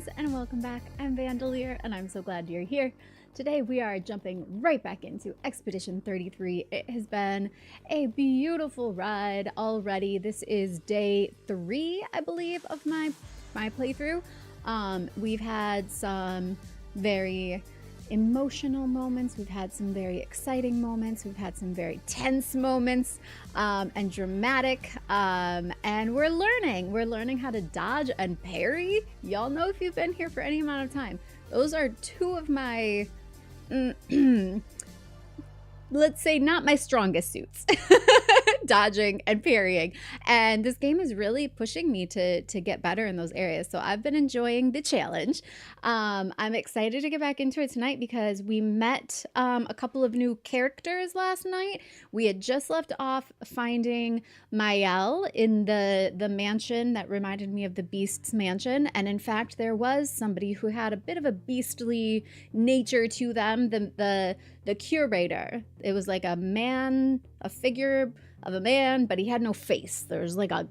guys, and welcome back. I'm Vandalier, and I'm so glad you're here. Today we are jumping right back into Expedition 33. It has been a beautiful ride already. This is day 3, I believe, of my playthrough. We've had some very emotional moments, we've had some very exciting moments, we've had some very tense moments, and dramatic, and we're learning how to dodge and parry. Y'all know, if you've been here for any amount of time, those are two of my let's say not my strongest suits. Dodging and parrying, and this game is really pushing me to get better in those areas, so I've been enjoying the challenge. I'm excited to get back into it tonight because we met a couple of new characters last night. We had just left off finding Mael in the mansion that reminded me of the Beast's mansion, and in fact there was somebody who had a bit of a beastly nature to them. The curator, it was like a man, a figure of a man, but he had no face. There's like a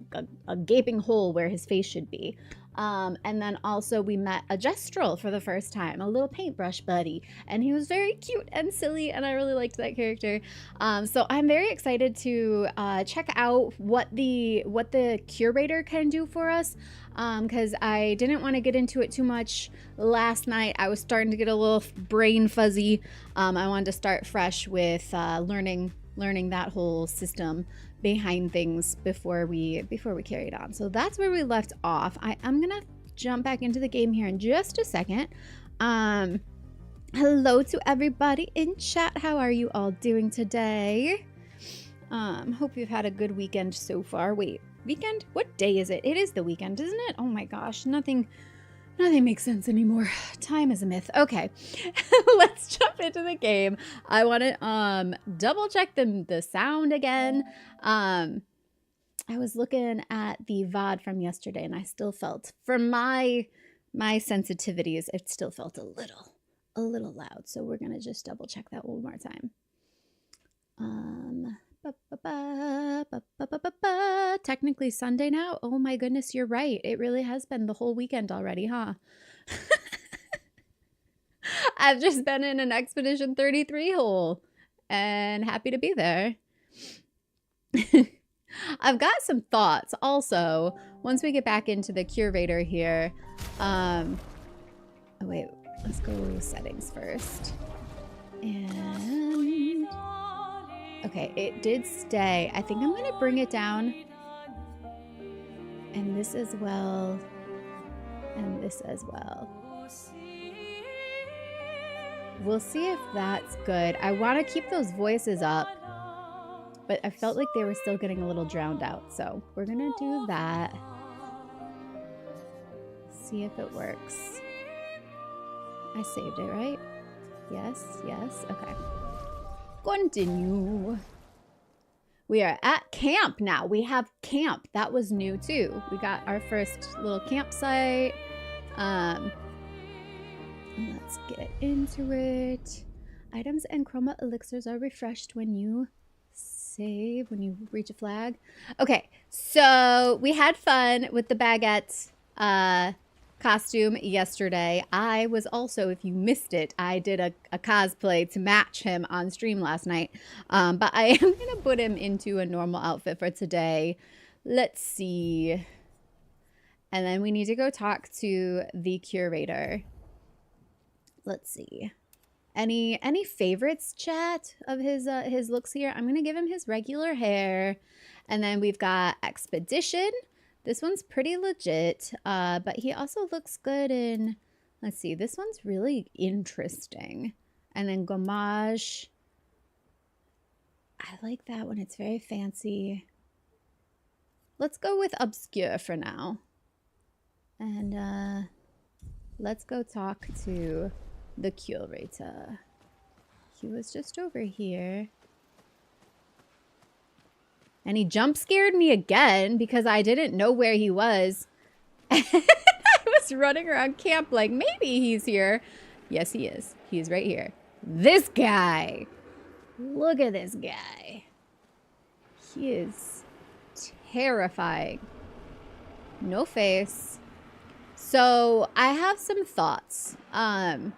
gaping hole where his face should be. And then also we met a Gestrel for the first time, a little paintbrush buddy, and he was very cute and silly, and I really liked that character. So I'm very excited to check out what the curator can do for us, because I didn't want to get into it too much last night. I was starting to get a little brain fuzzy. I wanted to start fresh with learning that whole system behind things before we carried on. So that's where we left off. I'm gonna jump back into the game here in just a second. Hello to everybody in chat. How are you all doing today? Hope you've had a good weekend so far. Wait, weekend? What day is it? It is the weekend, isn't it? Oh my gosh, nothing makes sense anymore. Time is a myth. Okay, let's jump into the game. I want to double check the sound again. I was looking at the VOD from yesterday, and I still felt, for my sensitivities, it still felt a little loud. So we're gonna just double check that one more time. Technically Sunday now. Oh my goodness, you're right. It really has been the whole weekend already, huh? I've just been in an Expedition 33 hole, and happy to be there. I've got some thoughts also once we get back into the curator here. Oh wait, let's go settings first. And okay, it did stay. I think I'm gonna bring it down, and this as well, and this as well. We'll see if that's good. I want to keep those voices up, but I felt like they were still getting a little drowned out, so we're gonna do that. See if it works. I saved it, right? Yes, okay. Continue. We are at camp now. We have camp. That was new too. We got our first little campsite. Let's get into it. Items and chroma elixirs are refreshed when you save, when you reach a flag. Okay, so we had fun with the baguette costume yesterday. I was also, if you missed it, I did a cosplay to match him on stream last night, but I am gonna put him into a normal outfit for today. Let's see, and then we need to go talk to the curator. Let's see, any favorites, chat, of his looks here? I'm gonna give him his regular hair, and then we've got Expedition. This one's pretty legit, but he also looks good in, let's see, this one's really interesting. And then Gommage, I like that one. It's very fancy. Let's go with Obscur for now. And let's go talk to the curator. He was just over here. And he jump scared me again because I didn't know where he was. I was running around camp like, maybe he's here. Yes, he is. He's right here. This guy. Look at this guy. He is terrifying. No face. So I have some thoughts. When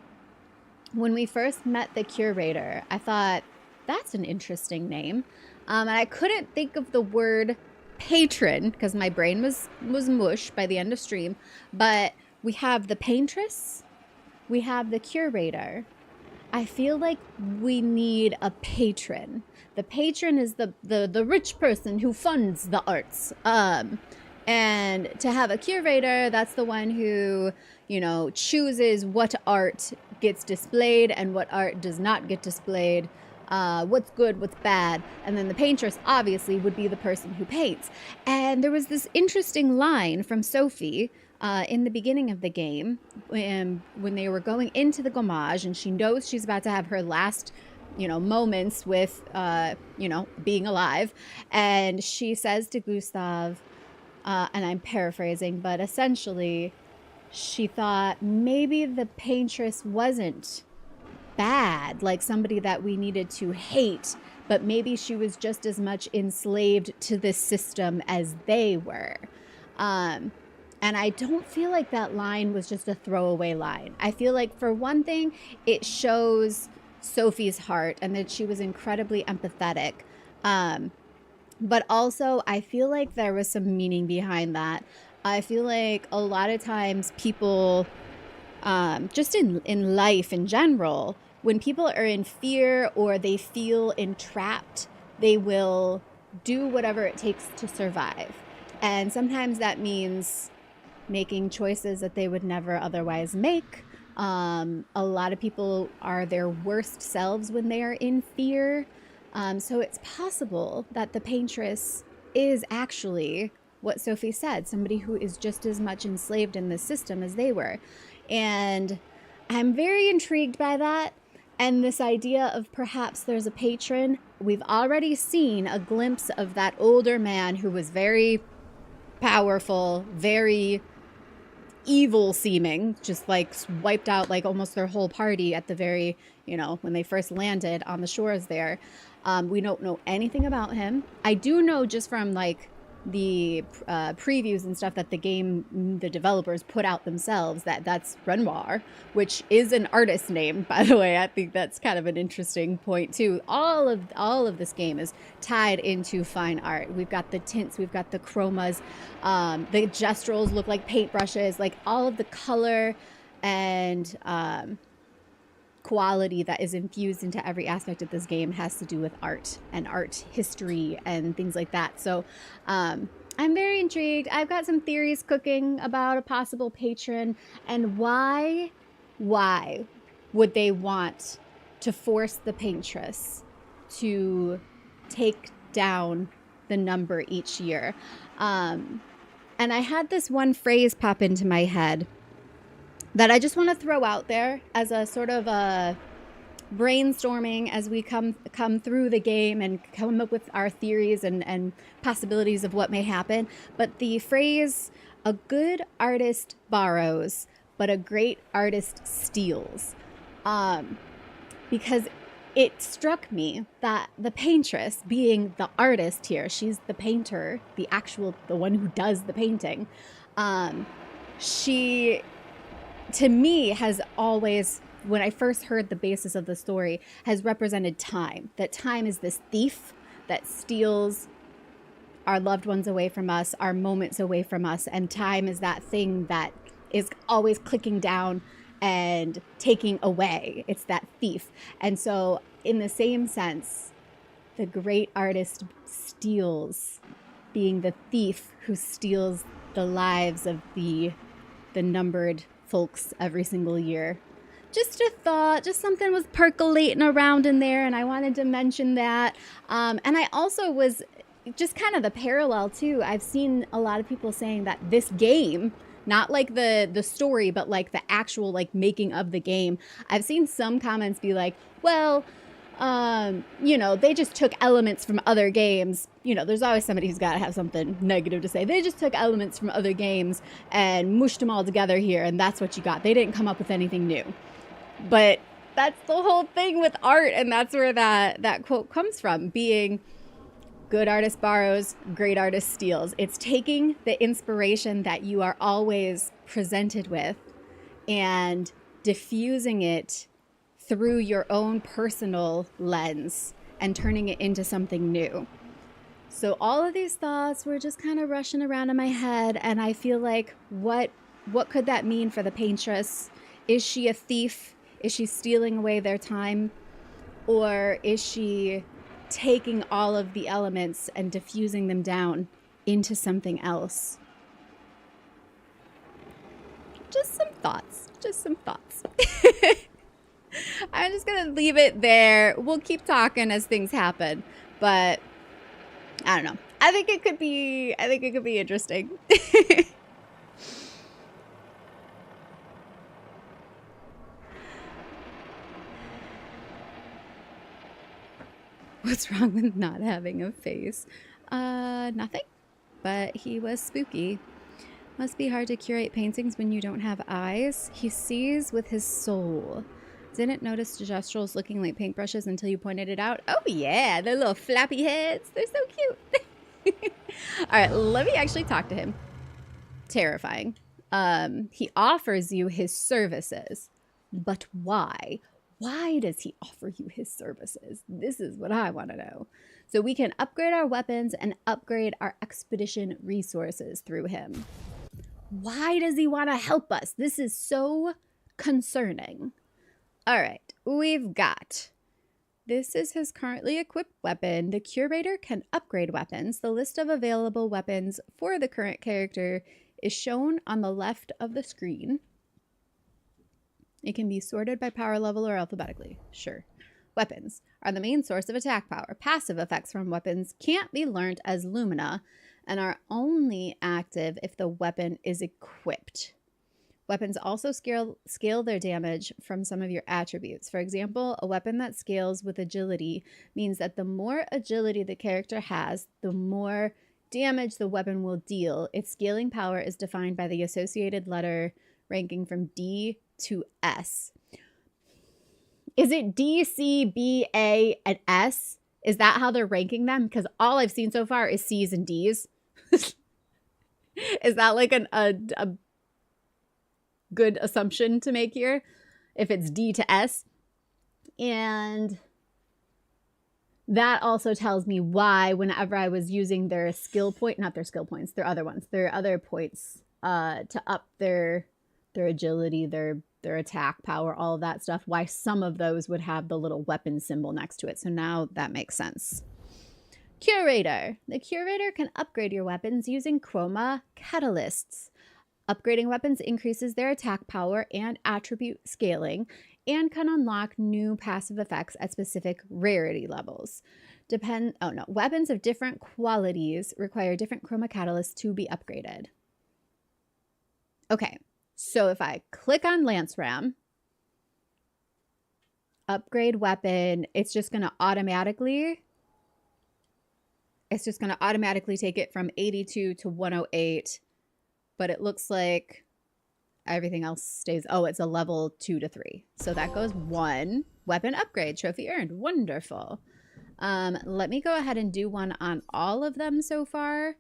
we first met the curator, I thought that's an interesting name, and I couldn't think of the word patron because my brain was mush by the end of stream. But we have the paintress, we have the curator. I feel like we need a patron. The patron is the rich person who funds the arts. And to have a curator, that's the one who, chooses what art gets displayed and what art does not get displayed, what's good, what's bad. And then the paintress, obviously, would be the person who paints. And there was this interesting line from Sophie in the beginning of the game when they were going into the gommage, and she knows she's about to have her last moments with being alive, and she says to Gustav, and I'm paraphrasing, but essentially she thought maybe the paintress wasn't bad, like somebody that we needed to hate, but maybe she was just as much enslaved to this system as they were. And I don't feel like that line was just a throwaway line. I feel like, for one thing, it shows Sophie's heart and that she was incredibly empathetic. But also, I feel like there was some meaning behind that. I feel like a lot of times people, just in life in general, when people are in fear or they feel entrapped, they will do whatever it takes to survive. And sometimes that means making choices that they would never otherwise make. A lot of people are their worst selves when they are in fear. So it's possible that the paintress is actually what Sophie said, somebody who is just as much enslaved in the system as they were. And I'm very intrigued by that. And this idea of perhaps there's a patron. We've already seen a glimpse of that older man who was very powerful, very evil seeming, just like wiped out like almost their whole party at the very, when they first landed on the shores there. We don't know anything about him. I do know just from like the previews and stuff that the developers put out themselves that's Renoir, which is an artist name, by the way. I think that's kind of an interesting point too. All of this game is tied into fine art. We've got the tints, we've got the chromas, the gestuals look like paintbrushes, like all of the color and quality that is infused into every aspect of this game has to do with art and art history and things like that. So I'm very intrigued. I've got some theories cooking about a possible patron and why would they want to force the paintress to take down the number each year. And I had this one phrase pop into my head that I just want to throw out there as a sort of a brainstorming as we come through the game and come up with our theories and possibilities of what may happen. But the phrase, a good artist borrows, but a great artist steals. Because it struck me that the paintress, being the artist here, she's the painter, the one who does the painting, she, to me, has always, when I first heard the basis of the story, has represented time. That time is this thief that steals our loved ones away from us, our moments away from us. And time is that thing that is always clicking down and taking away. It's that thief. And so in the same sense, the great artist steals, being the thief who steals the lives of the numbered folks every single year. Just a thought, just something was percolating around in there, and I wanted to mention that. And I also was just kind of the parallel too. I've seen a lot of people saying that this game, not like the story, but like the actual like making of the game. I've seen some comments be like, well, they just took elements from other games. There's always somebody who's got to have something negative to say. They just took elements from other games and mushed them all together here, and that's what you got. They didn't come up with anything new. But that's the whole thing with art, and that's where that quote comes from, being Good artist borrows, great artist steals. It's taking the inspiration that you are always presented with and diffusing it through your own personal lens and turning it into something new. So all of these thoughts were just kind of rushing around in my head, and I feel like what could that mean for the paintress? Is she a thief? Is she stealing away their time? Or is she taking all of the elements and diffusing them down into something else? Just some thoughts. Just some thoughts. I'm just going to leave it there. We'll keep talking as things happen. But I don't know. I think it could be interesting. What's wrong with not having a face? Nothing. But he was spooky. Must be hard to curate paintings when you don't have eyes. He sees with his soul. Didn't notice the gestuals looking like paintbrushes until you pointed it out. Oh yeah, their little flappy heads. They're so cute. All right, let me actually talk to him. Terrifying. He offers you his services. But why? Why does he offer you his services? This is what I want to know. So we can upgrade our weapons and upgrade our expedition resources through him. Why does he want to help us? This is so concerning. All right, we've got... This is his currently equipped weapon. The curator can upgrade weapons. The list of available weapons for the current character is shown on the left of the screen. It can be sorted by power level or alphabetically. Sure. Weapons are the main source of attack power. Passive effects from weapons can't be learned as Lumina and are only active if the weapon is equipped. Weapons also scale their damage from some of your attributes. For example, a weapon that scales with agility means that the more agility the character has, the more damage the weapon will deal. Its scaling power is defined by the associated letter ranking from D to S. Is it D, C, B, A, and S? Is that how they're ranking them? Because all I've seen so far is C's and D's. Is that like a good assumption to make here? If it's D to S? And that also tells me why whenever I was using their skill point, not their skill points, their other ones, their other points to up their agility, their attack power, all of that stuff, why some of those would have the little weapon symbol next to it. So now that makes sense. Curator. The curator can upgrade your weapons using chroma catalysts. Upgrading weapons increases their attack power and attribute scaling and can unlock new passive effects at specific rarity levels. Weapons of different qualities require different chroma catalysts to be upgraded. Okay. So if I click on Lance Ram, upgrade weapon, it's just going to automatically take it from 82 to 108, but it looks like everything else stays. Oh, it's a level 2 to 3. So that goes 1. Weapon upgrade, trophy earned. Wonderful. Let me go ahead and do one on all of them so far,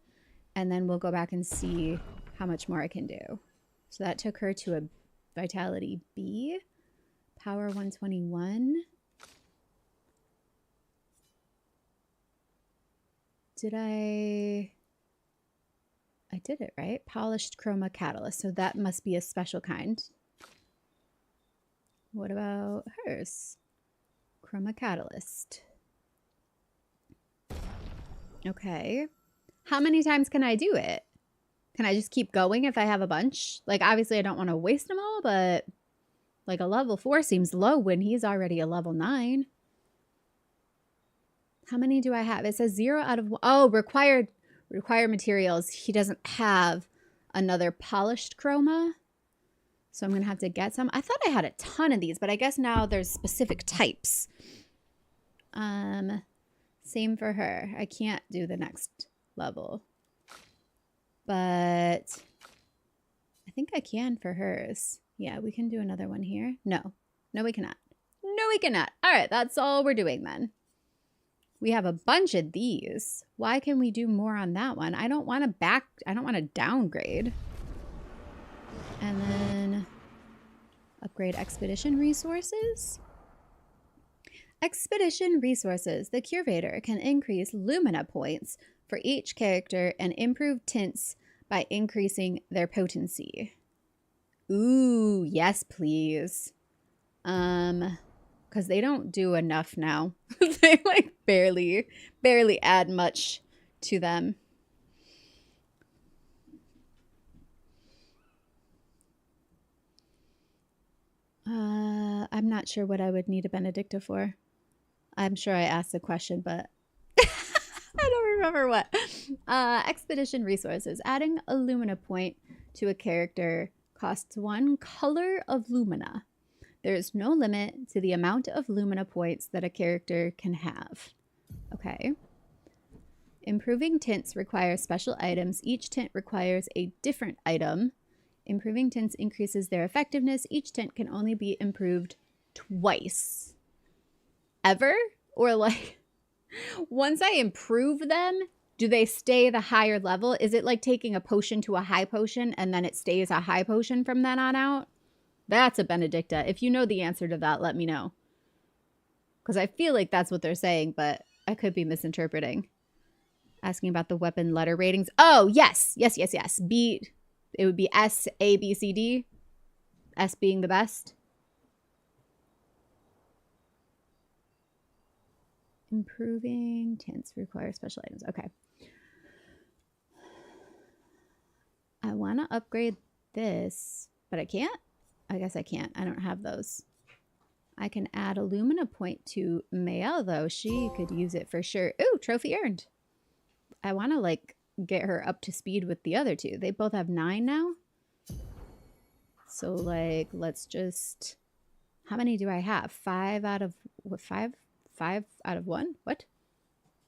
and then we'll go back and see how much more I can do. So that took her to a vitality B, power 121. I did it, right? Polished chroma catalyst. So that must be a special kind. What about hers? Chroma catalyst. Okay. How many times can I do it? Can I just keep going if I have a bunch? Like, obviously I don't want to waste them all, but like a level 4 seems low when he's already a level 9. How many do I have? It says 0 out of 1. Oh, required materials. He doesn't have another polished chroma. So I'm going to have to get some. I thought I had a ton of these, but I guess now there's specific types. Same for her. I can't do the next level. But I think I can for hers. Yeah, we can do another one here. No, we cannot. No, we cannot. All right, that's all we're doing then. We have a bunch of these. Why can we do more on that one? I don't want to downgrade. And then upgrade expedition resources. Expedition resources. The curator can increase Lumina points for each character and improve tints by increasing their potency. Ooh, yes, please. Because they don't do enough now. They like barely add much to them. I'm not sure what I would need a Benedicta for. I'm sure I asked the question, but I don't remember what. Expedition resources. Adding a Lumina point to a character costs 1 color of Lumina. There is no limit to the amount of Lumina points that a character can have. Okay. Improving tints requires special items. Each tint requires a different item. Improving tints increases their effectiveness. Each tint can only be improved twice. Ever? Or like, once I improve them, do they stay the higher level? Is it like taking a potion to a high potion and then it stays a high potion from then on out? That's a Benedicta. If you know the answer to that, let me know. Because I feel like that's what they're saying, but I could be misinterpreting. Asking about the weapon letter ratings. Oh, yes. B, it would be S, A, B, C, D. S being the best. Improving tints require special items. Okay. I want to upgrade this, but I can't. I guess I can't. I don't have those. I can add a Lumina point to Maya, though. She could use it for sure. Ooh, trophy earned. I want to, like, get her up to speed with the other two. They both have 9 now. So, like, let's just... How many do I have? 5 out of... What, 5? 5 out of 1? What?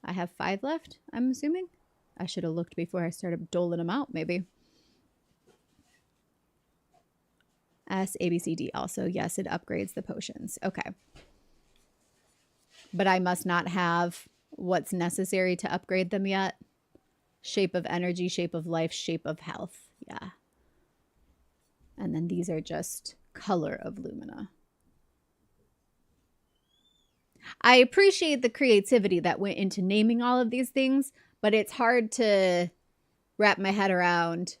I have 5 left, I'm assuming? I should have looked before I started doling them out, maybe. S, A, B, C, D. Also, yes, it upgrades the potions. Okay. But I must not have what's necessary to upgrade them yet. Shape of energy, shape of life, shape of health. Yeah. And then these are just color of Lumina. I appreciate the creativity that went into naming all of these things, but it's hard to wrap my head around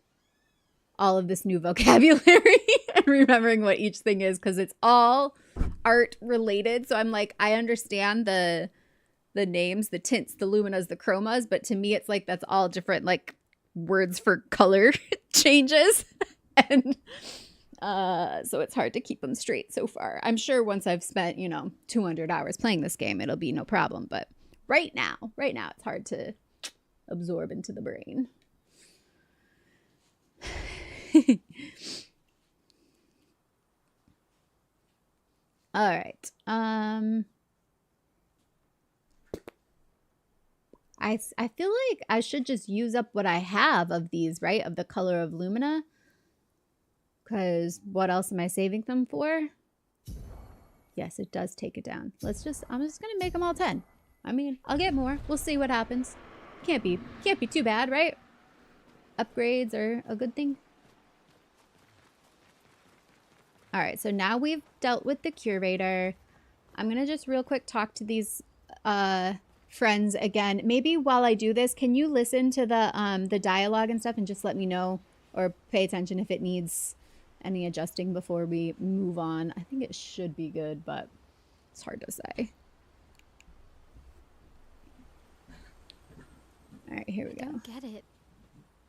all of this new vocabulary and remembering what each thing is, because it's all art related. So I'm like, I understand the names, the tints, the luminas, the chromas, but to me it's like that's all different like words for color changes. And so it's hard to keep them straight so far. I'm sure once I've spent, 200 hours playing this game, it'll be no problem. But right now, it's hard to absorb into the brain. All right. I feel like I should just use up what I have of these, right? Of the color of Lumina. Because what else am I saving them for? Yes, it does take it down. I'm just going to make them all 10. I mean, I'll get more. We'll see what happens. Can't be too bad, right? Upgrades are a good thing. All right, so now we've dealt with the curator. I'm going to just real quick talk to these friends again. Maybe while I do this, can you listen to the dialogue and stuff and just let me know or pay attention if it needs any adjusting before we move on? I think it should be good, but it's hard to say. All right, here we go. I don't get it.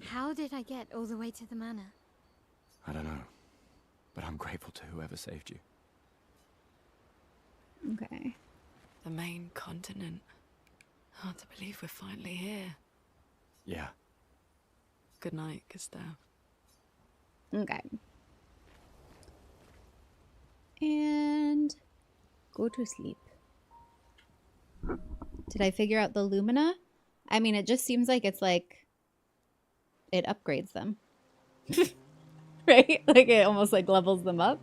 How did I get all the way to the manor? I don't know, but I'm grateful to whoever saved you. Okay. The main continent. Hard to believe we're finally here. Yeah. Good night, Gustav. Okay. And go to sleep. Did I figure out the Lumina? I mean, it just seems like it's like it upgrades them. Right? Like it almost like levels them up.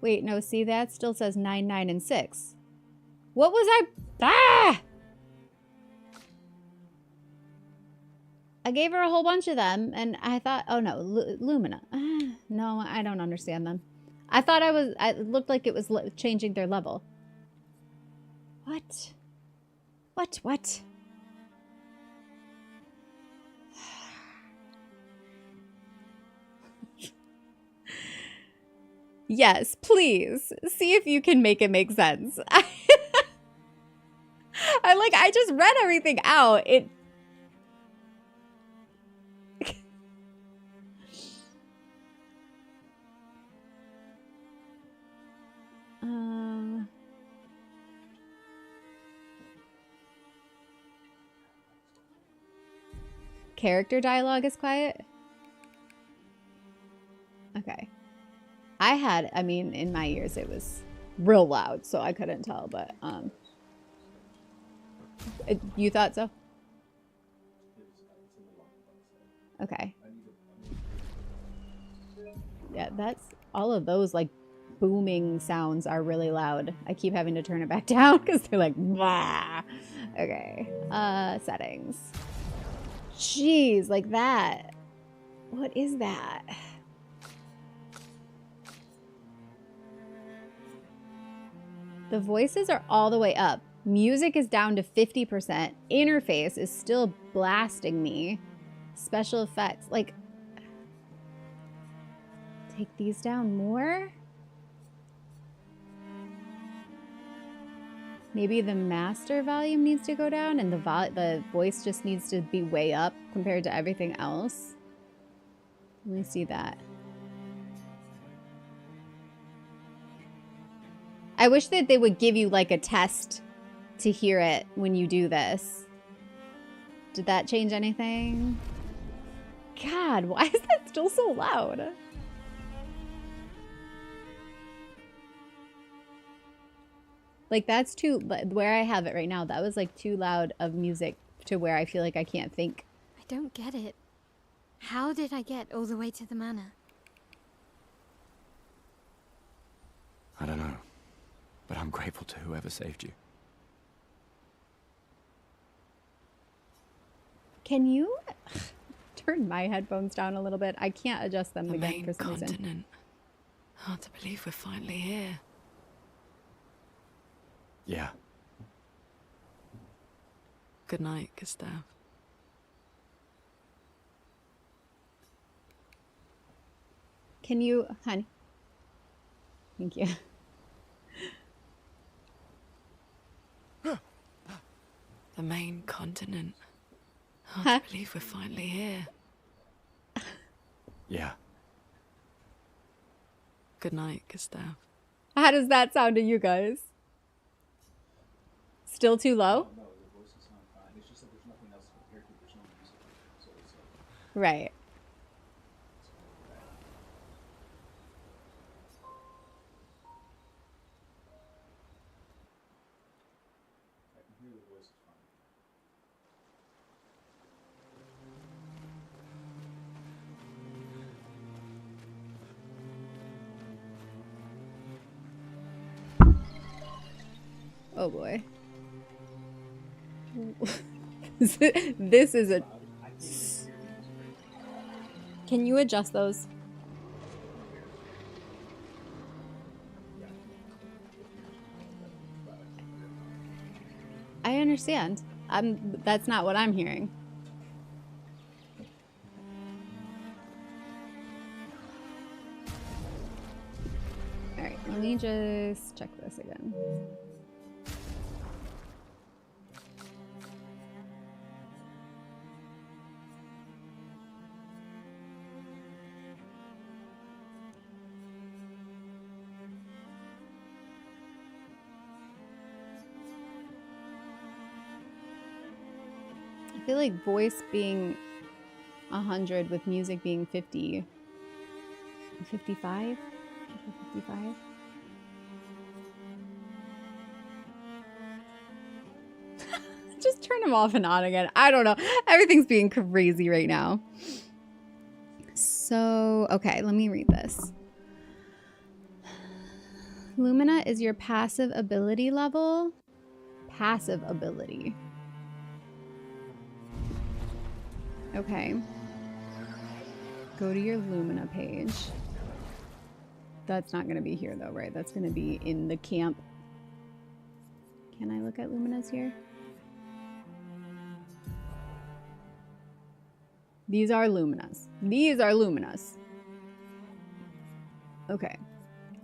Wait, no, see, that still says 9, 9, and 6. What was I? Ah! I gave her a whole bunch of them, and I thought, oh no, Lumina. No, I don't understand them. I thought it looked like it was changing their level. What? What? Yes, please. See if you can make it make sense. I just read everything out. Character dialogue is quiet? Okay. I mean, in my ears it was real loud, so I couldn't tell, but, you thought so? Okay. Yeah, all of those, like, booming sounds are really loud. I keep having to turn it back down because they're like, bah! Okay. Settings. Jeez, like that. What is that? The voices are all the way up. Music is down to 50%. Interface is still blasting me. Special effects, like, take these down more? Maybe the master volume needs to go down and the voice just needs to be way up compared to everything else. Let me see that. I wish that they would give you like a test to hear it when you do this. Did that change anything? God, why is that still so loud? Like, that's too, where I have it right now, that was like too loud of music to where I feel like I can't think. I don't get it. How did I get all the way to the manor? I don't know. But I'm grateful to whoever saved you. Can you turn my headphones down a little bit? I can't adjust them The again main for some reason. continent. Hard to believe we're finally here. Yeah. Good night, Gustav. Can you, honey? Thank you. The main continent. Hard to believe we're finally here. Yeah. Good night, Gustav. How does that sound to you guys? Still too low? No, the voices sound fine. It's just that there's nothing else to compare to. There's no music. So it's like, Right. I can hear the voices fine. Oh boy. This is a... Can you adjust those? I understand. That's not what I'm hearing. All right, let me just check this again. I feel like voice being 100 with music being 50. 55? 55? Just turn them off and on again. I don't know. Everything's being crazy right now. So, okay, let me read this. Lumina is your passive ability level. Passive ability. Okay. Go to your Lumina page. That's not going to be here though, right? That's going to be in the camp. Can I look at Luminas here? These are Luminas. These are Luminas. Okay.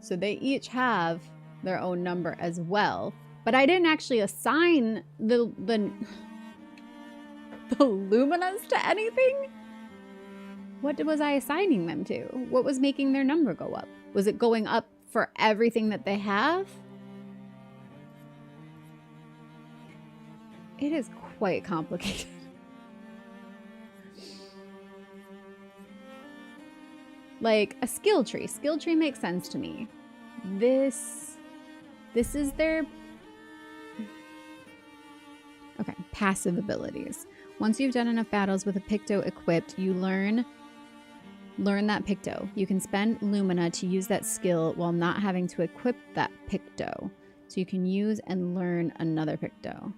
So they each have their own number as well. But I didn't actually assign the Luminas to anything? What was I assigning them to? What was making their number go up? Was it going up for everything that they have? It is quite complicated. Like a skill tree. Skill tree makes sense to me. This is their... Okay, passive abilities. Once you've done enough battles with a Picto equipped, you learn that Picto. You can spend Lumina to use that skill while not having to equip that Picto. So you can use and learn another Picto.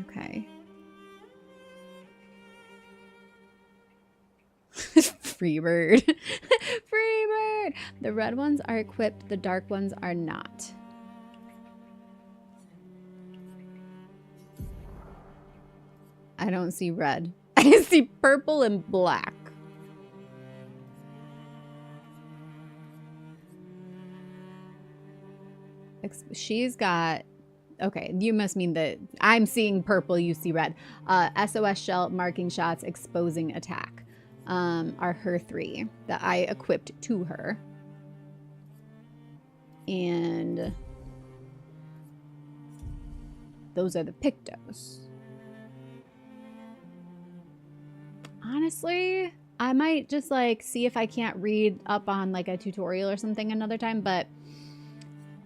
Okay. Freebird. Freebird! The red ones are equipped, the dark ones are not. I don't see red. I see purple and black. She's got... Okay, you must mean that I'm seeing purple, you see red. SOS shell, marking shots, exposing attack are her 3 that I equipped to her. And those are the Pictos. Honestly, I might just like see if I can't read up on like a tutorial or something another time, but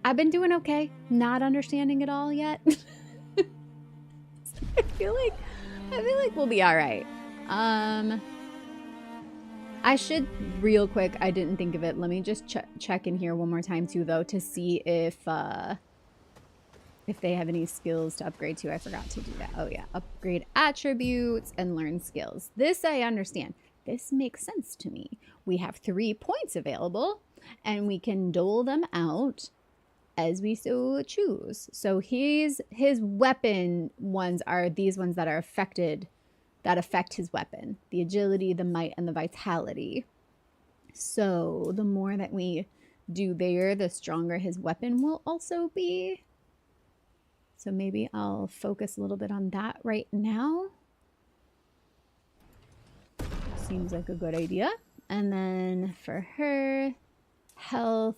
I've been doing okay. Not understanding it all yet. I feel like we'll be all right. I should real quick. I didn't think of it. Let me just check in here one more time too, though, to see if they have any skills to upgrade to. I forgot to do that. Oh yeah, upgrade attributes and learn skills. This I understand. This makes sense to me. We have 3 points available, and we can dole them out as we so choose. So his weapon ones are these ones that are affected, that affect his weapon. The agility, the might, and the vitality. So the more that we do there, the stronger his weapon will also be. So maybe I'll focus a little bit on that right now. Seems like a good idea. And then for her, health.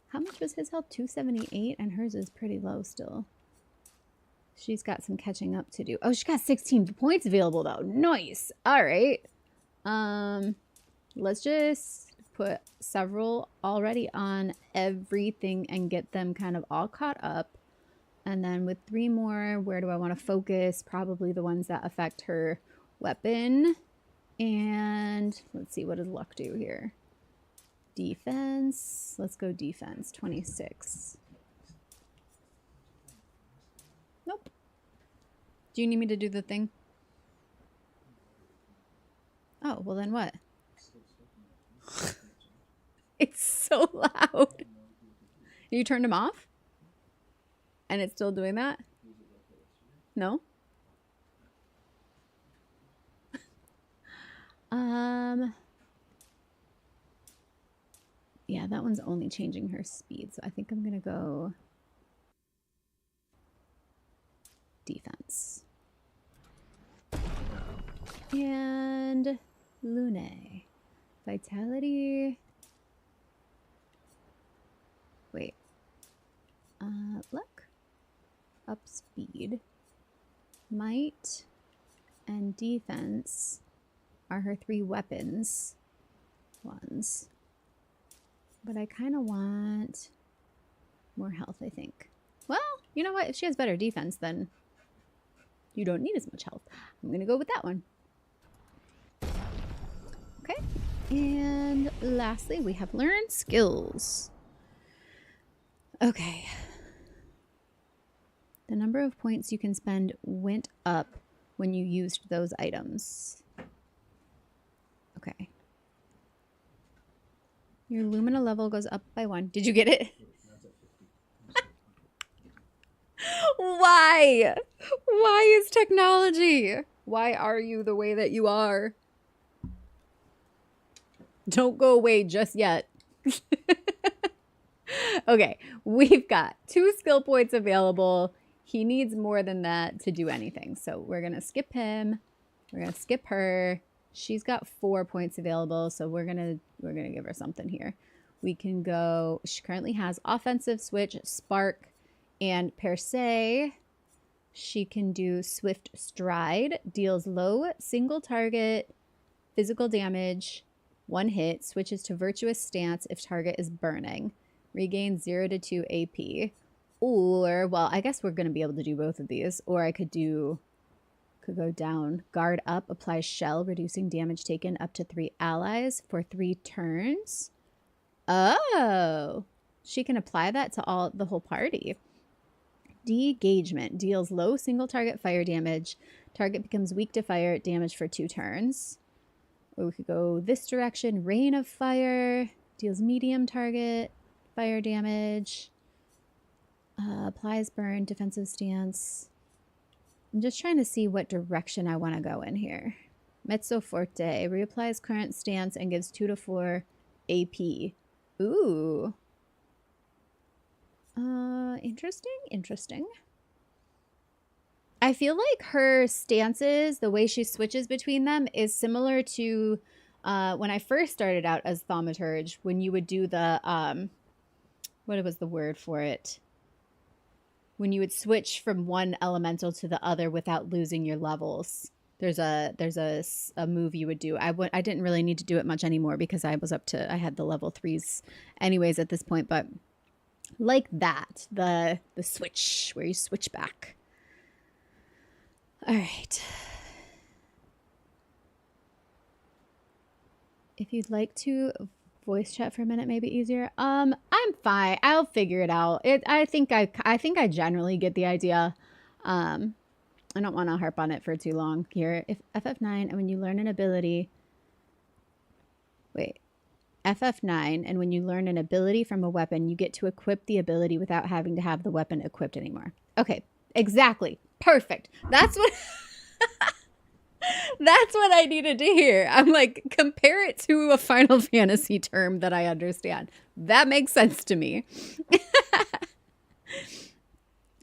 How much was his health? 278, and hers is pretty low still. She's got some catching up to do. Oh, she got 16 points available though. Nice. All right. Let's just put several already on everything and get them kind of all caught up. And then with 3 more, where do I want to focus? Probably the ones that affect her weapon. And let's see, what does luck do here? Defense. Let's go defense. 26. Nope. Do you need me to do the thing? Oh, well then what? It's so loud. You turned him off? And it's still doing that? No? Yeah, that one's only changing her speed, so I think I'm gonna go defense. And Lune. Vitality. Wait. Luck. Up speed. Might and defense are her 3 weapons ones. But I kind of want more health, I think. Well, you know what? If she has better defense, then you don't need as much health. I'm going to go with that one. Okay. And lastly, we have learned skills. Okay. The number of points you can spend went up when you used those items. Okay. Your Lumina level goes up by 1. Did you get it? Why? Why is technology? Why are you the way that you are? Don't go away just yet. Okay, we've got 2 skill points available. He needs more than that to do anything. So we're going to skip him. We're going to skip her. She's got 4 points available, so we're going to give her something here. We can go, she currently has offensive switch, spark, and per se. She can do swift stride, deals low single target physical damage, 1 hit, switches to virtuous stance if target is burning, regains 0 to 2 AP. Or, well, I guess we're going to be able to do both of these. Or I could go down, guard up, apply shell, reducing damage taken up to 3 allies for 3 turns. Oh, she can apply that to the whole party. Degagement deals low single target fire damage. Target becomes weak to fire damage for 2 turns. Or we could go this direction. Rain of fire deals medium target fire damage. Applies burn, defensive stance. I'm just trying to see what direction I want to go in here. Mezzo forte reapplies current stance and gives 2 to 4 AP. Ooh. Interesting. I feel like her stances, the way she switches between them, is similar to when I first started out as Thaumaturge, when you would do the, what was the word for it? When you would switch from one elemental to the other without losing your levels. There's a move you would do. I didn't really need to do it much anymore because I had the level 3s anyways at this point, but like that, the switch where you switch back. All right. If you'd like to voice chat for a minute, maybe easier. I'm fine. I'll figure it out. I think I generally get the idea. I don't want to harp on it for too long here. If FF9 and when you learn an ability, FF9 and when you learn an ability from a weapon, you get to equip the ability without having to have the weapon equipped anymore. Okay, exactly. Perfect. That's what that's what I needed to hear. I'm like, compare it to a Final Fantasy term that I understand. That makes sense to me.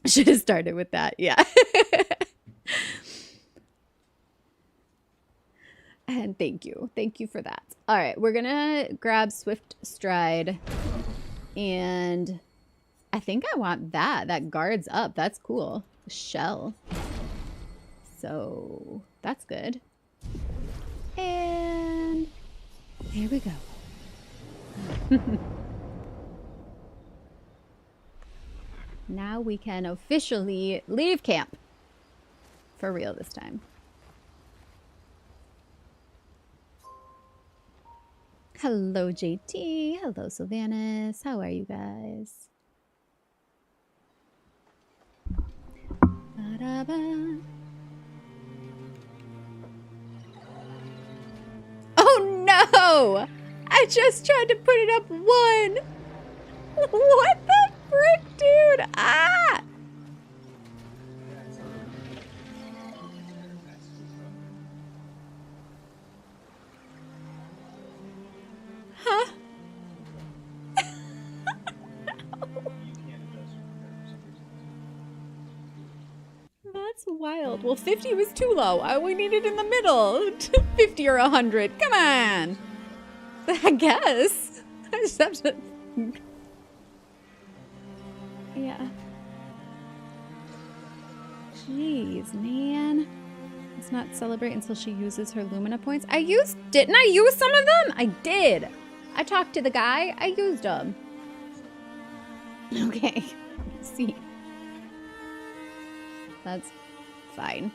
Should have started with that. Yeah. And thank you. Thank you for that. All right, we're going to grab Swift Stride. And I think I want that. That guards up. That's cool. Shell. So that's good. And here we go. Now we can officially leave camp. For real this time. Hello, JT. Hello, Sylvanas. How are you guys? Ba-da-ba. Oh no! I just tried to put it up 1. What the frick, dude? Ah! Huh? That's wild. Well, 50 was too low. We need it in the middle. 50 or 100. Come on. I guess. I just have to... Yeah. Jeez, man. Let's not celebrate until she uses her Lumina points. Didn't I use some of them? I did. I talked to the guy. I used them. Okay. Let's see. That's fine.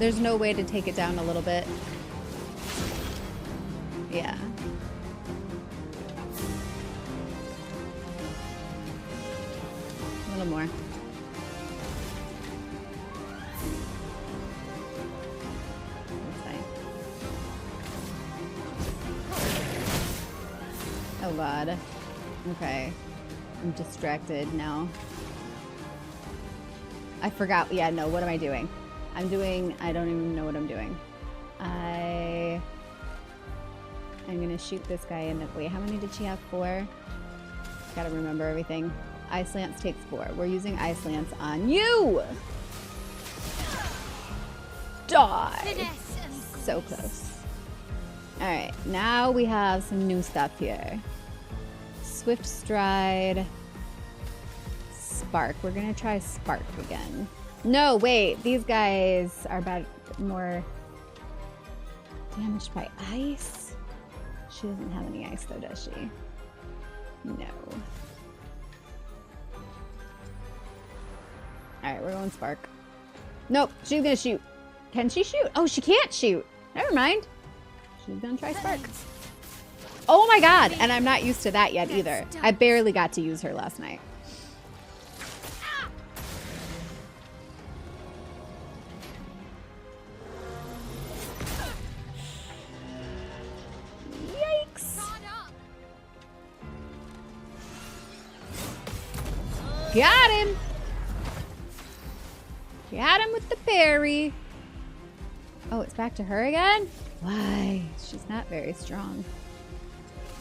There's no way to take it down a little bit. Yeah. A little more. That's fine. Oh god. Okay. I'm distracted now. I forgot. Yeah, no, what am I doing? I don't even know what I'm doing. I'm gonna shoot this guy in the... Wait, how many did she have? 4? Gotta remember everything. Ice Lance takes 4. We're using Ice Lance on you! Die! So close. Alright, now we have some new stuff here. Swift Stride. Spark. We're gonna try Spark again. No, wait. These guys are more damaged by ice. She doesn't have any ice though, does she? No. Alright, we're going Spark. Nope, she's gonna shoot. Can she shoot? Oh, she can't shoot. Never mind. She's gonna try Spark. Oh my god! And I'm not used to that yet either. I barely got to use her last night. Got him! Got him with the parry. Oh, it's back to her again? Why? She's not very strong.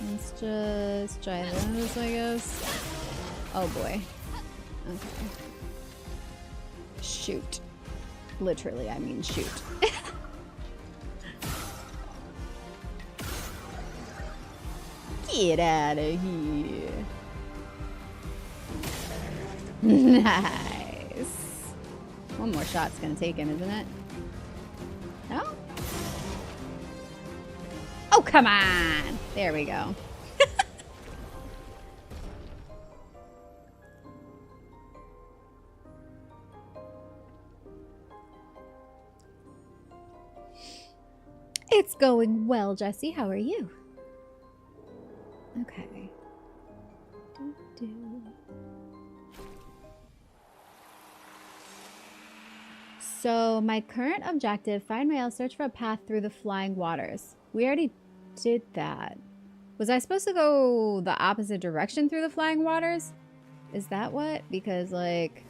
Let's just try this, I guess. Oh boy. Okay. Shoot. Literally, I mean shoot. Get out of here. Nice. One more shot's gonna take him, isn't it? No? Oh, come on! There we go. It's going well, Jesse. How are you? Okay. So, my current objective, find Rail, search for a path through the flying waters. We already did that. Was I supposed to go the opposite direction through the flying waters? Is that what? Because, like,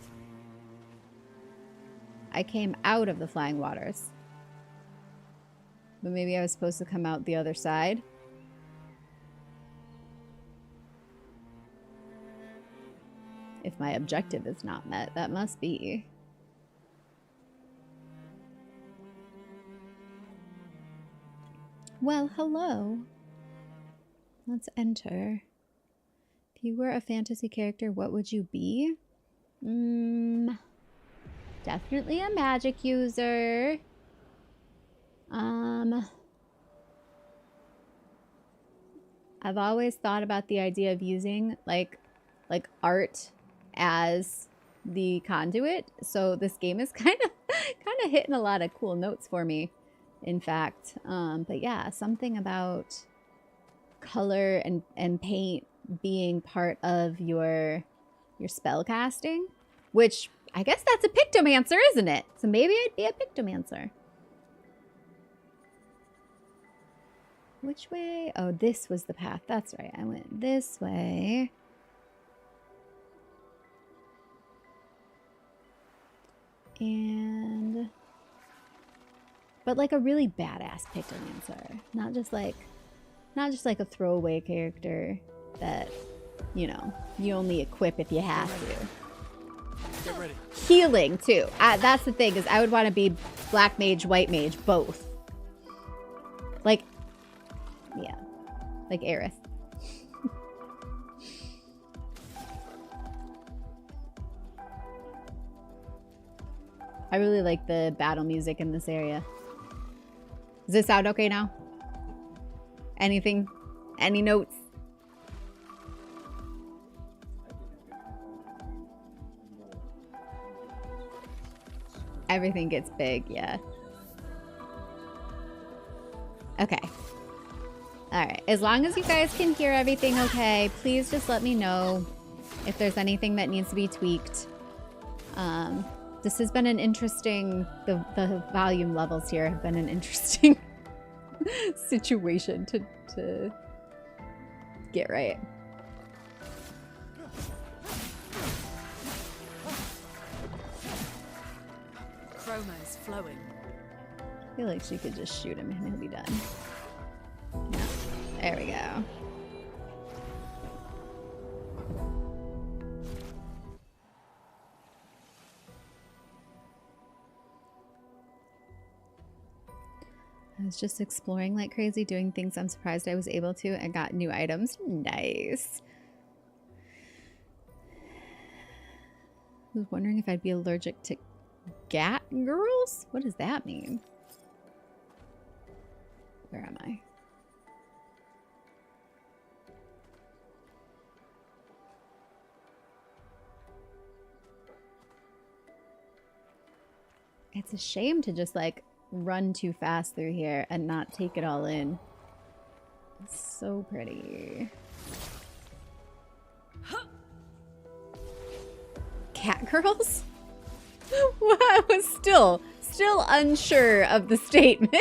I came out of the flying waters. But maybe I was supposed to come out the other side. If my objective is not met, that must be. Well, hello. Let's enter. If you were a fantasy character, what would you be? Definitely a magic user. I've always thought about the idea of using like art as the conduit. So this game is kind of hitting a lot of cool notes for me, in fact. But yeah, something about color and paint being part of your spell casting, which I guess that's a pictomancer, isn't it? So maybe I'd be a pictomancer. Which way? Oh, this was the path. That's right. I went this way. And... but like a really badass pictomancer. Not just like a throwaway character that, you know, you only equip if you have to. Get ready. Healing, too. That's the thing, is I would want to be black mage, white mage, both. Like... yeah, like Aerith. I really like the battle music in this area. Does this sound okay now? Anything? Any notes? Everything gets big, yeah. Okay. All right. As long as you guys can hear everything okay, please just let me know if there's anything that needs to be tweaked. This has been an interesting, the volume levels here have been an interesting situation to get right. Chroma's flowing. I feel like she could just shoot him and he'll be done. Yeah. There we go. I was just exploring like crazy, doing things I'm surprised I was able to, and got new items. Nice. I was wondering if I'd be allergic to gat girls? What does that mean? Where am I? It's a shame to just like run too fast through here and not take it all in. It's so pretty. Cat girls? Well, I was still unsure of the statement.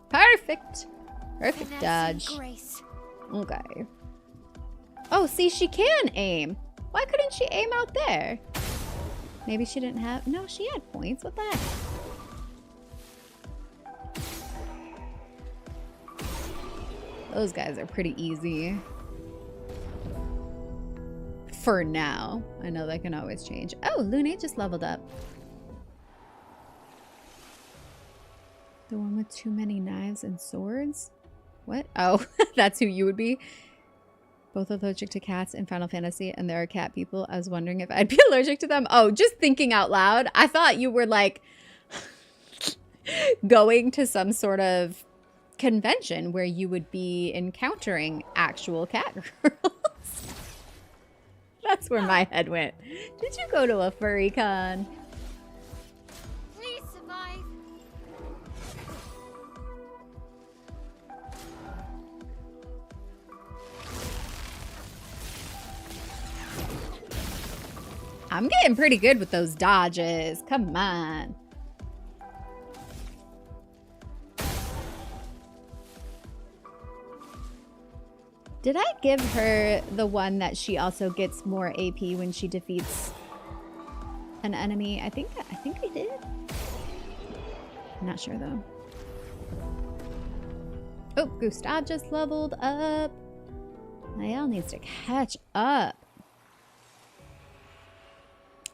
Perfect. Perfect dodge. Okay. Oh, see, she can aim. Why couldn't she aim out there? Maybe she didn't have... No, she had points. What the heck? Those guys are pretty easy. For now. I know that can always change. Oh, Lune just leveled up. The one with too many knives and swords? What? Oh, that's who you would be? Both allergic to cats in Final Fantasy, and there are cat people. I was wondering if I'd be allergic to them. Oh, just thinking out loud. I thought you were like going to some sort of convention where you would be encountering actual cat girls. That's where my head went. Did you go to a furry con? Please survive. I'm getting pretty good with those dodges. Come on. Did I give her the one that she also gets more AP when she defeats an enemy? I think I did. I'm not sure though. Oh, Gustav just leveled up. Nael needs to catch up.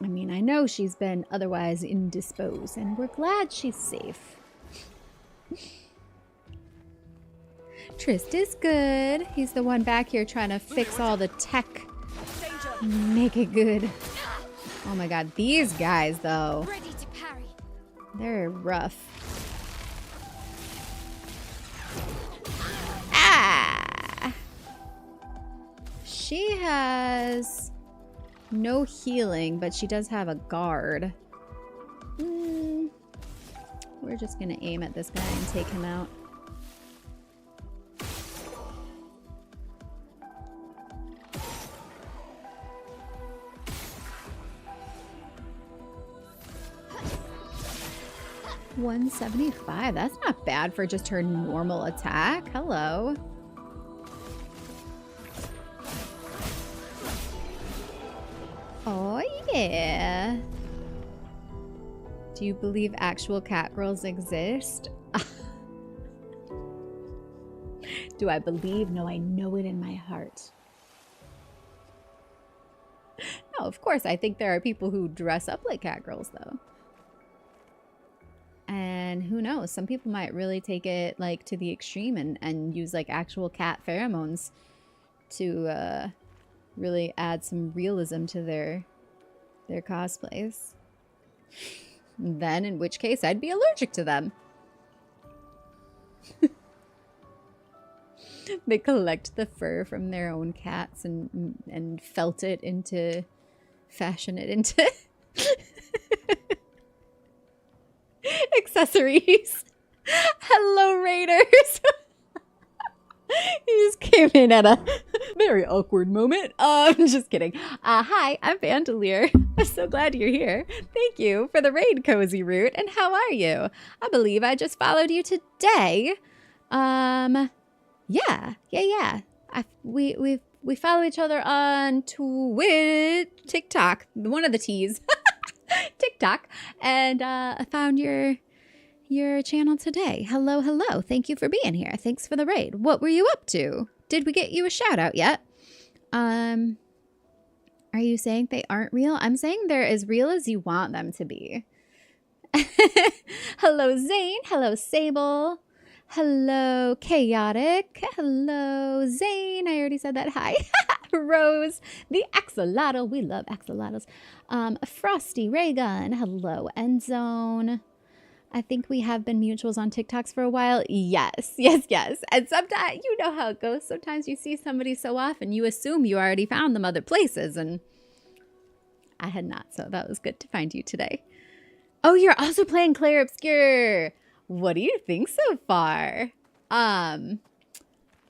I mean, I know she's been otherwise indisposed, and we're glad she's safe. Trist is good. He's the one back here trying to fix all the tech. Make it good. Oh my god, these guys, though. Ready to parry. They're rough. Ah! She has... no healing, but she does have a guard. We're just gonna aim at this guy and take him out. $175. That's not bad for just her normal attack. Hello. Oh, yeah. Do you believe actual cat girls exist? Do I believe? No, I know it in my heart. No, of course, I think there are people who dress up like cat girls, though. And who knows? Some people might really take it, like, to the extreme and use, like, actual cat pheromones to, really add some realism to their cosplays. Then, in which case, I'd be allergic to them. They collect the fur from their own cats and felt it into... fashion it into... accessories. Hello, Raiders. He just came in at a very awkward moment. Just kidding. Hi, I'm Vandalier. I'm so glad you're here. Thank you for the raid, Cozy Root. And how are you? I believe I just followed you today. Yeah. We follow each other on TikTok, one of the T's, TikTok, and I found your channel today. Hello. Thank you for being here. Thanks for the raid. What were you up to? Did we get you a shout out yet? Are you saying they aren't real? I'm saying they're as real as you want them to be. Hello, Zane. Hello, Sable. Hello, Chaotic. Hello, Zane. I already said that. Hi. Rose, the axolotl. We love axolotls. Frosty Raygun. Hello, Endzone. I think we have been mutuals on TikToks for a while. Yes. And sometimes, you know how it goes. Sometimes you see somebody so often, you assume you already found them other places, and I had not, so that was good to find you today. Oh, you're also playing Clair Obscur. What do you think so far? I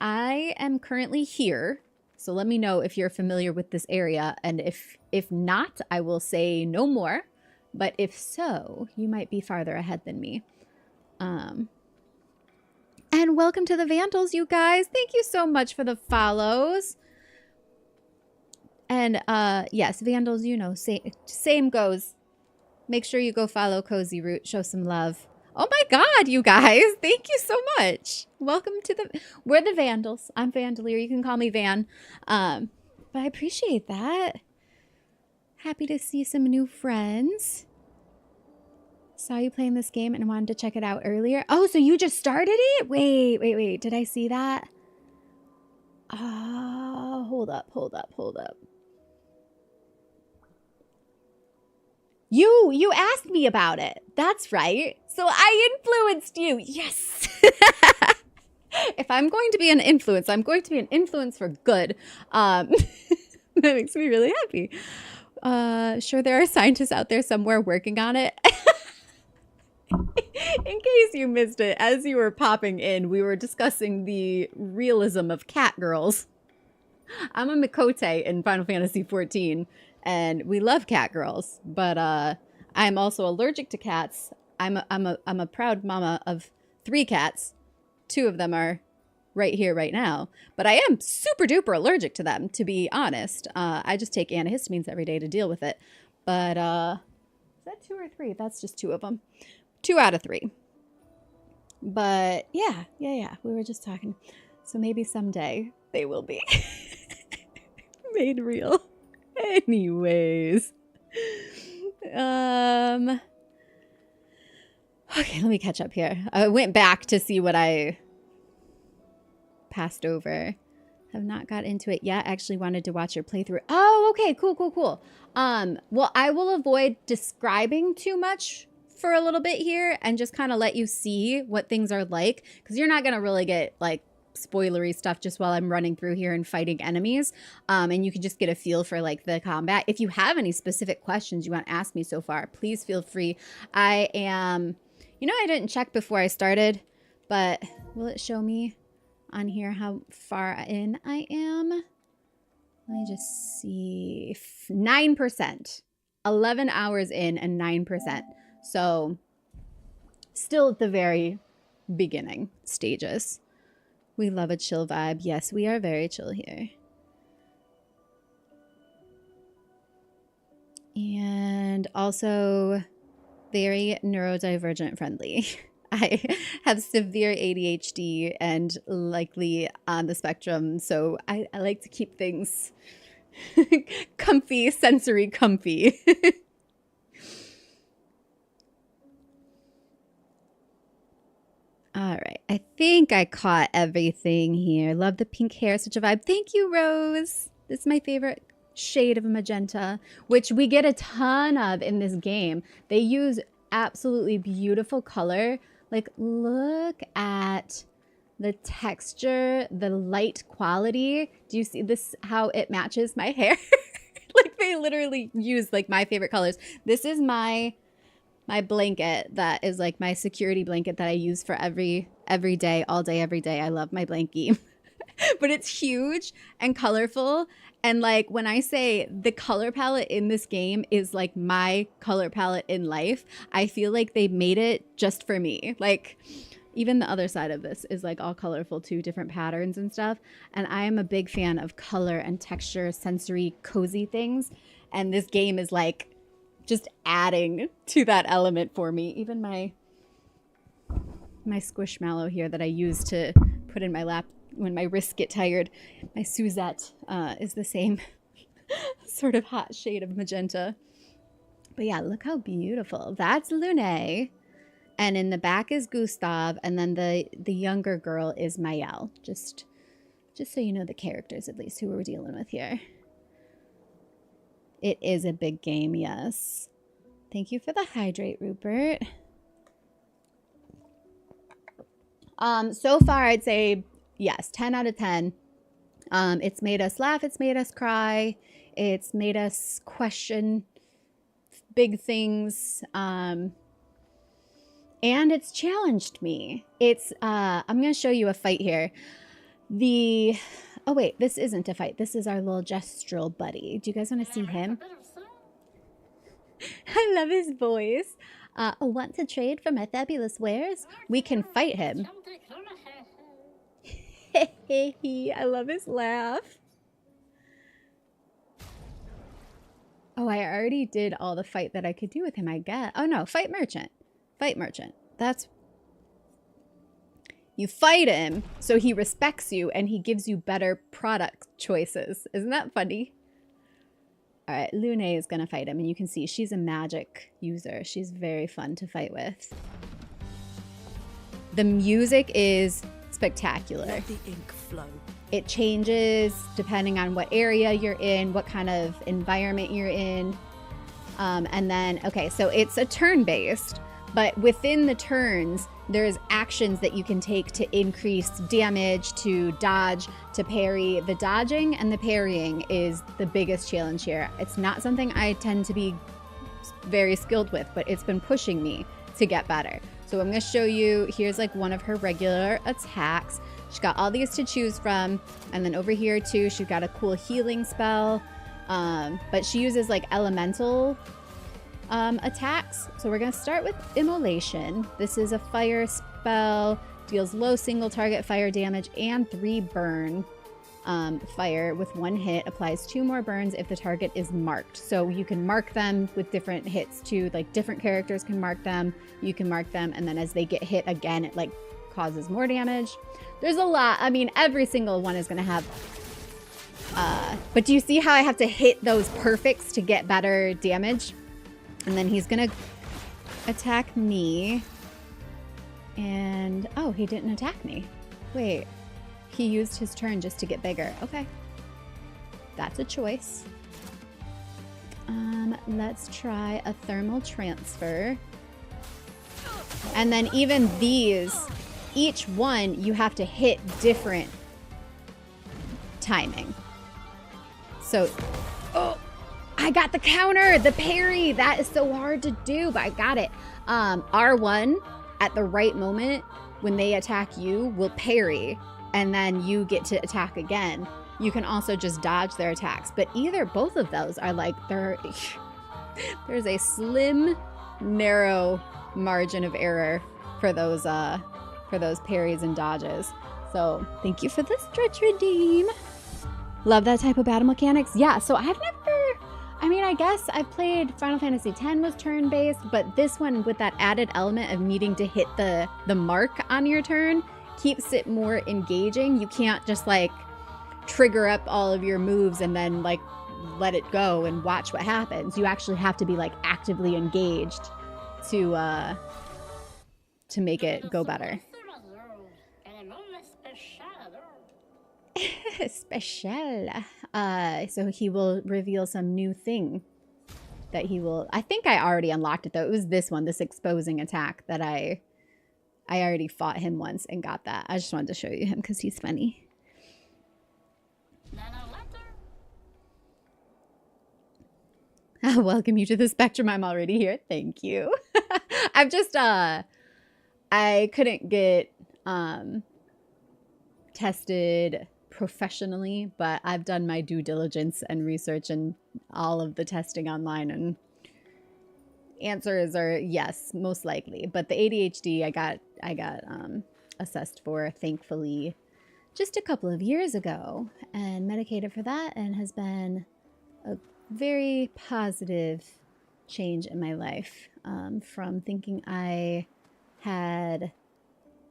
am currently here, so let me know if you're familiar with this area, and if not, I will say no more. But if so, you might be farther ahead than me. And welcome to the Vandals, you guys. Thank you so much for the follows. And yes, Vandals, you know, same goes. Make sure you go follow Cozy Root. Show some love. Oh my God, you guys. Thank you so much. Welcome to we're the Vandals. I'm Vandalier. You can call me Van. But I appreciate that. Happy to see some new friends. Saw you playing this game and wanted to check it out earlier. Oh, so you just started it? Wait. Did I see that? Oh, hold up. You asked me about it. That's right. So I influenced you. Yes. If I'm going to be an influence, I'm going to be an influence for good. That makes me really happy. Sure, there are scientists out there somewhere working on it. In case you missed it, as you were popping in, we were discussing the realism of cat girls. I'm a Mikote in Final Fantasy XIV, and we love cat girls, but I'm also allergic to cats. I'm a proud mama of 3 cats. 2 of them are right here, right now. But I am super duper allergic to them, to be honest. I just take antihistamines every day to deal with it. But is that 2 or 3? That's just 2 of them. 2 out of 3. But yeah. We were just talking. So maybe someday they will be made real. Anyways. Okay, let me catch up here. I went back to see what I passed over. Have not got into it yet. Actually wanted to watch your playthrough. Oh, okay, cool. Well, I will avoid describing too much for a little bit here and just kind of let you see what things are like, because you're not gonna really get like spoilery stuff just while I'm running through here and fighting enemies. And you can just get a feel for like the combat. If you have any specific questions you want to ask me so far, please feel free. I am, I didn't check before I started, but will it show me on here how far in I am? Let me just see. 9%. 11 hours in and 9%. So still at the very beginning stages. We love a chill vibe. Yes, we are very chill here. And also very neurodivergent friendly. I have severe ADHD and likely on the spectrum, so I like to keep things comfy, sensory comfy. All right, I think I caught everything here. Love the pink hair, such a vibe. Thank you, Rose. This is my favorite shade of magenta, which we get a ton of in this game. They use absolutely beautiful color. Like, look at the texture, the light quality. Do you see this, how it matches my hair? Like, they literally use like my favorite colors. This is my my blanket that is like my security blanket that I use for every day, all day, every day. I love my blankie. But it's huge and colorful. And like when I say the color palette in this game is like my color palette in life, I feel like they made it just for me. Like even the other side of this is like all colorful too, different patterns and stuff. And I am a big fan of color and texture, sensory, cozy things. And this game is like just adding to that element for me. Even my squishmallow here that I use to put in my lap when my wrists get tired, my Suzette is the same sort of hot shade of magenta. But yeah, look how beautiful. That's Lune. And in the back is Gustav, and then the younger girl is Mayel. Just so you know the characters at least who we're dealing with here. It is a big game, yes. Thank you for the hydrate, Rupert. So far I'd say yes, 10 out of 10. It's made us laugh, it's made us cry, it's made us question big things. And it's challenged me. It's, I'm going to show you a fight here. Oh wait, this isn't a fight. This is our little gestural buddy. Do you guys want to see him? I love his voice. Want to trade for my fabulous wares? We can fight him. I love his laugh. Oh, I already did all the fight that I could do with him, I guess. Oh no, fight merchant. Fight merchant. That's... You fight him, so he respects you, and he gives you better product choices. Isn't that funny? All right, Lune is going to fight him, and you can see she's a magic user. She's very fun to fight with. The music is spectacular. Let the ink flow. It changes depending on what area you're in, what kind of environment you're in. And then, okay, so it's a turn-based. But within the turns, there's actions that you can take to increase damage, to dodge, to parry. The dodging and the parrying is the biggest challenge here. It's not something I tend to be very skilled with, but it's been pushing me to get better. So I'm going to show you, here's like one of her regular attacks. She's got all these to choose from. And then over here too, she's got a cool healing spell. But she uses like elemental attacks. So we're going to start with Immolation. This is a fire spell, deals low single target fire damage and 3 burn. Fire with 1 hit, applies 2 more burns if the target is marked. So you can mark them with different hits too, like different characters can mark them, you can mark them, and then as they get hit again, it like causes more damage. There's a lot. I mean, every single one is going to have but do you see how I have to hit those perfects to get better damage? And then he's gonna attack me. And, oh, he didn't attack me. Wait, he used his turn just to get bigger. Okay. That's a choice. Let's try a thermal transfer. And then even these, each one you have to hit different timing. So, oh, I got the counter, the parry. That is so hard to do, but I got it. R1 at the right moment when they attack you will parry, and then you get to attack again. You can also just dodge their attacks, but both of those are like, there's a slim, narrow margin of error for those parries and dodges. So thank you for the stretch redeem. Love that type of battle mechanics. Yeah, so I've never, I mean, I guess I've played Final Fantasy X was turn-based, but this one with that added element of needing to hit the mark on your turn keeps it more engaging. You can't just like trigger up all of your moves and then like let it go and watch what happens. You actually have to be like actively engaged to make it go better. Special. So he will reveal some new thing that he will... I think I already unlocked it though. It was this one, this exposing attack that I already fought him once and got that. I just wanted to show you him because he's funny. I'll welcome you to the spectrum. I'm already here. Thank you. I've just I couldn't get tested professionally, but I've done my due diligence and research and all of the testing online, and answers are yes, most likely. But the ADHD I got assessed for, thankfully, just a couple of years ago, and medicated for that, and has been a very positive change in my life, from thinking I had,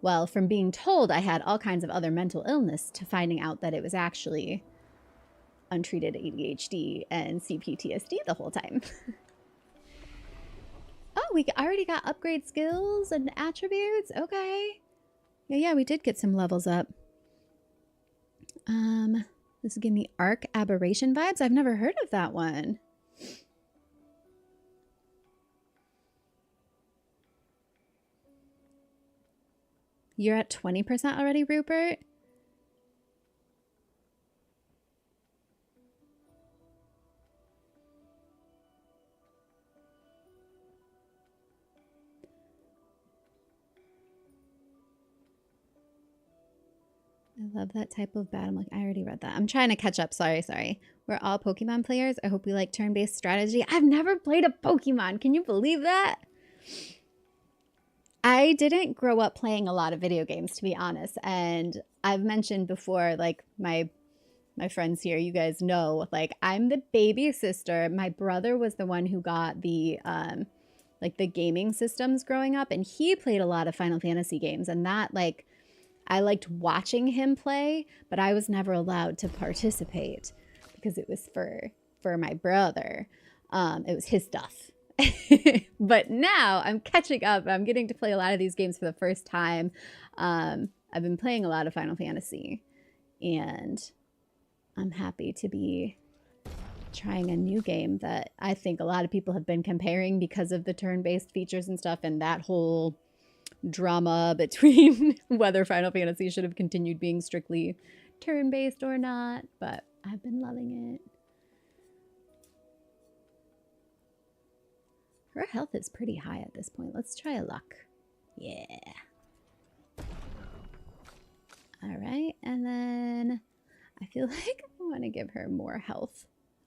well, from being told I had all kinds of other mental illness to finding out that it was actually untreated ADHD and CPTSD the whole time. Oh, we already got upgrade skills and attributes. Okay. Yeah, we did get some levels up. This will give me Arc Aberration vibes. I've never heard of that one. You're at 20% already, Rupert? I love that type of battle. I'm like, I already read that. I'm trying to catch up. Sorry. We're all Pokemon players. I hope we like turn-based strategy. I've never played a Pokemon. Can you believe that? I didn't grow up playing a lot of video games, to be honest. And I've mentioned before, like, my friends here, you guys know, like, I'm the baby sister. My brother was the one who got the, like, the gaming systems growing up. And he played a lot of Final Fantasy games. And that, like, I liked watching him play, but I was never allowed to participate because it was for my brother. It was his stuff. But now I'm catching up. I'm getting to play a lot of these games for the first time. I've been playing a lot of Final Fantasy, and I'm happy to be trying a new game that I think a lot of people have been comparing because of the turn-based features and stuff, and that whole drama between whether Final Fantasy should have continued being strictly turn-based or not, but I've been loving it. Her health is pretty high at this point. Let's try a luck. Yeah. All right, and then I feel like I want to give her more health.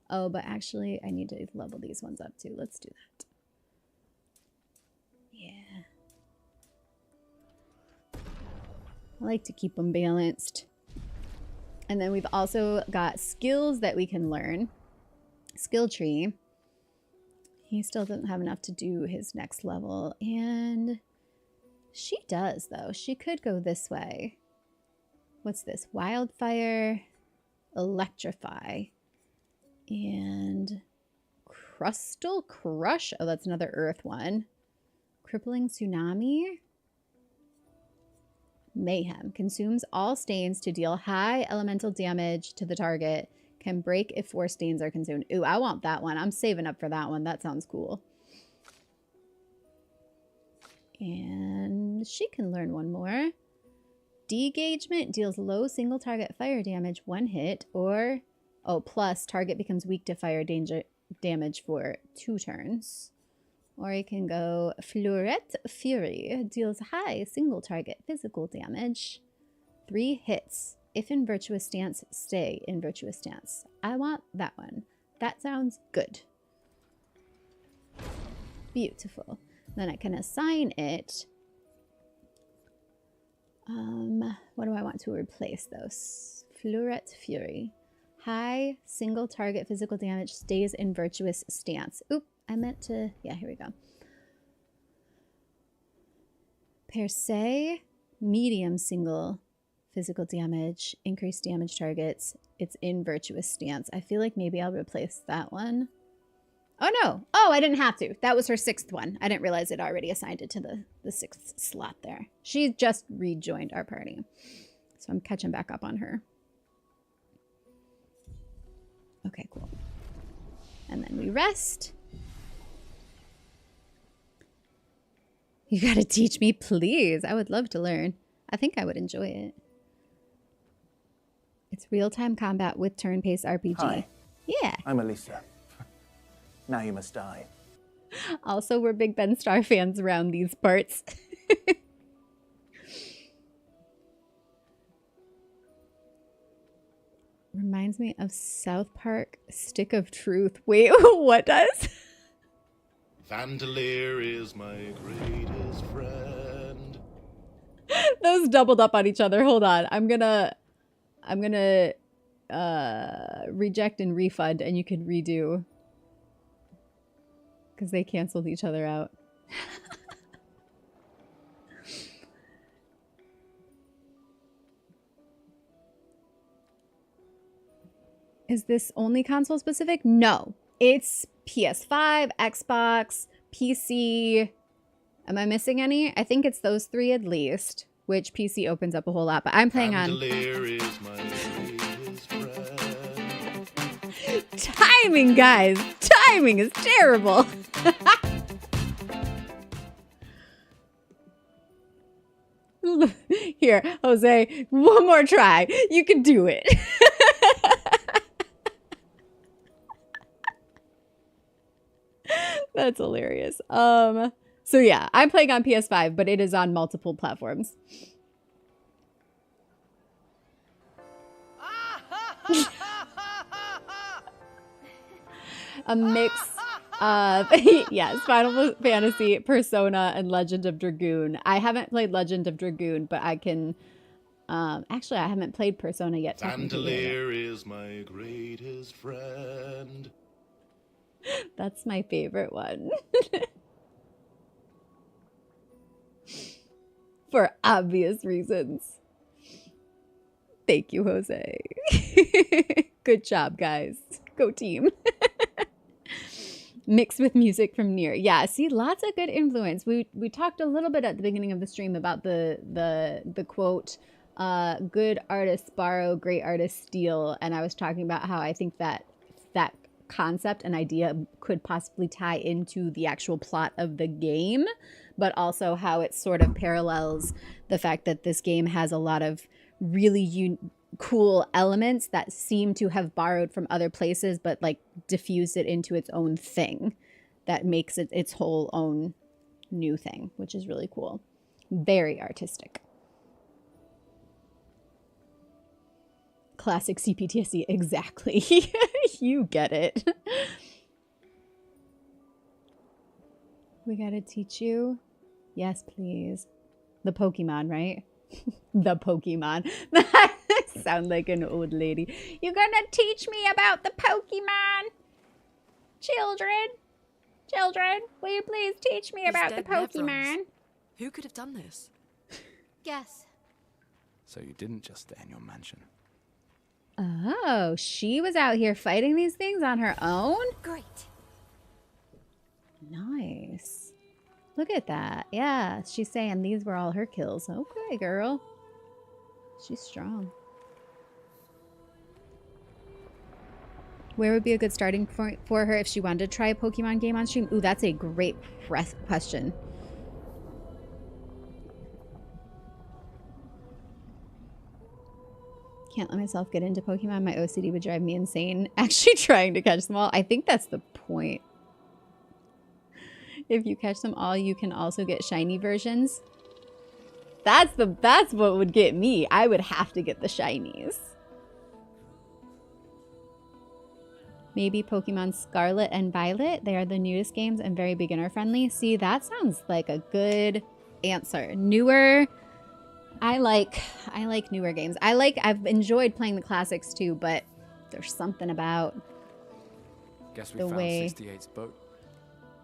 Oh, but actually I need to level these ones up too. Let's do that. Yeah. I like to keep them balanced. And then we've also got skills that we can learn. Skill tree. He still doesn't have enough to do his next level. And she does, though. She could go this way. What's this? Wildfire, Electrify, and Crustal Crush. Oh, that's another Earth one. Crippling Tsunami. Mayhem. Consumes all stains to deal high elemental damage to the target. Can break if 4 stains are consumed. Ooh, I want that one. I'm saving up for that one. That sounds cool. And she can learn one more. Degagement deals low single target fire damage 1 hit, or plus target becomes weak to fire damage for 2 turns. Or you can go Fleurette Fury. Deals high single target physical damage. 3 hits. If in Virtuous Stance, stay in Virtuous Stance. I want that one. That sounds good. Beautiful. Then I can assign it. What do I want to replace those? Fleurette Fury. High single target physical damage stays in Virtuous Stance. Oop. I meant to, yeah, here we go. Per se, medium single physical damage, increased damage targets. It's in Virtuous Stance. I feel like maybe I'll replace that one. Oh, no. Oh, I didn't have to. That was her 6th one. I didn't realize it already assigned it to the 6th slot there. She just rejoined our party. So I'm catching back up on her. Okay, cool. And then we rest. You gotta teach me, please. I would love to learn. I think I would enjoy it. It's real-time combat with turn-based RPG. Hi. Yeah. I'm Elisa. Now you must die. Also, we're big Ben Starr fans around these parts. Reminds me of South Park Stick of Truth. Wait, what does? Vandalier is my greatest friend. Those doubled up on each other. Hold on. I'm gonna reject and refund, and you can redo. Because they canceled each other out. Is this only console specific? No. It's PS5, Xbox, PC. Am I missing any? I think it's those three at least, which PC opens up a whole lot, but I'm playing on... Vandalier is my greatest friend. Timing, guys! Timing is terrible! Here, Jose, one more try. You can do it. That's hilarious. So yeah, I'm playing on PS5, but it is on multiple platforms. A mix of, yes, Final Fantasy, Persona, and Legend of Dragoon. I haven't played Legend of Dragoon, but I can... actually, I haven't played Persona yet. Vandalier is my greatest friend. That's my favorite one. For obvious reasons. Thank you, Jose. Good job, guys. Go team. Mixed with music from Nier. Yeah, see, lots of good influence. We talked a little bit at the beginning of the stream about the quote, good artists borrow, great artists steal. And I was talking about how I think that concept and idea could possibly tie into the actual plot of the game, but also how it sort of parallels the fact that this game has a lot of really cool elements that seem to have borrowed from other places, but like diffused it into its own thing that makes it its whole own new thing, which is really cool. Very artistic. Classic CPTSD, exactly. You get it. We gotta teach you. Yes, please. The Pokemon, right? The Pokemon. Sound like an old lady. You're gonna teach me about the Pokemon? Children, will you please teach me about the Pokemon? Who could have done this? Guess. So you didn't just stay in your mansion. Oh, she was out here fighting these things on her own? Great. Nice. Look at that. Yeah, she's saying these were all her kills. Okay, girl. She's strong. Where would be a good starting point for her if she wanted to try a Pokemon game on stream? Ooh, that's a great question. Can't let myself get into Pokemon. My OCD would drive me insane. Actually trying to catch them all. I think that's the point. If you catch them all, you can also get shiny versions. That's what would get me. I would have to get the shinies. Maybe Pokemon Scarlet and Violet. They are the newest games and very beginner friendly. See, that sounds like a good answer. Newer. I like newer games. I've enjoyed playing the classics too, but there's something about Guess we the found way 68's boat.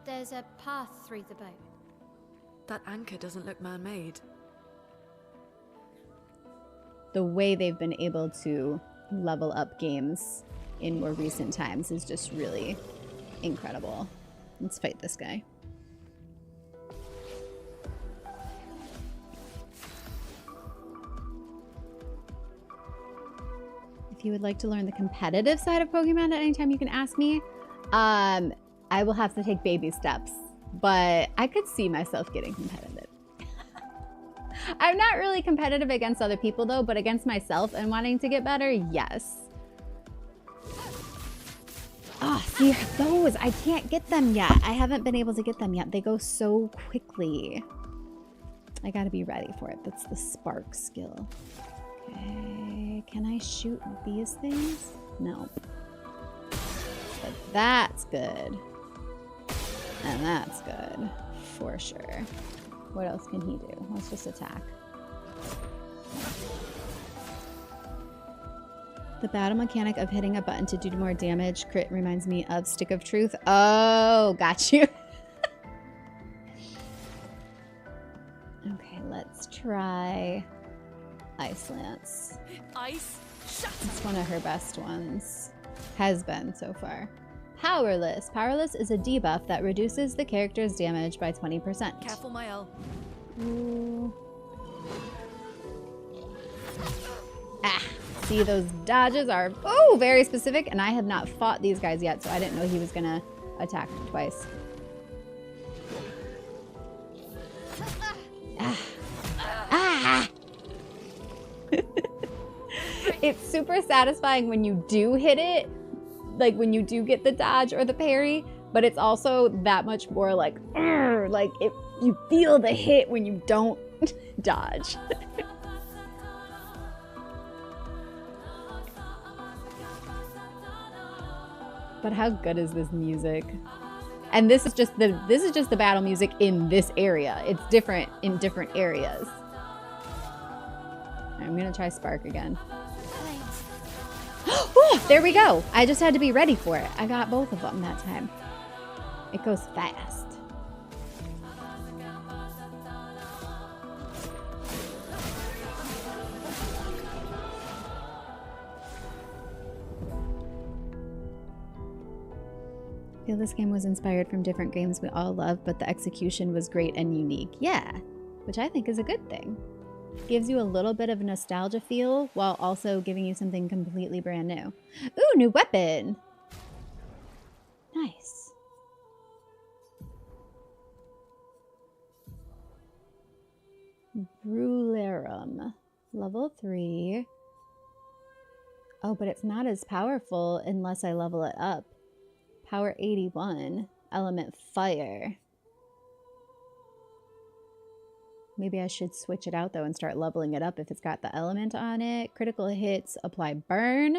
There's a path through the boat. That anchor doesn't look man-made. the way they've been able to level up games in more recent times is just really incredible. Let's fight this guy. If you would like to learn the competitive side of Pokemon at any time, you can ask me. I will have to take baby steps, but I could see myself getting competitive. I'm not really competitive against other people though, but against myself and wanting to get better, yes. Ah, see, those, I can't get them yet. I haven't been able to get them yet. They go so quickly. I gotta be ready for it. That's the spark skill. Okay, can I shoot these things? No. But that's good. And that's good, for sure. What else can he do? Let's just attack. The battle mechanic of hitting a button to do more damage crit reminds me of Stick of Truth. Oh, got you. Okay, let's try Ice Lance. Ice. Shut It's one of her best ones. Has been so far. Powerless. Powerless is a debuff that reduces the character's damage by 20%. Careful, my L. Ooh. Ah, see, those dodges are very specific, and I have not fought these guys yet, so I didn't know he was gonna attack twice. Ah. Ah. It's super satisfying when you do hit it, like when you do get the dodge or the parry, but it's also that much more like you feel the hit when you don't dodge. But how good is this music? And this is just the battle music in this area. It's different in different areas. I'm gonna try Spark again. Oh, there we go. I just had to be ready for it. I got both of them that time. It goes fast. I feel this game was inspired from different games we all love, but the execution was great and unique. Yeah, which I think is a good thing. Gives you a little bit of a nostalgia feel while also giving you something completely brand new. Ooh, new weapon! Nice. Brularum. Level 3. Oh, but it's not as powerful unless I level it up. Power 81. Element Fire. Maybe I should switch it out though and start leveling it up if it's got the element on it. Critical hits apply burn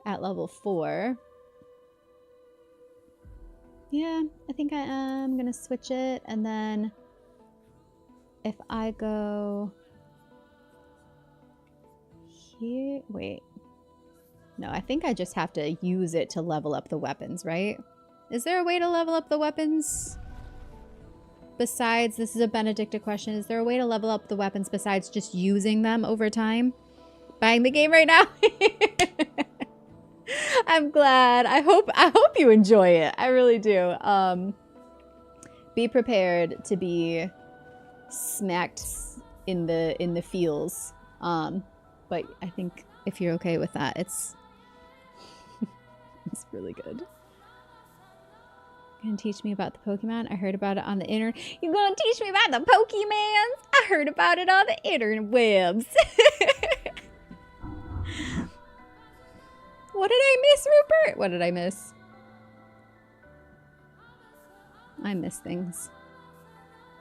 at level 4. Yeah, I think I am gonna switch it, and then if I go here, wait. No, I think I just have to use it to level up the weapons, right? Is there a way to level up the weapons? Besides, this is a Benedicta question, is there a way to level up the weapons besides just using them over time? Buying the game right now? I'm glad. I hope you enjoy it. I really do. Be prepared to be smacked in the feels. But I think if you're okay with that, it's it's really good. Gonna teach me about the Pokemon? I heard about it on the internet. You gonna teach me about the Pokemons? I heard about it on the interwebs. What did I miss, Rupert? What did I miss? I miss things.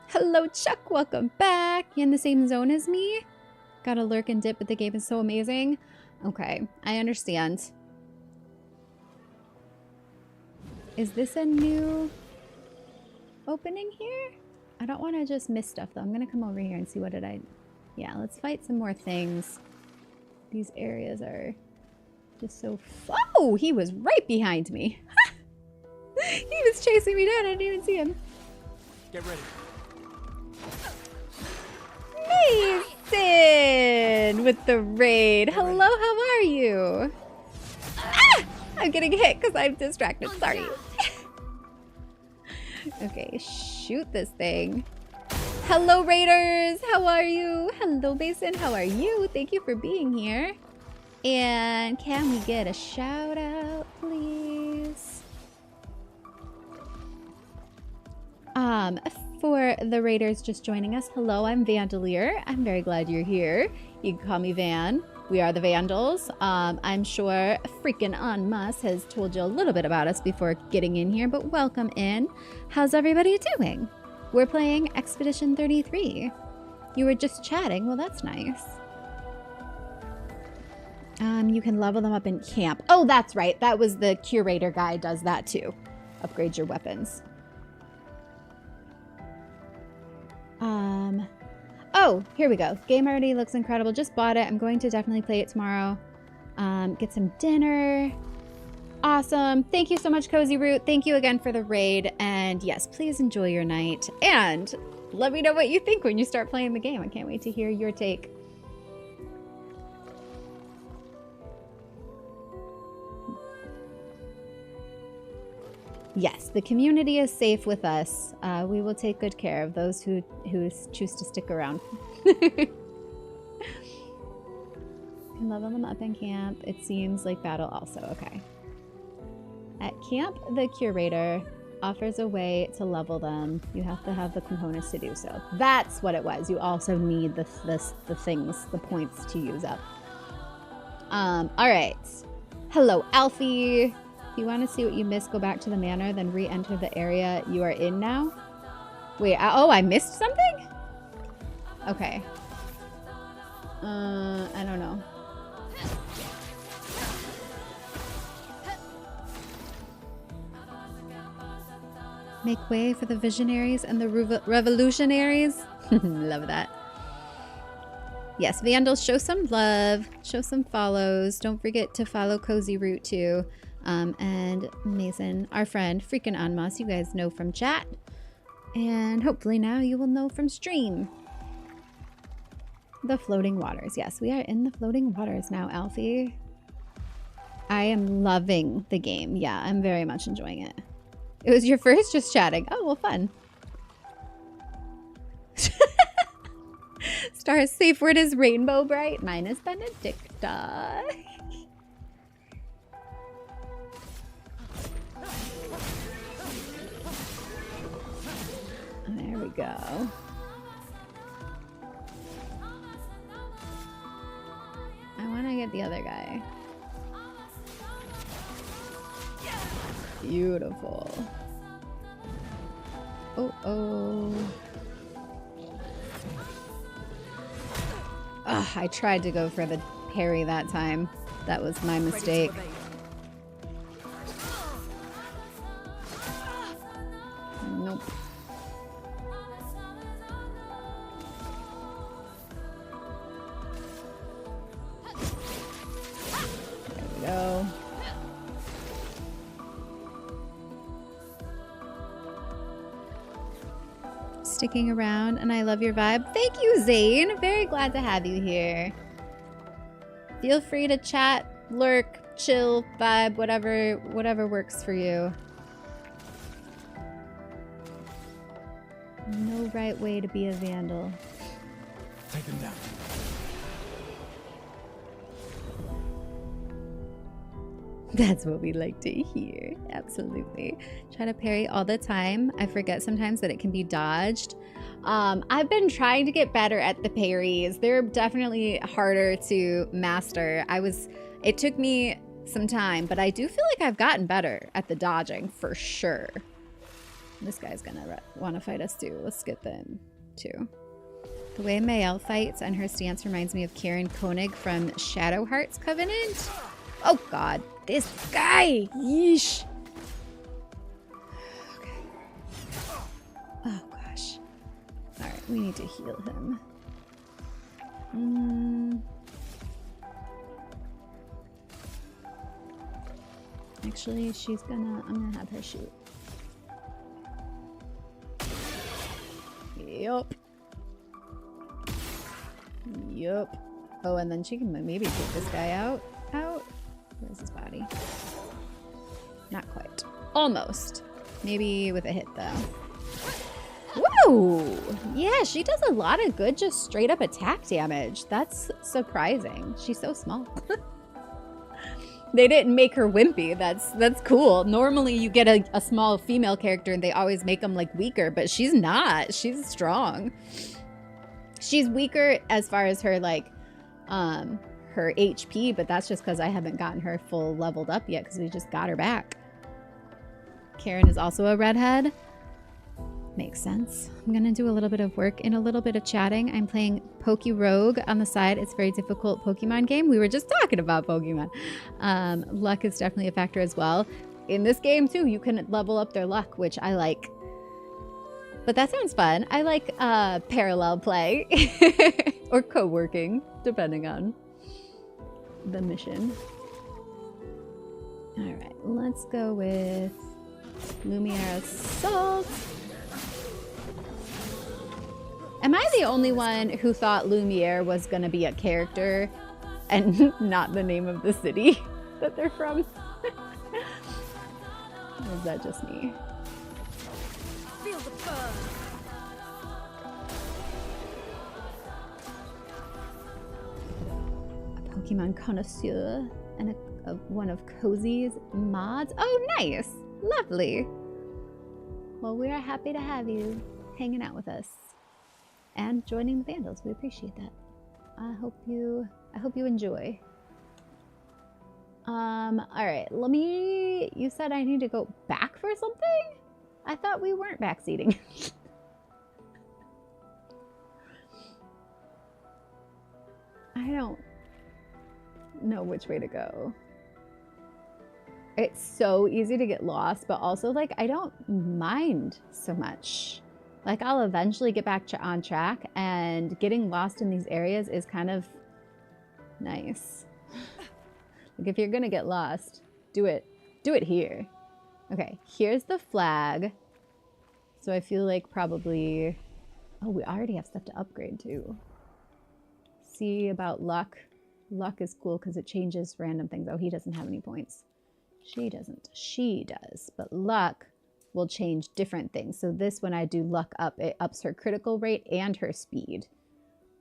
Hello, Chuck. Welcome back. You in the same zone as me? Gotta lurk and dip, but the game is so amazing. Okay, I understand. Is this a new opening here? I don't want to just miss stuff though. I'm gonna come over here and see what did I... Yeah, let's fight some more things. These areas are just so... Oh, he was right behind me. He was chasing me down. I didn't even see him. Get ready. Mason with the raid. Hello, how are you? Ah! I'm getting hit because I'm distracted. Sorry. Okay, shoot this thing. Hello, Raiders. How are you? Hello, Mason. How are you? Thank you for being here. And can we get a shout out, please? For the Raiders just joining us, hello, I'm Vandalier. I'm very glad you're here. You can call me Van. We are the Vandals. I'm sure freaking Anmas has told you a little bit about us before getting in here, but welcome in. How's everybody doing? We're playing Expedition 33. You were just chatting. Well, that's nice. You can level them up in camp. Oh, that's right. That was the curator guy does that too. Upgrade your weapons. Oh, here we go. Game already looks incredible. Just bought it. I'm going to definitely play it tomorrow. Get some dinner. Awesome. Thank you so much, Cozy Root. Thank you again for the raid. And yes, please enjoy your night. And let me know what you think when you start playing the game. I can't wait to hear your take. Yes, the community is safe with us. We will take good care of those who choose to stick around. Can level them up in camp. It seems like battle also. Okay. At camp, the curator offers a way to level them. You have to have the components to do so. That's what it was. You also need the things, the points to use up. All right. Hello, Alfie. If you want to see what you missed, go back to the manor, then re-enter the area you are in now. Wait, oh, I missed something? Okay. I don't know. Make way for the visionaries and the revolutionaries. Love that. Yes, Vandals, show some love. Show some follows. Don't forget to follow Cozy Root too. And Mason, our friend, freaking Anmas, you guys know from chat. And hopefully now you will know from stream. The floating waters. Yes, we are in the floating waters now, Alfie. I am loving the game. Yeah, I'm very much enjoying it. It was your first just chatting. Oh, well, fun. Star's safe word is rainbow bright. Mine is Benedicta. There we go. I want to get the other guy. Beautiful. Oh. Ugh, I tried to go for the parry that time. That was my mistake. Nope. There we go. Sticking around, and I love your vibe. Thank you, Zane. Very glad to have you here. Feel free to chat, lurk, chill, vibe, whatever works for you. No right way to be a vandal. Take him down. That's what we like to hear. Absolutely. Try to parry all the time. I forget sometimes that it can be dodged. I've been trying to get better at the parries. They're definitely harder to master. It took me some time, but I do feel like I've gotten better at the dodging for sure. This guy's gonna want to fight us too. Let's get them too. The way Mael fights and her stance reminds me of Karen Koenig from Shadow Heart's Covenant. Oh god, this guy! Yeesh! Okay. Oh gosh. Alright, we need to heal him. Actually, I'm gonna have her shoot. Yup. Oh, and then she can maybe take this guy out. Where's his body? Not quite. Almost. Maybe with a hit, though. Whoa! Yeah, she does a lot of good just straight up attack damage. That's surprising. She's so small. They didn't make her wimpy. That's cool. Normally you get a small female character and they always make them like weaker, but she's not. She's strong. She's weaker as far as her like her HP, but that's just because I haven't gotten her full leveled up yet because we just got her back. Karen is also a redhead. Makes sense. I'm gonna do a little bit of work and a little bit of chatting. I'm playing Poke Rogue on the side. It's a very difficult Pokemon game. We were just talking about Pokemon. Luck is definitely a factor as well. In this game too, you can level up their luck, which I like. But that sounds fun. I like parallel play or co-working, depending on the mission. All right, let's go with Lumiere Assault. Am I the only one who thought Lumiere was going to be a character and not the name of the city that they're from? Or is that just me? Feel the burn. A Pokemon connoisseur and one of Cozy's mods. Oh, nice. Lovely. Well, we are happy to have you hanging out with us and joining the Vandals. We appreciate that. I hope you enjoy. All right, you said I need to go back for something? I thought we weren't backseating. I don't know which way to go. It's so easy to get lost, but also like I don't mind so much. Like I'll eventually get back on track, and getting lost in these areas is kind of nice. Like if you're gonna get lost, do it here. Okay, here's the flag. So I feel like probably, oh, we already have stuff to upgrade too. See about luck. Luck is cool because it changes random things. Oh, he doesn't have any points. She doesn't. She does. But luck will change different things. So this, when I do luck up, it ups her critical rate and her speed,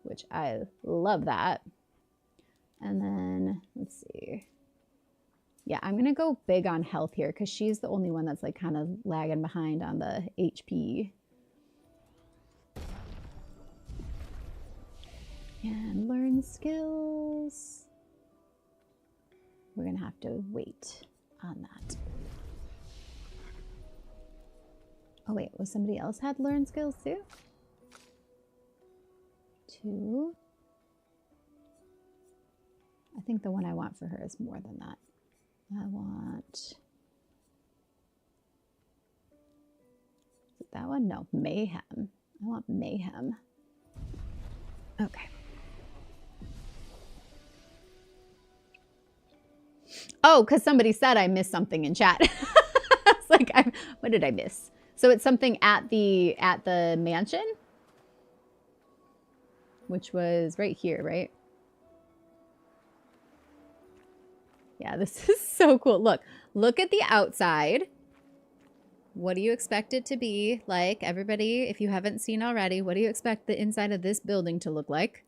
which I love that. And then let's see. Yeah, I'm going to go big on health here because she's the only one that's like kind of lagging behind on the HP. And learn skills. We're going to have to wait on that. Oh wait, was somebody else had learn skills too? 2. I think the one I want for her is more than that. I want... Is it that one? No, Mayhem. I want Mayhem. Okay. Oh, because somebody said I missed something in chat. It's like, what did I miss? So it's something at the mansion, which was right here, right? Yeah, this is so cool. Look at the outside. What do you expect it to be like? Everybody, if you haven't seen already, what do you expect the inside of this building to look like?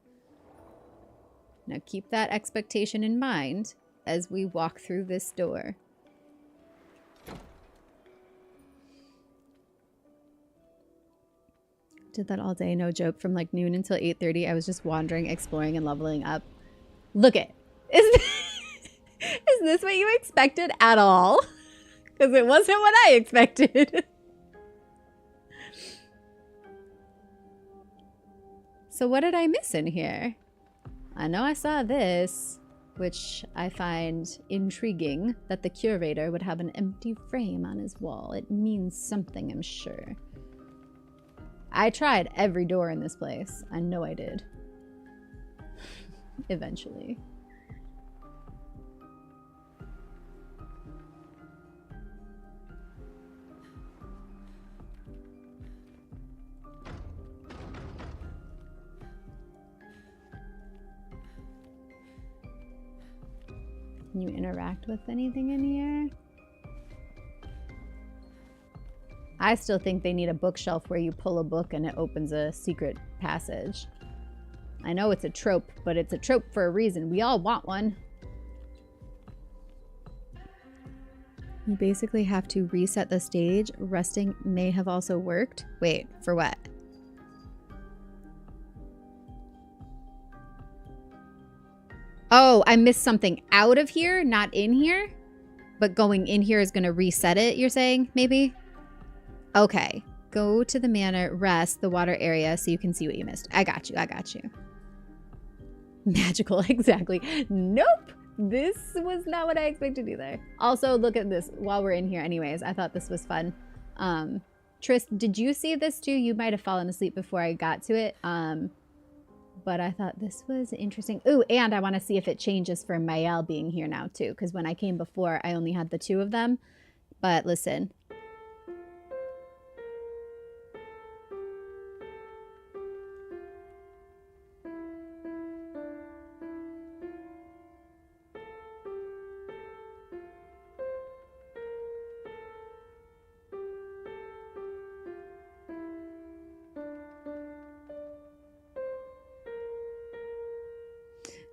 Now keep that expectation in mind as we walk through this door. Did that all day, no joke. From like noon until 8:30, I was just wandering, exploring, and leveling up. Look it. Is this what you expected at all? Because it wasn't what I expected. So what did I miss in here? I know I saw this, which I find intriguing, that the curator would have an empty frame on his wall. It means something, I'm sure. I tried every door in this place. I know I did. Eventually. Can you interact with anything in here? I still think they need a bookshelf where you pull a book and it opens a secret passage. I know it's a trope, but it's a trope for a reason. We all want one. You basically have to reset the stage. Resting may have also worked. Wait, for what? Oh, I missed something out of here, not in here? But going in here is going to reset it, you're saying, maybe? Okay. Go to the manor, rest, the water area, so you can see what you missed. I got you, I got you. Magical, exactly. Nope! This was not what I expected either. Also, look at this while we're in here anyways. I thought this was fun. Tris, did you see this too? You might have fallen asleep before I got to it. But I thought this was interesting. Ooh, and I want to see if it changes for Mael being here now too. Because when I came before, I only had the 2 of them. But listen.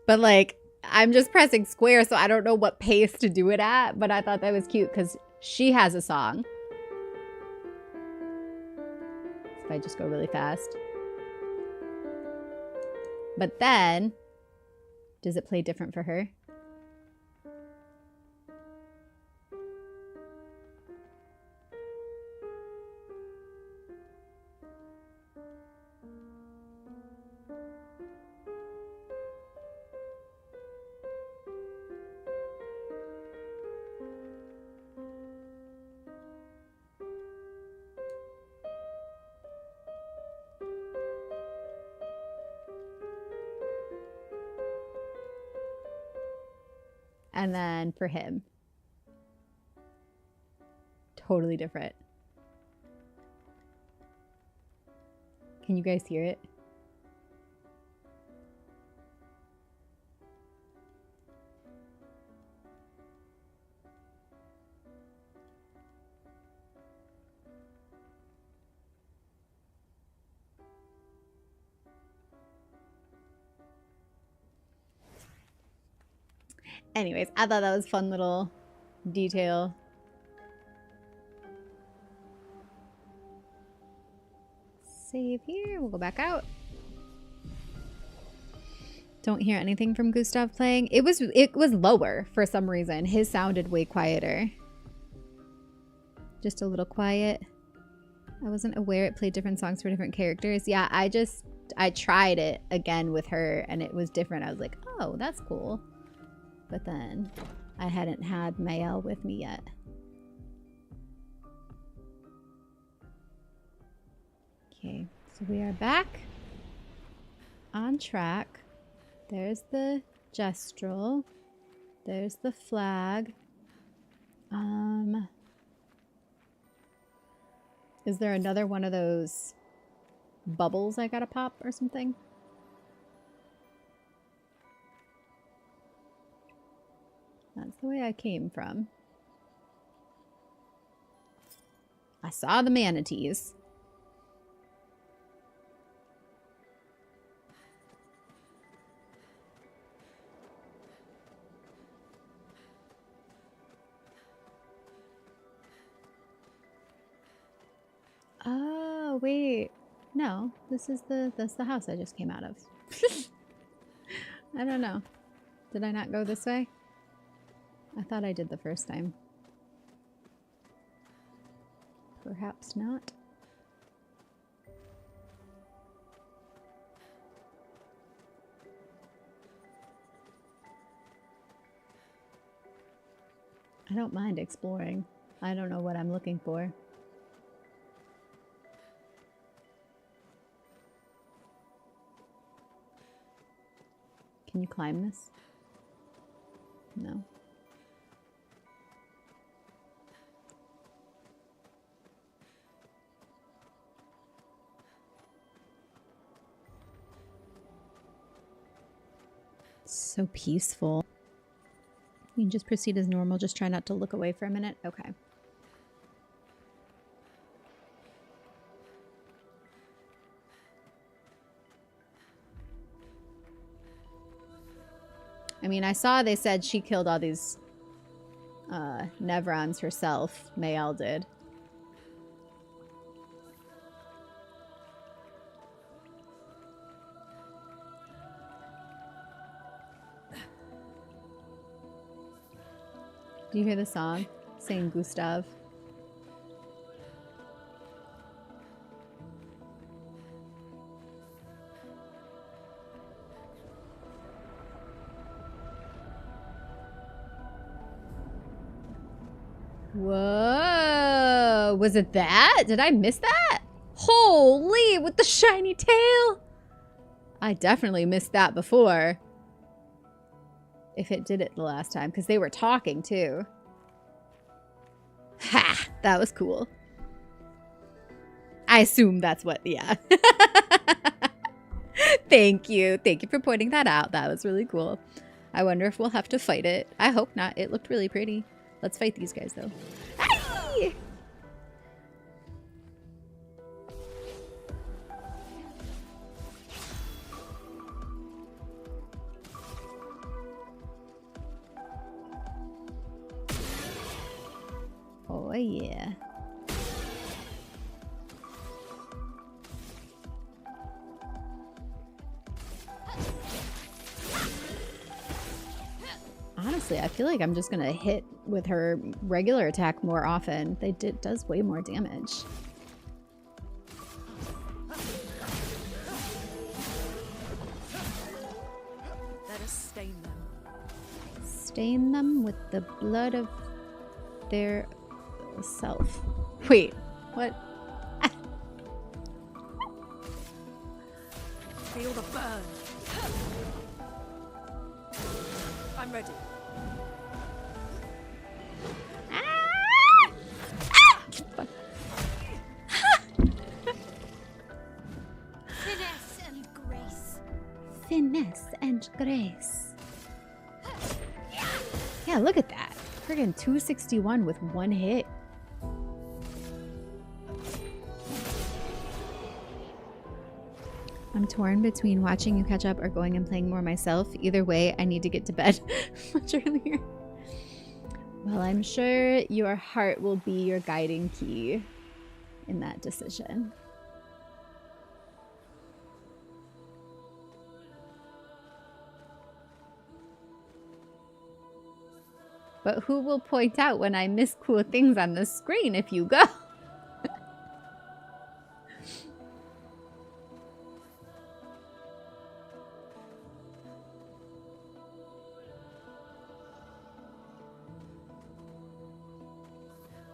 But like, I'm just pressing square, so I don't know what pace to do it at. But I thought that was cute because she has a song. If I just go really fast. But then, does it play different for her? And then for him, totally different. Can you guys hear it? Anyways, I thought that was a fun little detail. Save here. We'll go back out. Don't hear anything from Gustav playing. It was lower for some reason. His sounded way quieter. Just a little quiet. I wasn't aware it played different songs for different characters. Yeah, I tried it again with her and it was different. I was like, oh, that's cool. But then I hadn't had Mael with me yet. Okay, so we are back on track. There's the gestrel. There's the flag. Is there another one of those bubbles I gotta pop or something? That's the way I came from. I saw the manatees. Oh, wait. No, that's the house I just came out of. I don't know. Did I not go this way? I thought I did the first time. Perhaps not. I don't mind exploring. I don't know what I'm looking for. Can you climb this? No. So peaceful. You can just proceed as normal. Just try not to look away for a minute. Okay. I mean, I saw they said she killed all these Nevrons herself. Mael did. Do you hear the song? Saying Gustav. Whoa, was it that? Did I miss that? Holy, with the shiny tail. I definitely missed that before. If it did it the last time, because they were talking too. Ha, that was cool. I assume that's what, yeah. Thank you. Thank you for pointing that out. That was really cool. I wonder if we'll have to fight it. I hope not. It looked really pretty. Let's fight these guys, though. Aye! Oh, yeah. Honestly, I feel like I'm just gonna hit with her regular attack more often. It does way more damage. Let us stain them. Stain them with the blood of their self. Wait, what? Feel the burn. I'm ready. Finesse and grace. Finesse and grace. Yeah, look at that. Friggin' 261 with one hit. I'm torn between watching you catch up or going and playing more myself. Either way, I need to get to bed much earlier. Well, I'm sure your heart will be your guiding key in that decision. But who will point out when I miss cool things on the screen if you go?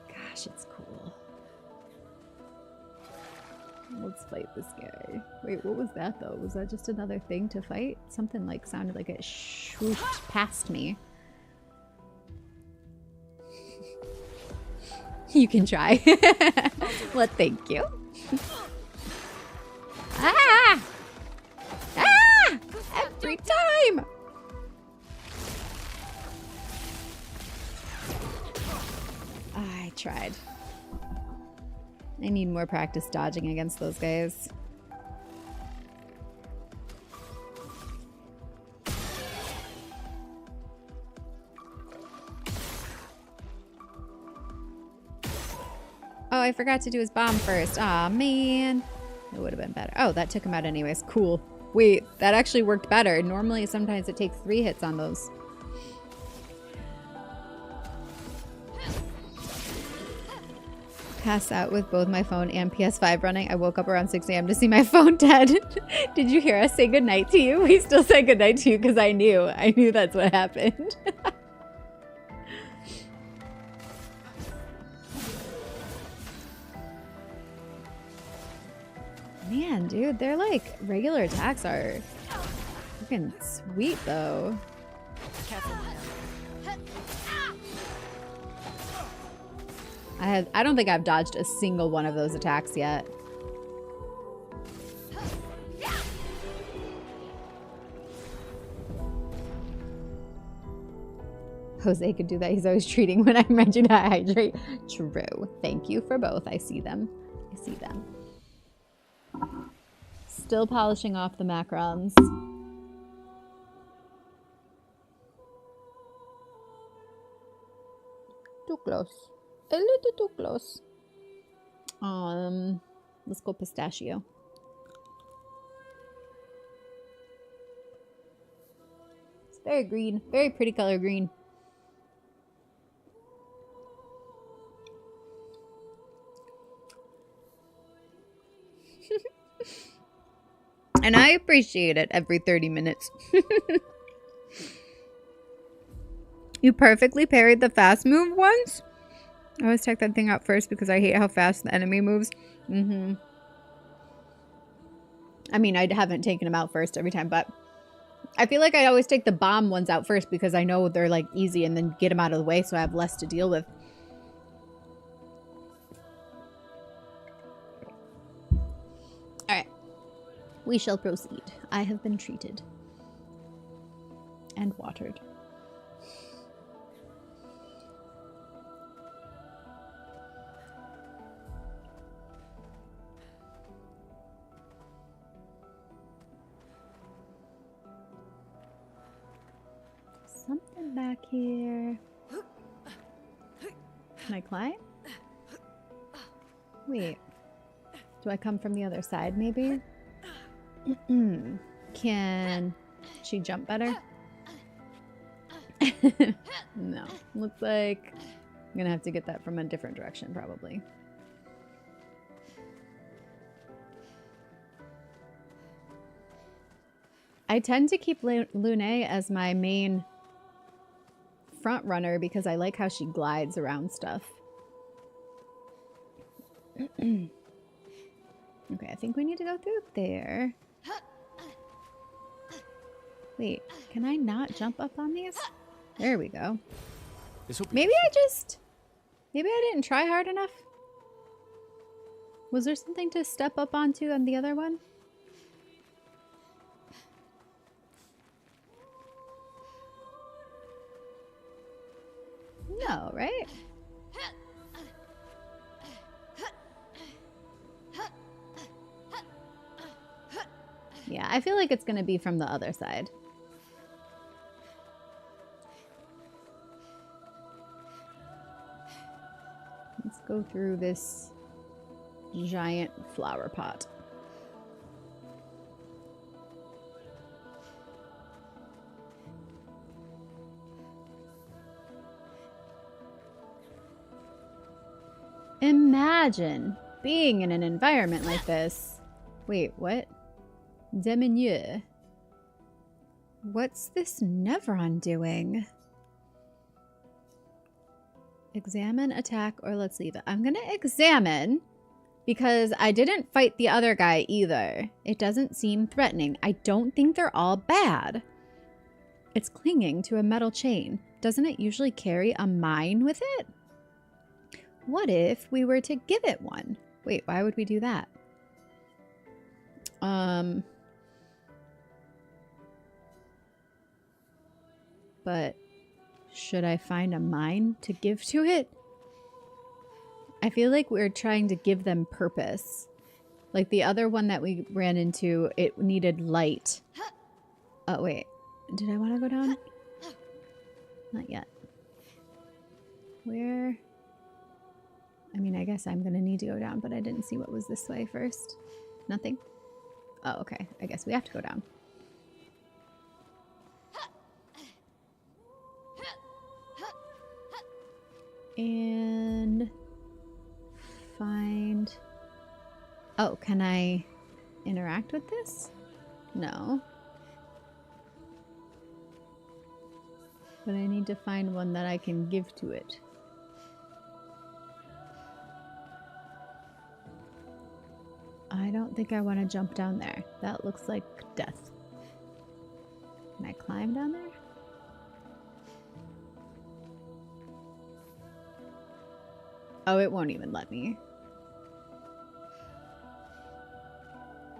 Gosh, it's cool. Let's fight this guy. Wait, what was that though? Was that just another thing to fight? Something like sounded like it swooped past me. You can try. Well, thank you. Ah! Ah! Every time! I tried. I need more practice dodging against those guys. Oh, I forgot to do his bomb first. Aw, man. It would have been better. Oh, that took him out anyways. Cool. Wait, that actually worked better. Normally, sometimes it takes 3 hits on those. Passed out with both my phone and PS5 running. I woke up around 6 a.m. to see my phone dead. Did you hear us say goodnight to you? We still said goodnight to you because I knew that's what happened. Man, dude, they're like regular attacks are freaking sweet though. I don't think I've dodged a single one of those attacks yet. Jose could do that. He's always treating when I remind you to hydrate. True. Thank you for both. I see them. I see them. Still polishing off the macrons. Too close. A little too close. Let's go pistachio. It's very green. Very pretty color green. And I appreciate it every 30 minutes. You perfectly parried the fast move once? I always take that thing out first because I hate how fast the enemy moves. I mean, I haven't taken them out first every time, but I feel like I always take the bomb ones out first because I know they're like easy and then get them out of the way so I have less to deal with. Alright. We shall proceed. I have been treated. And watered. Something back here. Can I climb? Wait. Do I come from the other side, maybe? Can she jump better? No. Looks like I'm gonna have to get that from a different direction, probably. I tend to keep Lune as my main front runner because I like how she glides around stuff. Okay, I think we need to go through there. Wait, can I not jump up on these? There we go. Maybe I didn't try hard enough. Was there something to step up onto on the other one? No, right? Yeah, I feel like it's going to be from the other side. Let's go through this giant flower pot. Imagine being in an environment like this. Wait, what? Demieux. What's this Nevron doing? Examine, attack, or let's leave it. I'm gonna examine because I didn't fight the other guy either. It doesn't seem threatening. I don't think they're all bad. It's clinging to a metal chain. Doesn't it usually carry a mine with it? What if we were to give it one? Wait, why would we do that? But should I find a mine to give to it? I feel like we're trying to give them purpose. Like the other one that we ran into, it needed light. Oh, wait. Did I want to go down? Not yet. Where? I mean, I guess I'm going to need to go down, but I didn't see what was this way first. Nothing? Oh, okay. I guess we have to go down. And find... Oh, can I interact with this? No. But I need to find one that I can give to it. I don't think I want to jump down there. That looks like death. Can I climb down there? Oh, it won't even let me.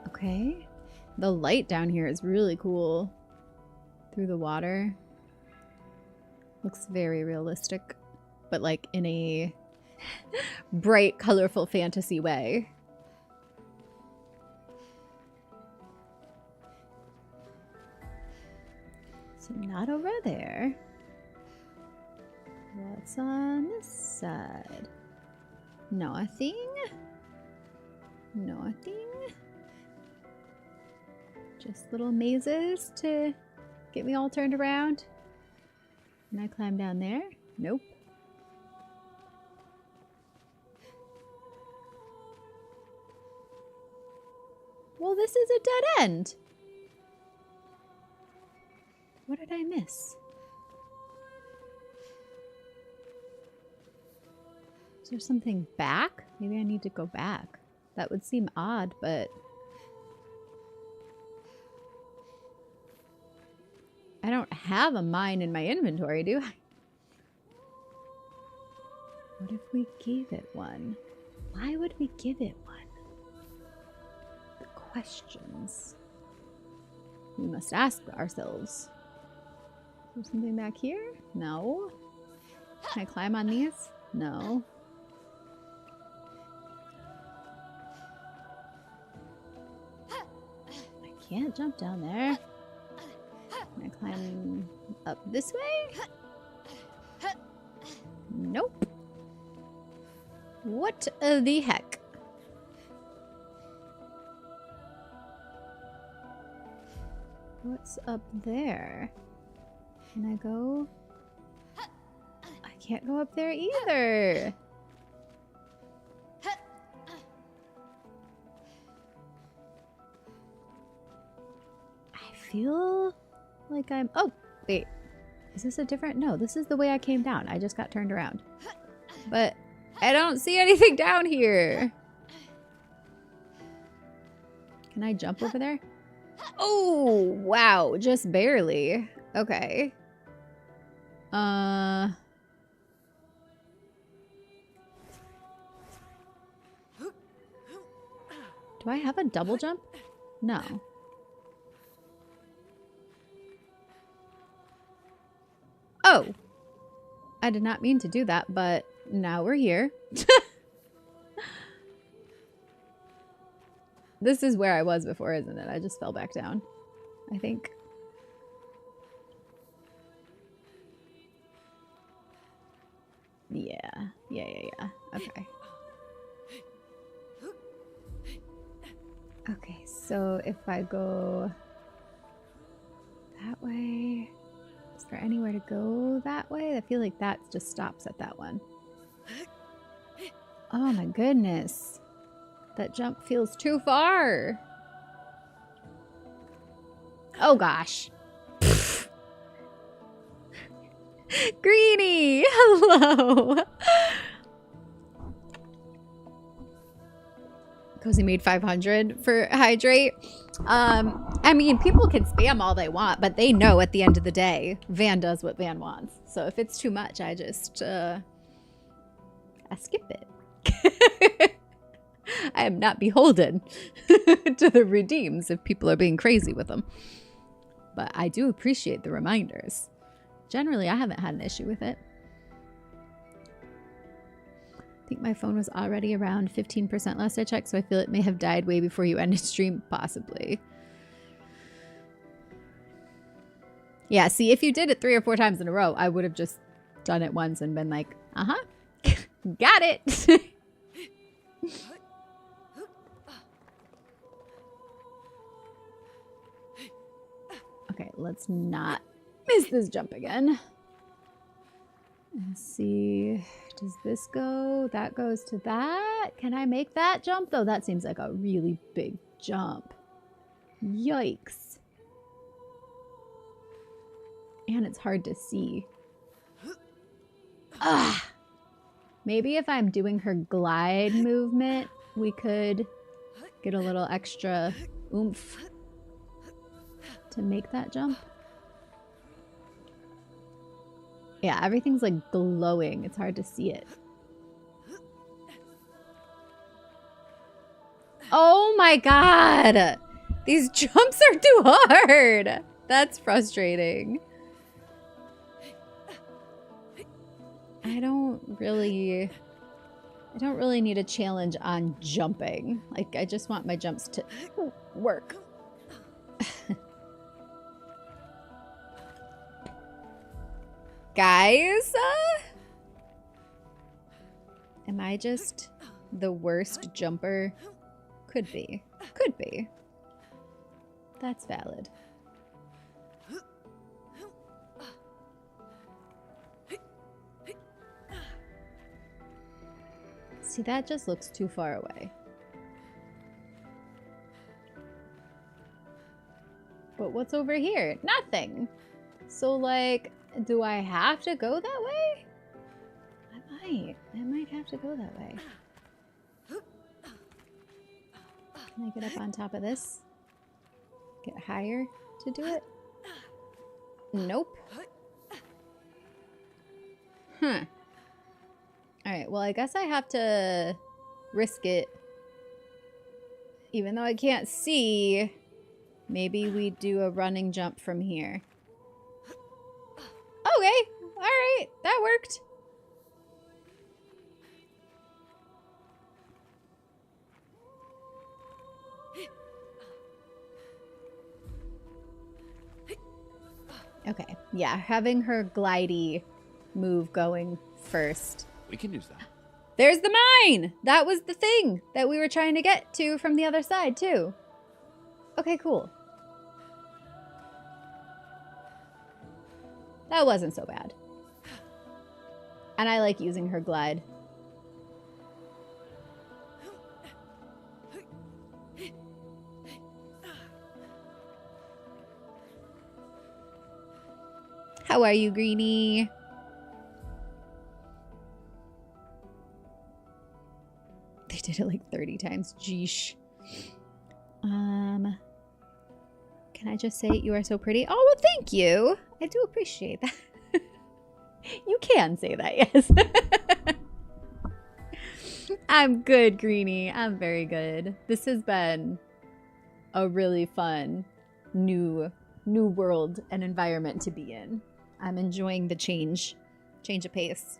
Okay. The light down here is really cool. Through the water. Looks very realistic. But like in a bright, colorful fantasy way. So not over there. What's on this side? Nothing. Nothing. Just little mazes to get me all turned around. Can I climb down there? Nope. Well, this is a dead end. What did I miss? Is there something back? Maybe I need to go back. That would seem odd, but... I don't have a mine in my inventory, do I? What if we gave it one? Why would we give it one? The questions we must ask ourselves. Is there something back here? No. Can I climb on these? No. I can't jump down there. Can I climb up this way? Nope. What the heck? What's up there? Can I go? I can't go up there either. I feel like I'm... Oh, wait. Is this a different... No, this is the way I came down. I just got turned around. But I don't see anything down here. Can I jump over there? Oh, wow. Just barely. Okay. Do I have a double jump? No. Oh. I did not mean to do that, but now we're here. This is where I was before, isn't it? I just fell back down, I think. Yeah. Okay. Okay, so if I go that way, is there anywhere to go that way? I feel like that just stops at that one. Oh my goodness. That jump feels too far. Oh gosh. Greenie, hello. Cozy made 500 for hydrate. I mean, people can spam all they want, but they know at the end of the day, Van does what Van wants. So if it's too much, I just I skip it. I am not beholden to the redeems if people are being crazy with them. But I do appreciate the reminders. Generally, I haven't had an issue with it. I think my phone was already around 15% last I checked, so I feel it may have died way before you ended stream, possibly. Yeah, see, if you did it 3 or 4 times in a row, I would have just done it once and been like, uh-huh, got it. Okay, let's not miss this jump again. Let's see. Does this go? That goes to that. Can I make that jump though? That seems like a really big jump. Yikes. And it's hard to see. Ah. Maybe if I'm doing her glide movement, we could get a little extra oomph to make that jump. Yeah, everything's like glowing. It's hard to see it. Oh my god! These jumps are too hard! That's frustrating. I don't really need a challenge on jumping. Like, I just want my jumps to work. Guys? Am I just the worst jumper? Could be. Could be. That's valid. See, that just looks too far away. But what's over here? Nothing. So, like, do I have to go that way? I might have to go that way. Can I get up on top of this? Get higher to do it? Nope. Huh. Alright, well, I guess I have to risk it. Even though I can't see, maybe we do a running jump from here. Okay, alright, that worked. Okay, yeah, having her glidey move going first. We can use that. There's the mine! That was the thing that we were trying to get to from the other side, too. Okay, cool. That wasn't so bad. And I like using her glide. How are you, Greenie? They did it like 30 times. Jeesh. Can I just say you are so pretty? Oh, well, thank you. I do appreciate that. You can say that, yes. I'm good, Greenie. I'm very good. This has been a really fun new world and environment to be in. I'm enjoying the change of pace.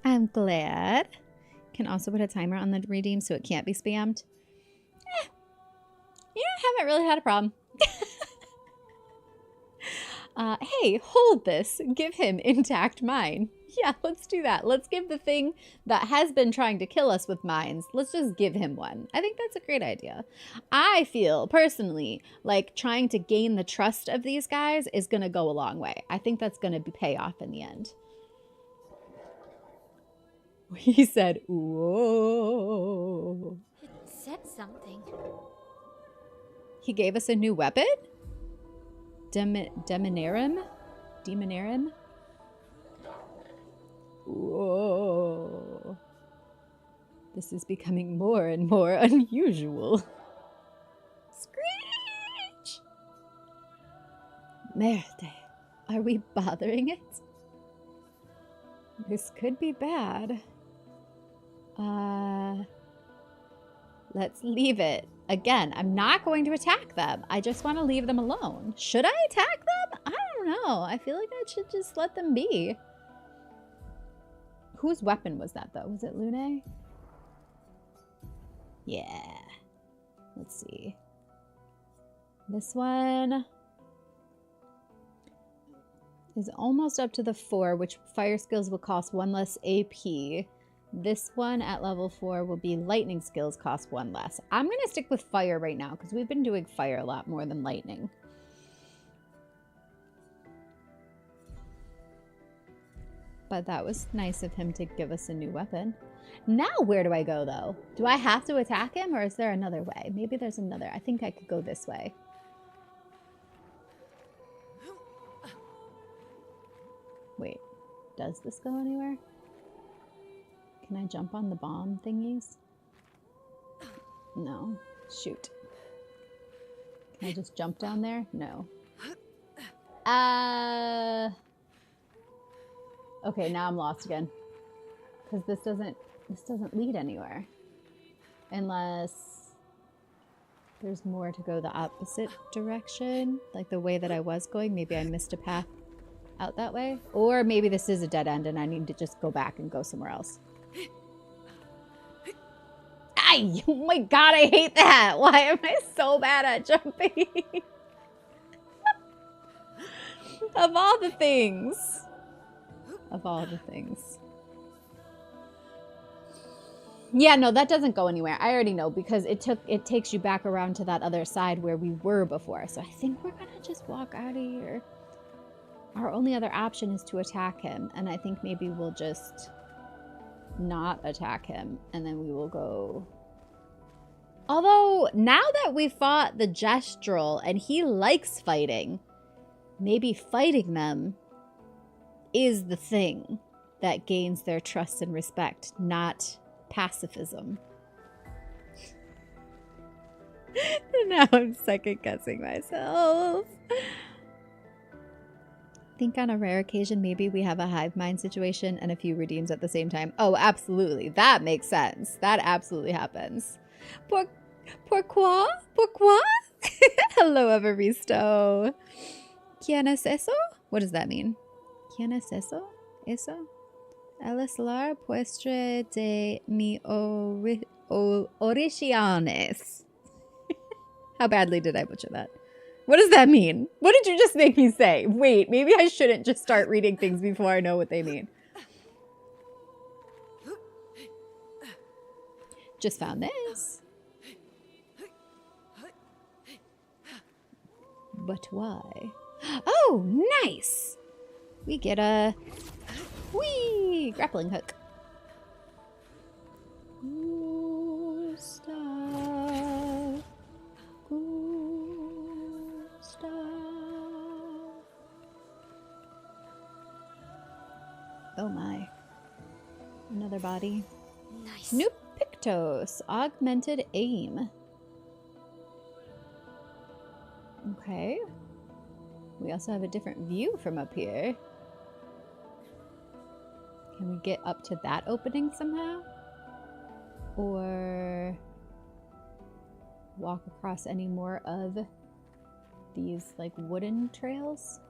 I'm glad. Can also put a timer on the redeem so it can't be spammed. Yeah, I haven't really had a problem. Hey, hold this. Give him intact mine. Yeah, let's do that. Let's give the thing that has been trying to kill us with mines, let's just give him one. I think that's a great idea. I feel, personally, like trying to gain the trust of these guys is going to go a long way. I think that's going to pay off in the end. He said, whoa. It said something. He gave us a new weapon? Demonarum? Demonarum? Whoa. This is becoming more and more unusual. Screech! Merde. Are we bothering it? This could be bad. Let's leave it. Again, I'm not going to attack them. I just want to leave them alone. Should I attack them? I don't know. I feel like I should just let them be. Whose weapon was that, though? Was it Lune? Yeah. Let's see. This one is almost up to the 4, which fire skills will cost 1 less AP. This one at level 4 will be lightning skills cost 1 less. I'm going to stick with fire right now because we've been doing fire a lot more than lightning. But that was nice of him to give us a new weapon. Now where do I go, though? Do I have to attack him, or is there another way? Maybe there's another. I think I could go this way. Wait, does this go anywhere? Can I jump on the bomb thingies? No. Shoot. Can I just jump down there? No. Okay, now I'm lost again. Because this doesn't lead anywhere. Unless there's more to go the opposite direction. Like the way that I was going. Maybe I missed a path out that way. Or maybe this is a dead end and I need to just go back and go somewhere else. Ay! Oh my god, I hate that! Why am I so bad at jumping? Of all the things. Of all the things. Yeah, no, that doesn't go anywhere. I already know because it takes you back around to that other side where we were before. So I think we're gonna just walk out of here. Our only other option is to attack him, and I think maybe we'll just not attack him, and then we will go Although, now that we fought the Gestrel and he likes fighting, maybe fighting them is the thing that gains their trust and respect, not pacifism. Now I'm second guessing myself. Think on a rare occasion, maybe we have a hive mind situation and a few redeems at the same time. Oh, absolutely. That makes sense. That absolutely happens. Pourquoi? Pourquoi? Hello, Evaristo. ¿Quién es eso? What does that mean? ¿Quién es eso? Eso? El eslar puestre de mi oriciones. How badly did I butcher that? What does that mean? What did you just make me say? Wait, maybe I shouldn't just start reading things before I know what they mean. Just found this. But why? Oh, nice! We get a whee grappling hook. Gustav. Gustav. Oh my. Another body. Nice. New Pictos. Augmented aim. Okay. We also have a different view from up here. Can we get up to that opening somehow? Or walk across any more of these like wooden trails?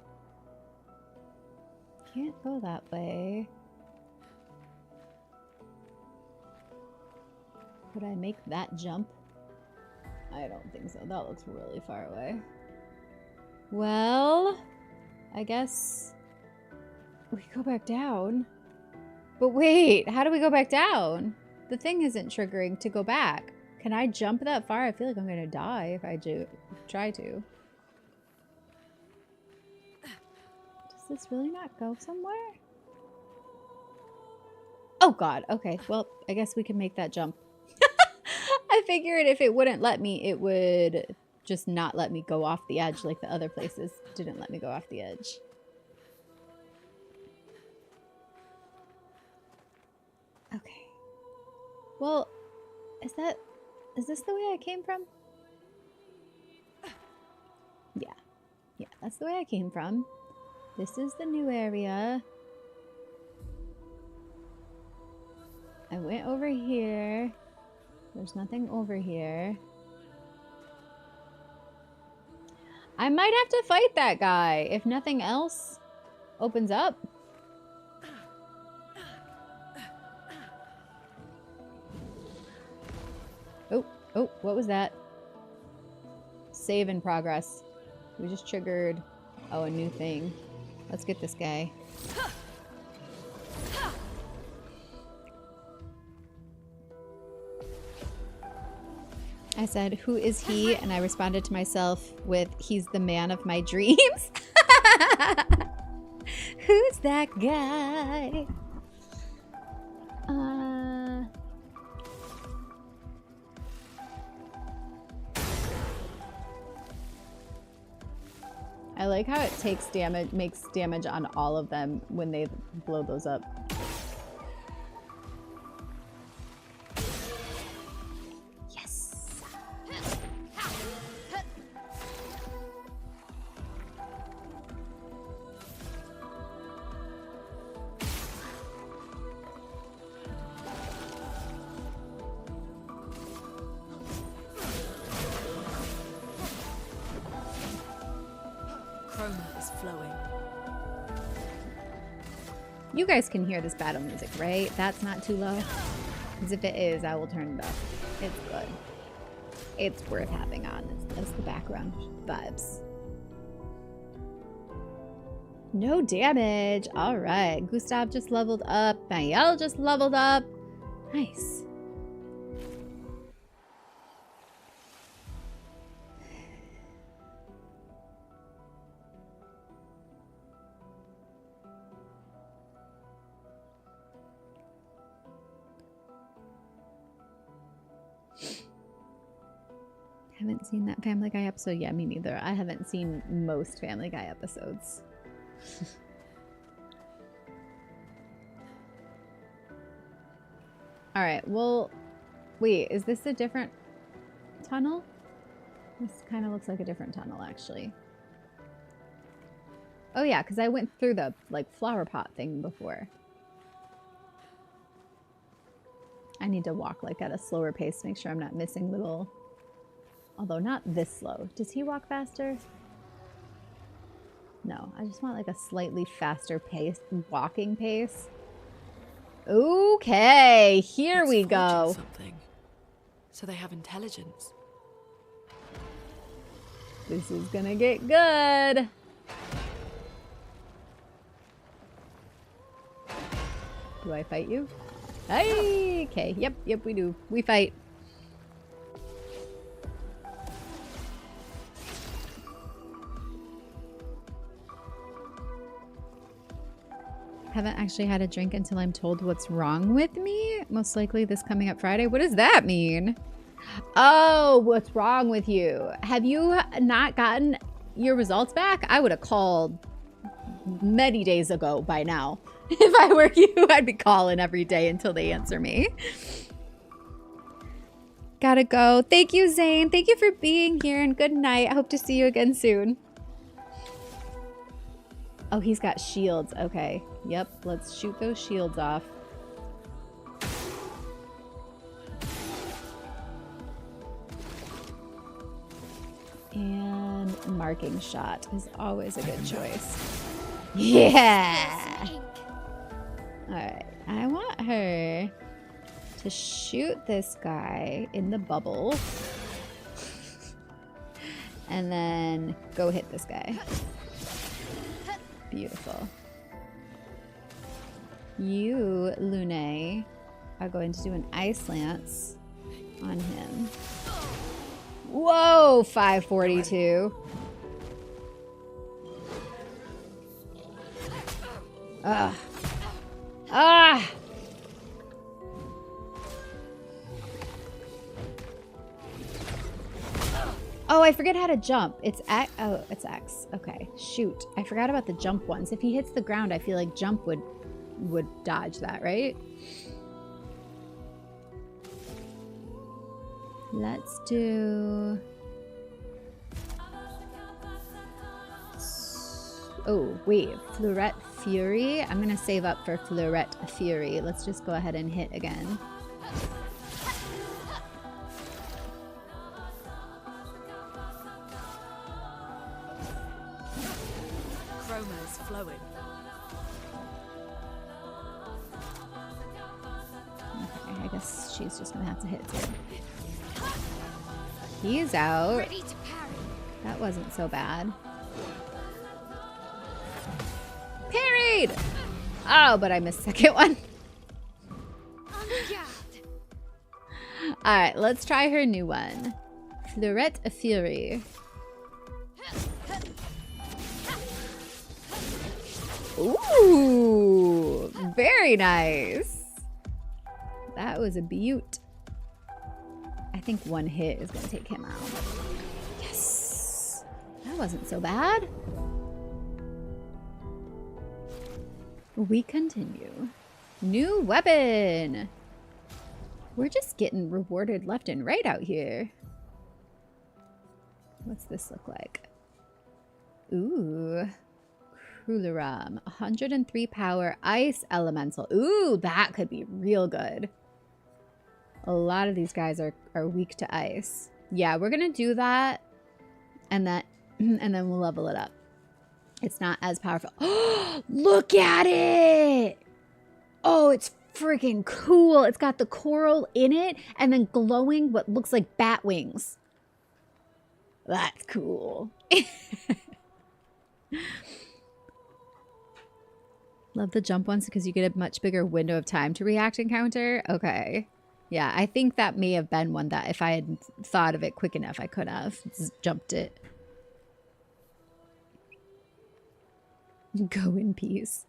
Can't go that way. Could I make that jump? I don't think so. That looks really far away. Well, I guess we go back down. But wait, how do we go back down? The thing isn't triggering to go back. Can I jump that far? I feel like I'm gonna die if I try to. Does this really not go somewhere? Oh god, okay. Well, I guess we can make that jump. I figured if it wouldn't let me, it would just not let me go off the edge like the other places didn't let me go off the edge. Okay. Well, is this the way I came from? Yeah. Yeah, that's the way I came from. This is the new area. I went over here. There's nothing over here. I might have to fight that guy if nothing else opens up. Oh, what was that? Save in progress. We just triggered, a new thing. Let's get this guy. I said, who is he? And I responded to myself with, he's the man of my dreams. Who's that guy? I like how it takes damage, makes damage on all of them when they blow those up. Yes. Chroma is flowing. You guys can hear this battle music, right? That's not too low. Because if it is, I will turn it up. It's good. It's worth having on as the background vibes. No damage. All right. Gustav just leveled up. Mael just leveled up. Nice. haven't seen that Family Guy episode. Yeah, me neither. I haven't seen most Family Guy episodes. All right, well, wait, is this a different tunnel? This kind of looks like a different tunnel, actually. Oh yeah, because I went through the, like, flower pot thing before. I need to walk, like, at a slower pace to make sure I'm not missing little... Although not this slow. Does he walk faster? No, I just want, like, a slightly faster pace, walking pace. Okay, here It's we forging go. Something. So they have intelligence. This is gonna get good. Do I fight you? Hey, okay, yep, we do. We fight. Haven't actually had a drink until I'm told what's wrong with me. Most likely this coming up Friday. What does that mean? Oh, what's wrong with you? Have you not gotten your results back? I would have called many days ago by now. If I were you, I'd be calling every day until they answer me. Gotta go. Thank you, Zane. Thank you for being here and good night. I hope to see you again soon. Oh, he's got shields. Okay. Yep. Let's shoot those shields off. And marking shot is always a good choice. Yeah! Alright. I want her to shoot this guy in the bubble. And then go hit this guy. Beautiful. You, Lune, are going to do an ice lance on him. Whoa, 542. Ugh. Ah! Oh, I forget how to jump. It's X. Oh, it's X. Okay. Shoot. I forgot about the jump ones. If he hits the ground, I feel like jump would dodge that, right? Let's do... Oh, wait. Fleurette Fury? I'm going to save up for Fleurette Fury. Let's just go ahead and hit again. Chroma's flowing. Okay, I guess she's just going to have to hit too. He's out. Ready to parry. That wasn't so bad. Parried! Oh, but I missed the second one. On guard. Alright, let's try her new one. Fleurette Fury. Ooh, very nice. That was a beaut. I think one hit is going to take him out. Yes. That wasn't so bad. We continue. New weapon. We're just getting rewarded left and right out here. What's this look like? Ooh. Cruleram. 103 power ice elemental. Ooh, that could be real good. A lot of these guys are weak to ice. Yeah, we're gonna do that. And then we'll level it up. It's not as powerful. Oh, look at it! Oh, it's freaking cool. It's got the coral in it and then glowing what looks like bat wings. That's cool. Love the jump ones because you get a much bigger window of time to react and counter. Okay. Yeah, I think that may have been one that if I had thought of it quick enough, I could have jumped it. Go in peace.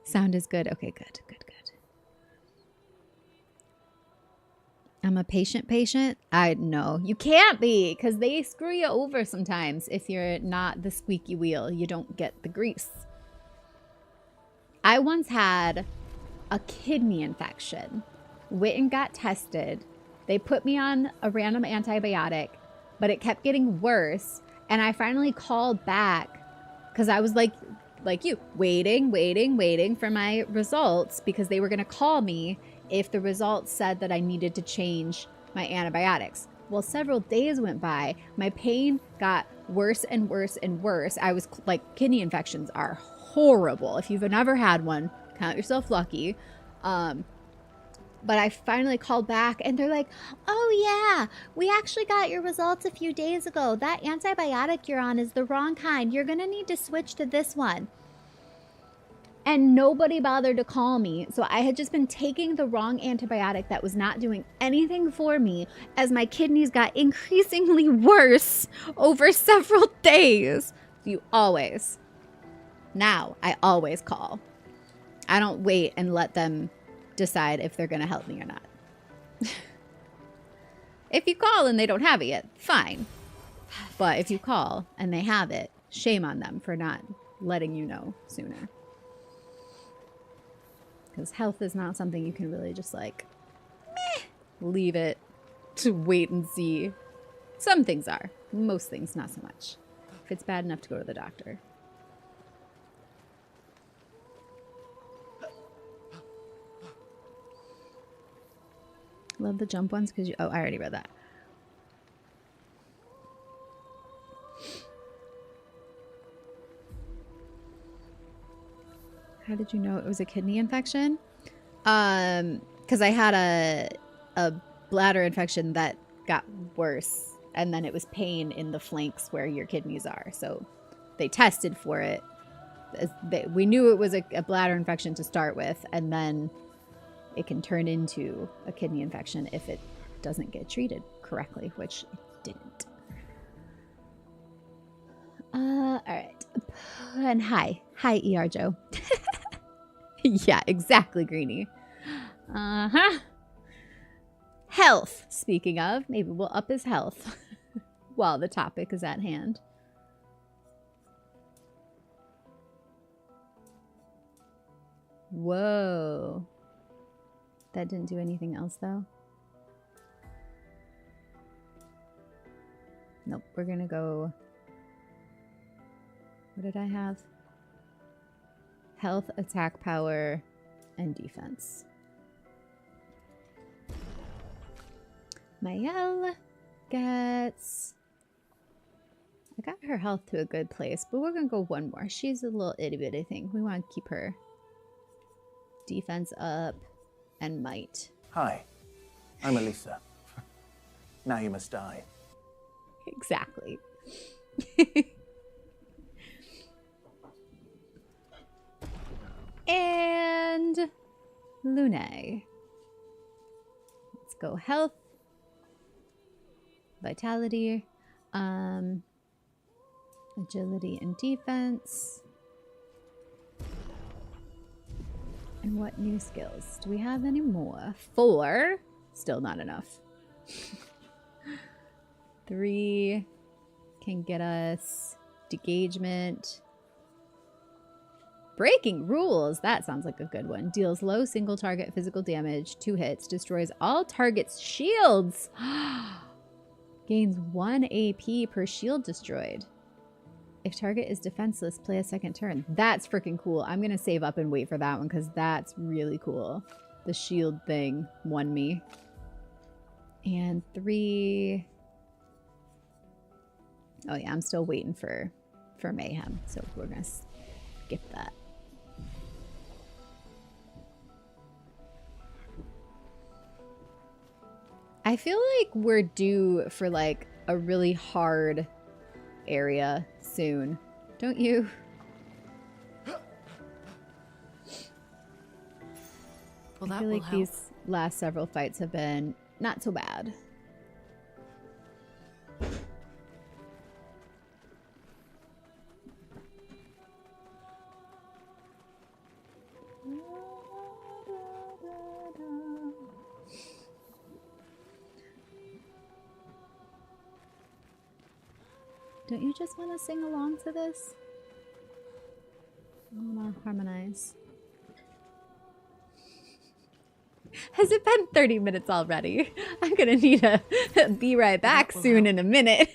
Sound is good. Okay, good. I'm a patient. I know. You can't be, because they screw you over sometimes. If you're not the squeaky wheel, you don't get the grease. I once had a kidney infection. Went and got tested. They put me on a random antibiotic, but it kept getting worse. And I finally called back because I was like you, waiting for my results, because they were going to call me if the results said that I needed to change my antibiotics. Well, several days went by. My pain got worse and worse and worse. I was like, kidney infections are horrible. If you've never had one, count yourself lucky. But I finally called back and they're like, oh yeah, we actually got your results a few days ago. That antibiotic you're on is the wrong kind. You're going to need to switch to this one. And nobody bothered to call me. So I had just been taking the wrong antibiotic that was not doing anything for me as my kidneys got increasingly worse over several days. I always call. I don't wait and let them decide if they're going to help me or not. If you call and they don't have it yet, fine. But if you call and they have it, shame on them for not letting you know sooner. Because health is not something you can really just like, leave it to wait and see. Some things are. Most things, not so much. If it's bad enough to go to the doctor. Love the jump ones because you... Oh, I already read that. How did you know it was a kidney infection? Because I had a bladder infection that got worse, and then it was pain in the flanks where your kidneys are. So they tested for it. We knew it was a bladder infection to start with, and then it can turn into a kidney infection if it doesn't get treated correctly, which it didn't. All right. And hi, ER Joe. Yeah, exactly, Greenie. Health. Speaking of, maybe we'll up his health while the topic is at hand. Whoa. That didn't do anything else, though. Nope, we're gonna go... What did I have? Health, attack power, and defense. Mayel gets... I got her health to a good place, but we're gonna go one more. She's a little itty bitty thing. We want to keep her defense up and might. Hi, I'm Elisa. Now you must die. Exactly. And Lune. Let's go health, vitality, agility and defense. And what new skills? Do we have any more? 4. Still not enough. 3 can get us degagement. Breaking rules. That sounds like a good one. Deals low single target physical damage, 2 hits. Destroys all targets' shields. Gains 1 AP per shield destroyed. If target is defenseless, play a second turn. That's freaking cool. I'm going to save up and wait for that one because that's really cool. The shield thing won me. And 3... Oh yeah, I'm still waiting for Mayhem. So we're going to skip that. I feel like we're due for like a really hard area soon, don't you? Well, I feel like these last several fights have been not so bad. Don't you just want to sing along to this? I want to harmonize. Has it been 30 minutes already? I'm gonna need to be right back soon in a minute.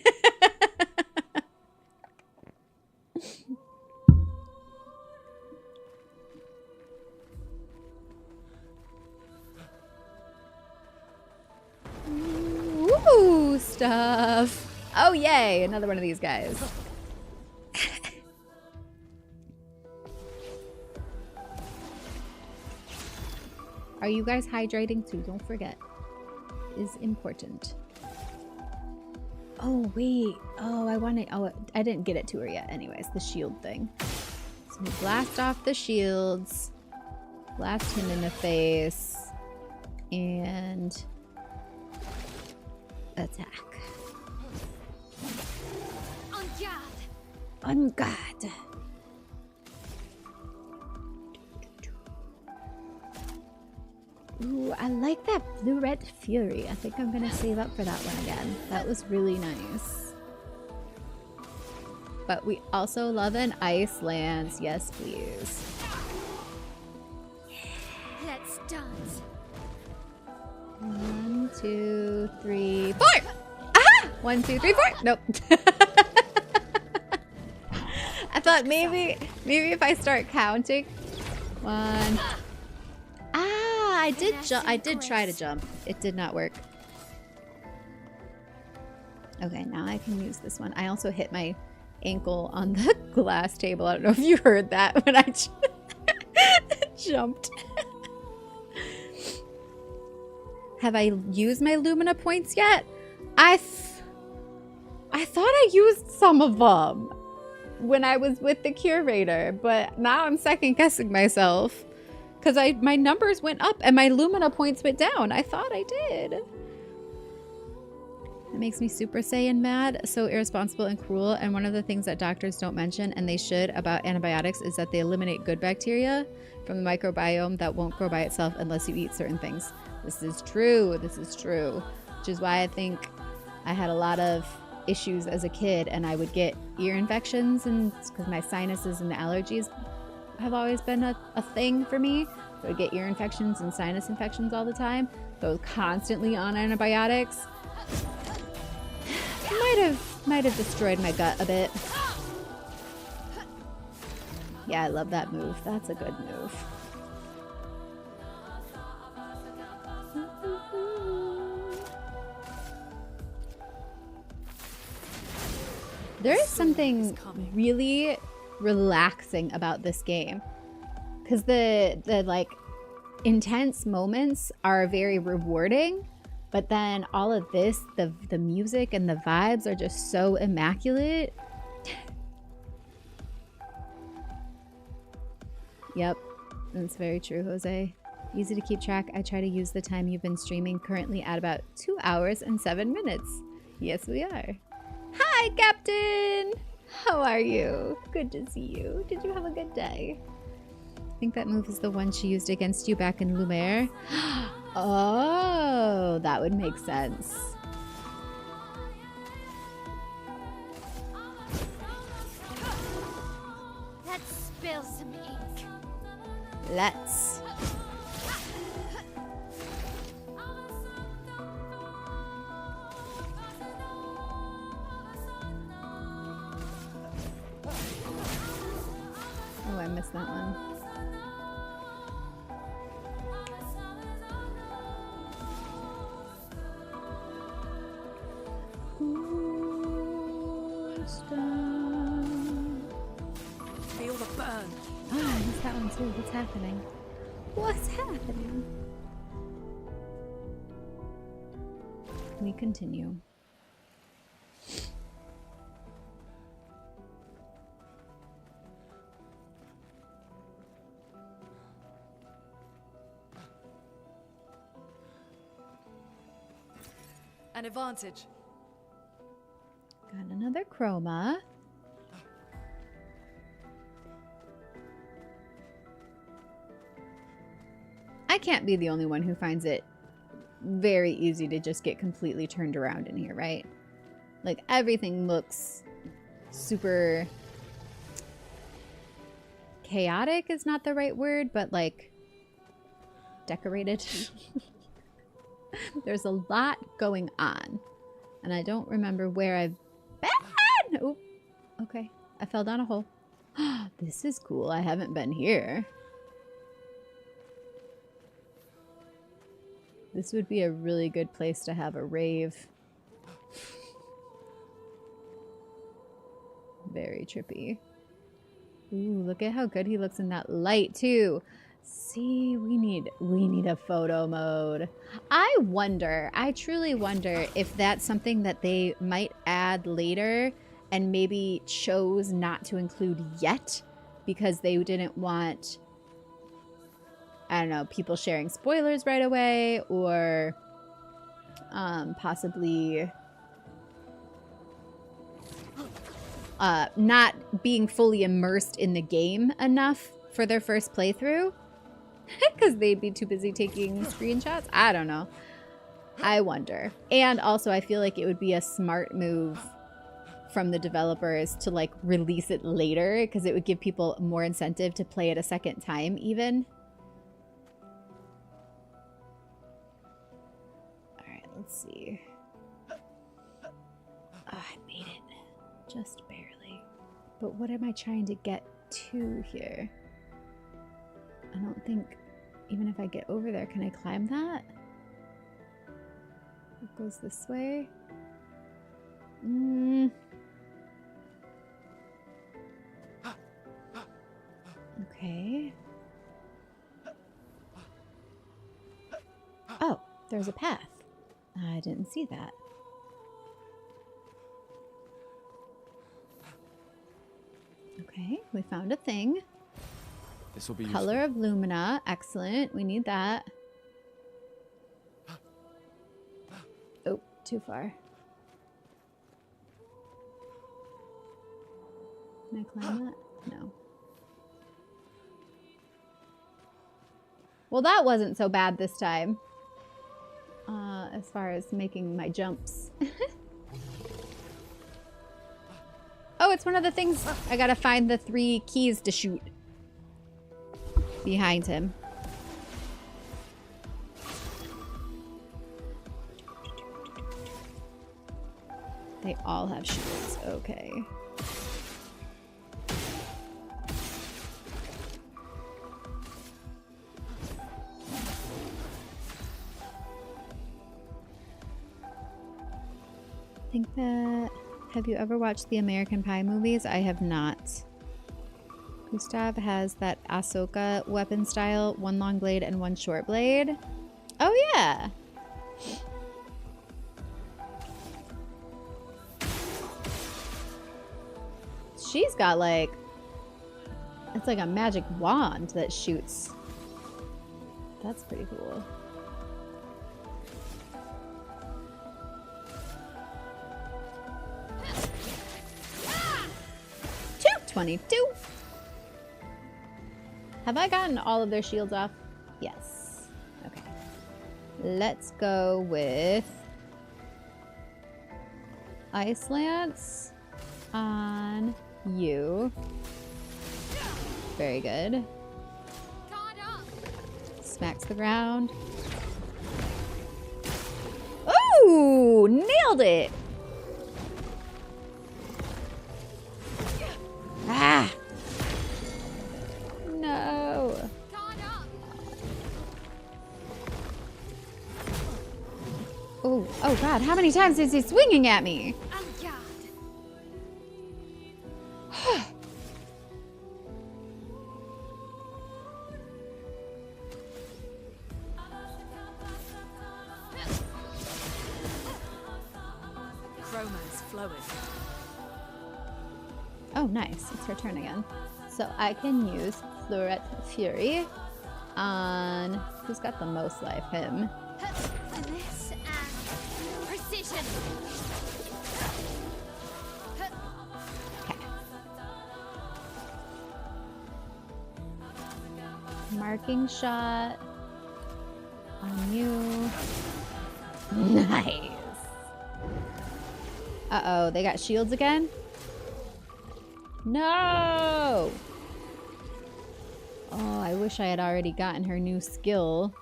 Ooh, stuff. Oh, yay. Another one of these guys. Are you guys hydrating too? Don't forget. It is important. Oh, wait. Oh, I didn't get it to her yet. Anyways, the shield thing. So we blast off the shields. Blast him in the face. And attack. On guard. On guard. Ooh, I like that blue-red fury. I think I'm gonna save up for that one again. That was really nice. But we also love an ice lance. Yes, please. Let's dance. 1, 2, 3, 4! Aha! 1, 2, 3, 4! Nope. I thought maybe if I start counting. 1. Ah, I did try to jump. It did not work. Okay, now I can use this one. I also hit my ankle on the glass table. I don't know if you heard that when I jumped. Have I used my Lumina points yet? I thought I used some of them when I was with the curator, but now I'm second guessing myself because my numbers went up and my Lumina points went down. I thought I did. It makes me Super Saiyan mad. So irresponsible and cruel. And one of the things that doctors don't mention, and they should, about antibiotics is that they eliminate good bacteria from the microbiome that won't grow by itself unless you eat certain things. This is true. This is true. Which is why I think I had a lot of issues as a kid and I would get ear infections, and because my sinuses and allergies have always been a thing for me. So I would get ear infections and sinus infections all the time. So I was constantly on antibiotics. Might have destroyed my gut a bit. Yeah, I love that move. That's a good move. There is something really relaxing about this game, because the like intense moments are very rewarding, but then all of this, the music and the vibes are just so immaculate. Yep, that's very true, Jose. Easy to keep track. I try to use the time you've been streaming, currently at about 2 hours and 7 minutes. Yes, we are. Hi, Captain! How are you? Good to see you. Did you have a good day? I think that move is the one she used against you back in Lumiere. Oh, that would make sense. Let's spill some ink. Let's. Oh, I missed that one. Feel the burn. Oh, I missed that one too. What's happening? What's happening? We continue. An advantage. Got another chroma. I can't be the only one who finds it very easy to just get completely turned around in here, right? Like, everything looks super chaotic is not the right word, but like decorated. There's a lot going on, and I don't remember where I've been. Oh, okay. I fell down a hole. This is cool. I haven't been here. This would be a really good place to have a rave. Very trippy. Ooh, look at how good he looks in that light too. See, we need a photo mode. I truly wonder if that's something that they might add later and maybe chose not to include yet because they didn't want, I don't know, people sharing spoilers right away, or possibly not being fully immersed in the game enough for their first playthrough because they'd be too busy taking screenshots. I don't know. I wonder. And also I feel like it would be a smart move from the developers to like release it later because it would give people more incentive to play it a second time even. All right, let's see. Oh, I made it. Just barely. But what am I trying to get to here? I don't think, even if I get over there, can I climb that? It goes this way. Okay. Oh, there's a path. I didn't see that. Okay, we found a thing. This will be Color of Lumina. Excellent. We need that. Oh, too far. Can I climb that? No. Well, that wasn't so bad this time. As far as making my jumps. Oh, it's one of the things. I gotta find the 3 keys to shoot behind him. They all have shields. Okay. I think that... Have you ever watched the American Pie movies? I have not. Gustav has that Ahsoka weapon style, 1 long blade and 1 short blade. Oh yeah! She's got like... It's like a magic wand that shoots. That's pretty cool. 22. Have I gotten all of their shields off? Yes. Okay. Let's go with Ice Lance on you. Very good. Smacks the ground. Ooh, nailed it. Ah! No. Oh, oh God, how many times is he swinging at me? Chroma's flowing. Oh, nice. It's her turn again. So I can use Fluoret Fury on... Who's got the most life? Him. Finesse and precision. Okay. Marking shot on you. Nice. Uh-oh, they got shields again? No! Oh, I wish I had already gotten her new skill.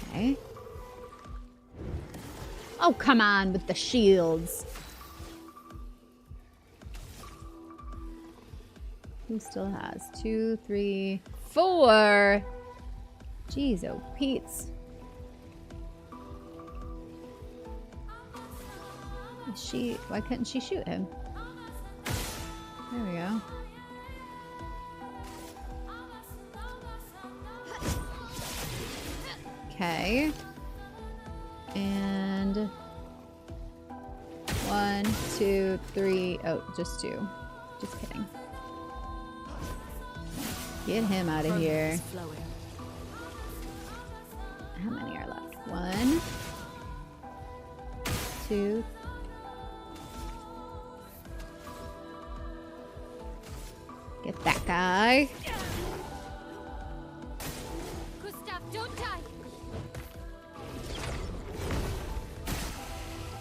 Okay. Oh, come on with the shields. Who still has? 2, 3, 4. Jeez, oh, Pete's. Is she? Why couldn't she shoot him? There we go. Okay. And 1, 2, 3. Oh, just 2. Just kidding. Get him out of here. How many are left? 1, 2. Get that guy. Gustav, don't die.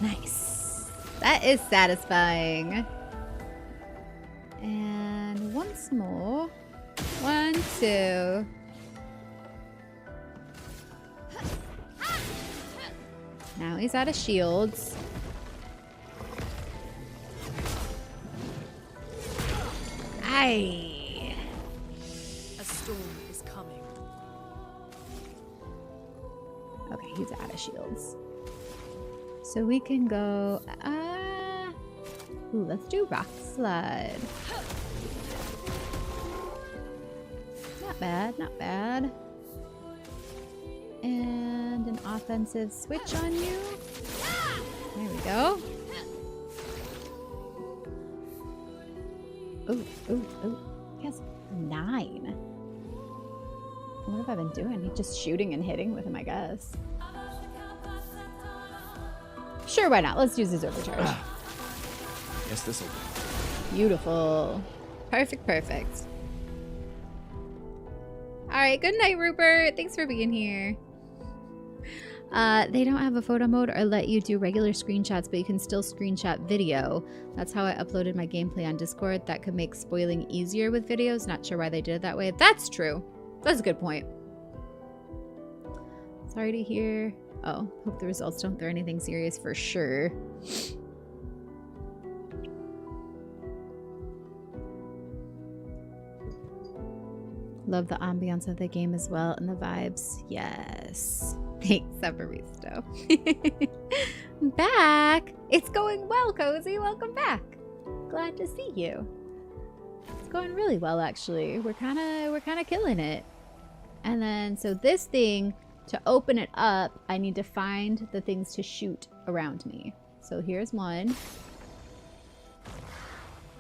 Nice. That is satisfying. And once more. 1, 2. Now he's out of shields. Aye. A storm is coming. Okay, he's out of shields. So we can go. Ooh, let's do rock slide. Not bad, not bad. And an offensive switch on you. There we go. Ooh, ooh, ooh. He has 9. What have I been doing? Just shooting and hitting with him, I guess. Sure, why not? Let's use his overcharge. Guess this'll do. Beautiful. Perfect, perfect. Alright, good night, Rupert. Thanks for being here. They don't have a photo mode or let you do regular screenshots, but you can still screenshot video. That's how I uploaded my gameplay on Discord. That could make spoiling easier with videos. Not sure why they did it that way. That's true. That's a good point. Sorry to hear. Oh, hope the results don't throw anything serious for sure. Love the ambiance of the game as well and the vibes. Yes. Thanks, Severisto. Back. It's going well, Cozy. Welcome back. Glad to see you. It's going really well, actually. We're kind of killing it. And then, so this thing, to open it up, I need to find the things to shoot around me. So here's one.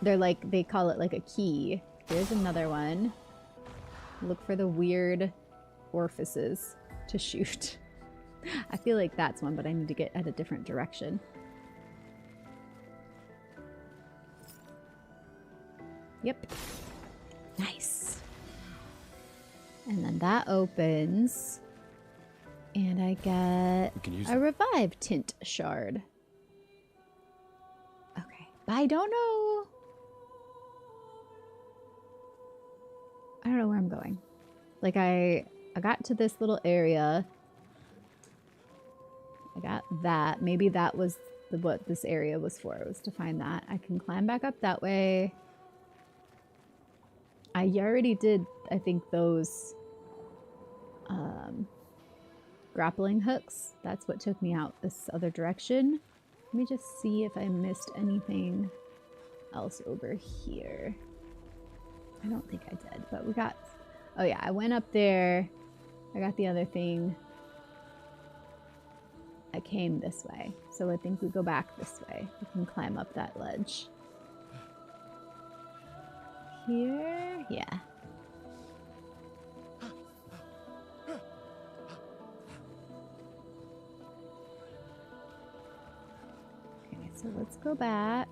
They're like, they call it like a key. Here's another one. Look for the weird orifices to shoot. I feel like that's one, but I need to get at a different direction. Yep. Nice. And then that opens. And I get a revive tint shard. Okay. But I don't know. I don't know where I'm going. Like I got to this little area. I got that. Maybe that was what this area was for. It was to find that. I can climb back up that way. I already did, I think, those grappling hooks. That's what took me out this other direction. Let me just see if I missed anything else over here. I don't think I did, but we got... Oh yeah, I went up there. I got the other thing. I came this way. So I think we go back this way. We can climb up that ledge. Here? Yeah. Okay, so let's go back.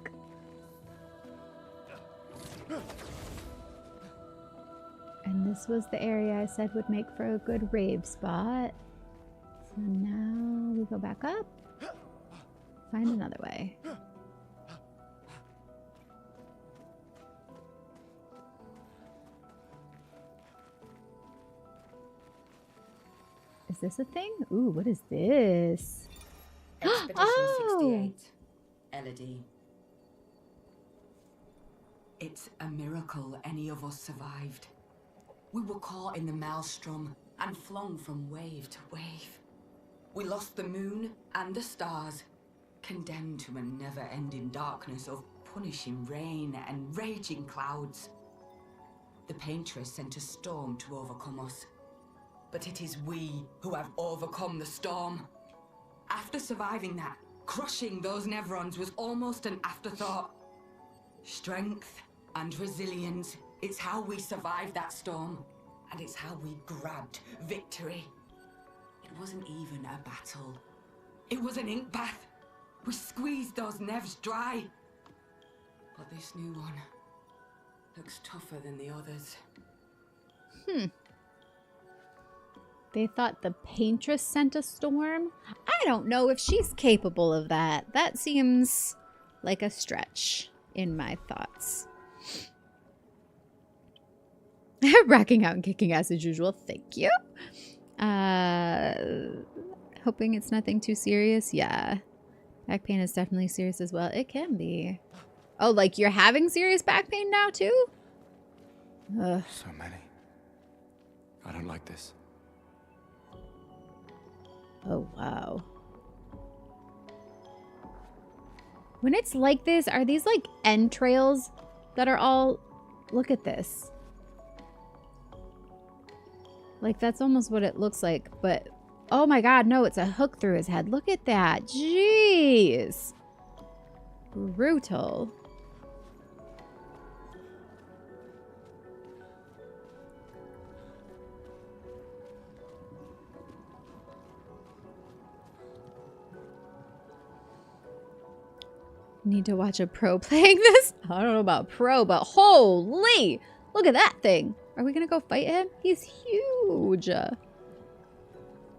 And This was the area I said would make for a good rave spot. So now we go back up. Find another way. Is this a thing? Ooh, what is this? Expedition Oh! 68. Elodie. It's a miracle any of us survived. We were caught in the maelstrom and flung from wave to wave. We lost the moon and the stars, condemned to a never-ending darkness of punishing rain and raging clouds. The paintress sent a storm to overcome us. But it is we who have overcome the storm. After surviving that, crushing those Nevrons was almost an afterthought. Strength and resilience, it's how we survived that storm. And it's how we grabbed victory. It wasn't even a battle. It was an ink bath. We squeezed those Nevs dry. But this new one looks tougher than the others. They thought the paintress sent a storm? I don't know if she's capable of that. That seems like a stretch in my thoughts. Rocking out and kicking ass as usual. Thank you. Hoping it's nothing too serious. Yeah. Back pain is definitely serious as well. It can be. Oh, like you're having serious back pain now too? Ugh. So many. I don't like this. Oh, wow. When it's like this, are these like entrails that are all... Look at this. Like, that's almost what it looks like, but... Oh my god, no, it's a hook through his head. Look at that. Jeez. Brutal. Need to watch a pro playing this? I don't know about pro, but holy! Look at that thing. Are we gonna go fight him? He's huge.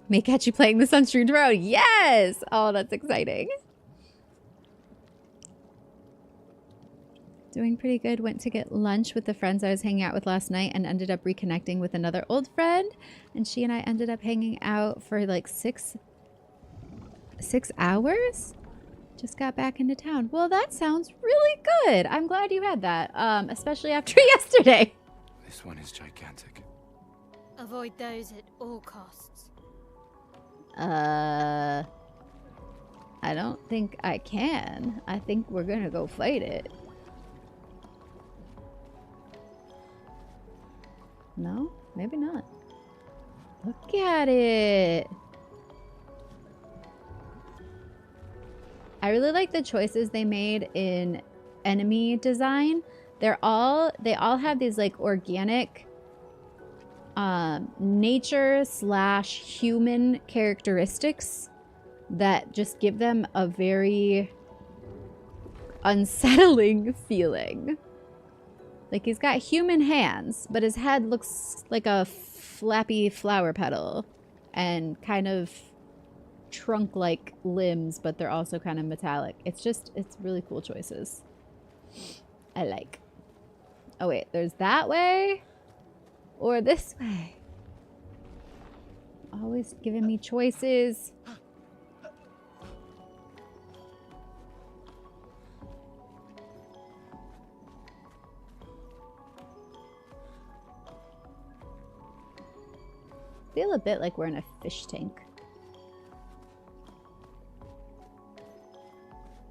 May catch you playing this on Streamed Road. Yes! Oh, that's exciting. Doing pretty good. Went to get lunch with the friends I was hanging out with last night and ended up reconnecting with another old friend. And she and I ended up hanging out for like six hours? Just got back into town. Well, that sounds really good. I'm glad you had that, especially after yesterday. This one is gigantic. Avoid those at all costs. I don't think I can. I think we're gonna go fight it. No? Maybe not. Look at it. I really like the choices they made in enemy design. They all have these like organic nature/human characteristics that just give them a very unsettling feeling. Like he's got human hands, but his head looks like a flappy flower petal and kind of trunk-like limbs, but they're also kind of metallic. It's really cool choices. I like. Oh wait, there's that way or this way. Always giving me choices. Feel a bit like we're in a fish tank.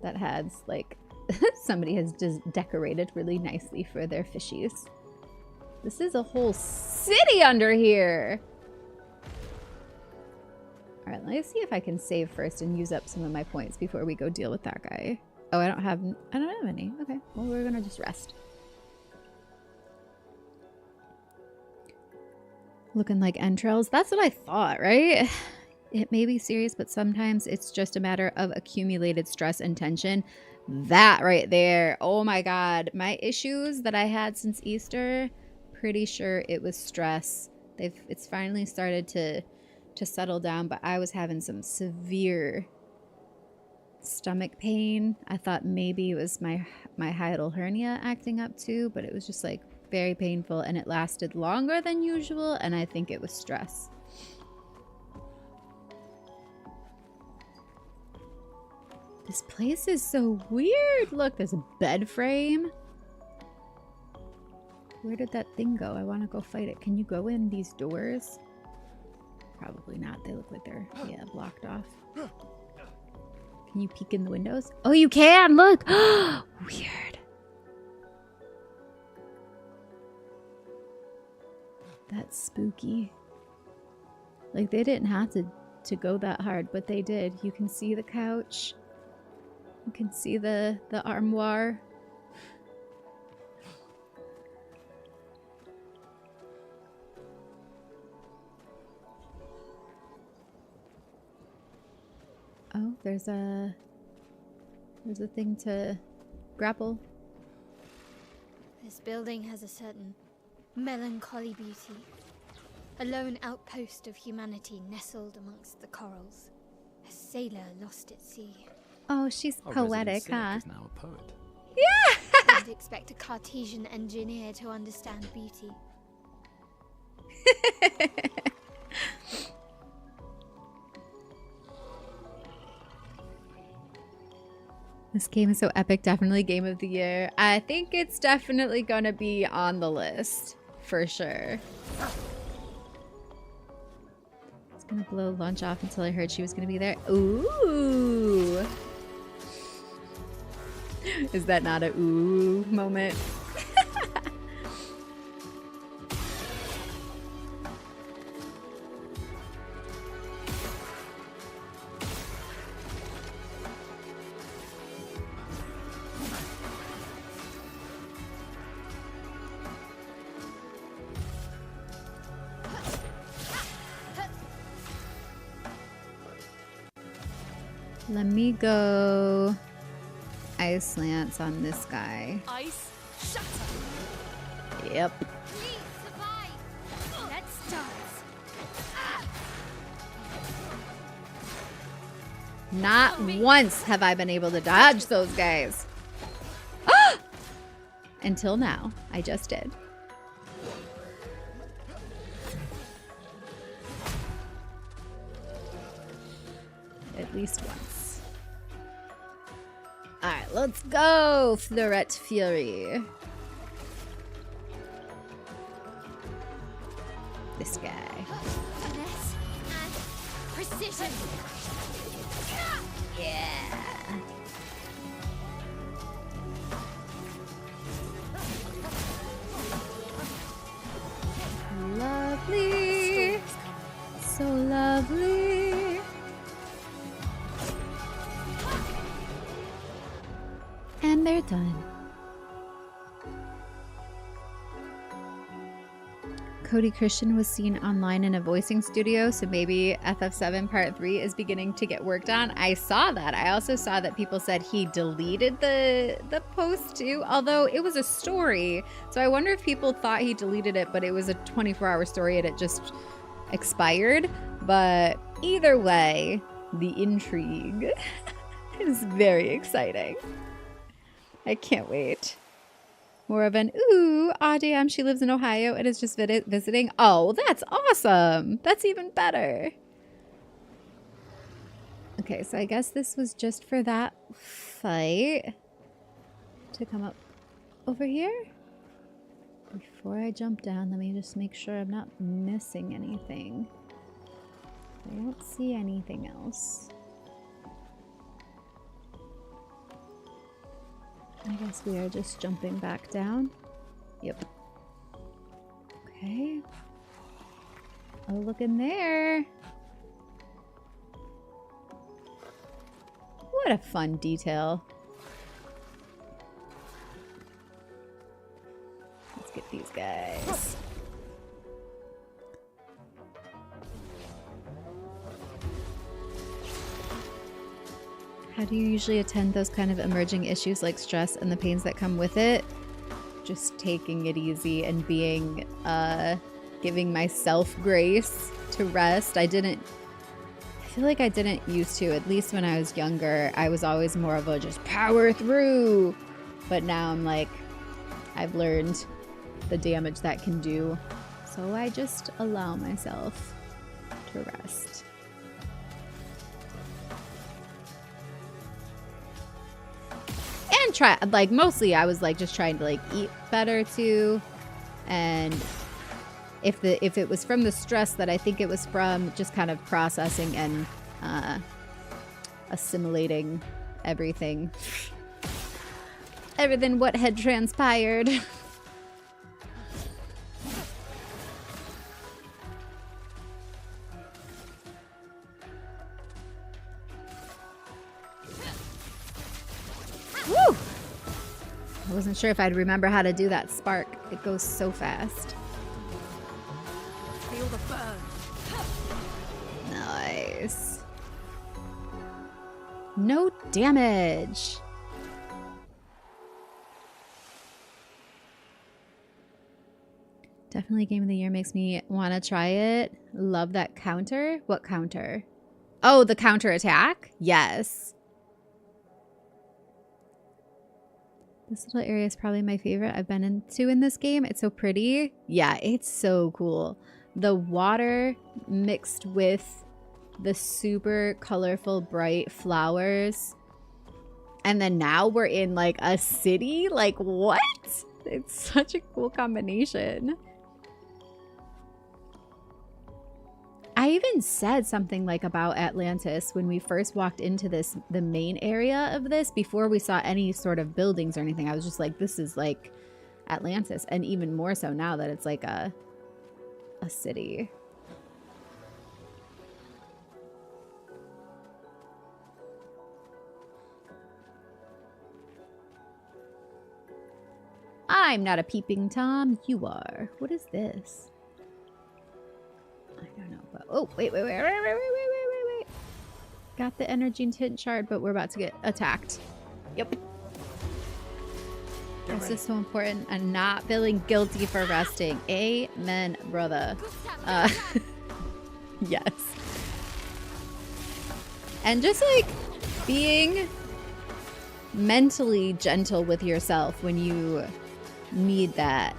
That has like somebody has just decorated really nicely for their fishies. This is a whole city under here. All right, let's see if I can save first and use up some of my points before we go deal with that guy. Oh, I don't have any. Okay, well, we're gonna just rest. Looking like entrails. That's what I thought, right? It may be serious, but sometimes it's just a matter of accumulated stress and tension. That right there. Oh my God. My issues that I had since Easter pretty sure it was stress. It's finally started to settle down, but I was having some severe stomach pain. I thought maybe it was my hiatal hernia acting up too, but it was just like very painful, and it lasted longer than usual, and I think it was stress. This place is so weird. Look, there's a bed frame. Where did that thing go? I want to go fight it. Can you go in these doors? Probably not. They look like they're, yeah, blocked off. Can you peek in the windows? Oh, you can! Look! Weird. That's spooky. Like, they didn't have to go that hard, but they did. You can see the couch. You can see the armoire. Oh, there's a thing to grapple. This building has a certain melancholy beauty. A lone outpost of humanity nestled amongst the corals. A sailor lost at sea. Oh, she's Our poetic, resident huh? cynic is now a poet. I would expect a Cartesian engineer to understand beauty. This game is so epic. Definitely game of the year. I think it's definitely gonna be on the list for sure. I was gonna blow lunch off until I heard she was gonna be there. Ooh. Is that not a ooh moment? Let me go Ice Lance on this guy. Ice shatter. Yep. We survive! Let's dance! Not once have I been able to dodge those guys. Until now. I just did. At least once. Alright, let's go, Fleurette Fury. This guy. Finesse and precision! Yeah. Lovely. So lovely. And they're done. Cody Christian was seen online in a voicing studio, so maybe FF7 Part 3 is beginning to get worked on. I saw that. I also saw that people said he deleted the post too, although it was a story. So I wonder if people thought he deleted it, but it was a 24-hour story and it just expired. But either way, the intrigue is very exciting. I can't wait. More of an, ooh, aw damn, she lives in Ohio and is just visiting. Oh, that's awesome. That's even better. Okay, so I guess this was just for that fight. To come up over here. Before I jump down, let me just make sure I'm not missing anything. I don't see anything else. I guess we are just jumping back down. Yep. Okay. Oh, look in there. What a fun detail. Let's get these guys. How do you usually attend those kind of emerging issues like stress and the pains that come with it? just taking it easy and being, giving myself grace to rest. I feel like I didn't used to, at least when I was younger. I was always more of a just power through. But now I'm like, I've learned the damage that can do. So I just allow myself to rest. And try, like, mostly I was like just trying to like eat better too. And if it was from the stress, that I think it was from just kind of processing and assimilating everything what had transpired. Woo! I wasn't sure if I'd remember how to do that spark. It goes so fast. Feel the burn. Nice. No damage. Definitely Game of the Year. Makes me want to try it. Love that counter. What counter? Oh, the counter attack? Yes. This little area is probably my favorite I've been into in this game. It's so pretty. Yeah, it's so cool. The water mixed with the super colorful, bright flowers. And then now we're in like a city? Like what? It's such a cool combination. I even said something like about Atlantis when we first walked into the main area of this, before we saw any sort of buildings or anything. I was just like, this is like Atlantis. And even more so now that it's like a city. I'm not a peeping Tom. You are. What is this? I don't know. But oh, wait. Got the energy tint shard, but we're about to get attacked. Yep. This is so important. And not feeling guilty for resting. Amen, brother. Yes. And just like being mentally gentle with yourself when you need that.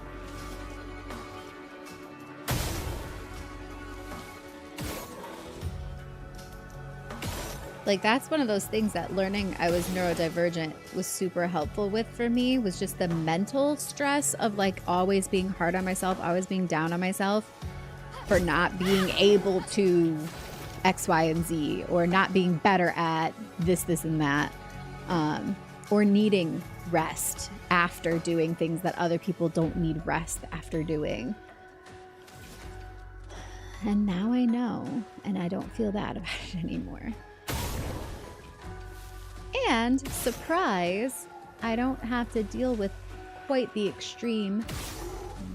Like, that's one of those things that learning I was neurodivergent was super helpful with for me, was just the mental stress of like always being hard on myself, always being down on myself for not being able to X, Y, and Z, or not being better at this, and that, or needing rest after doing things that other people don't need rest after doing. And now I know, and I don't feel bad about it anymore. And, surprise, I don't have to deal with quite the extreme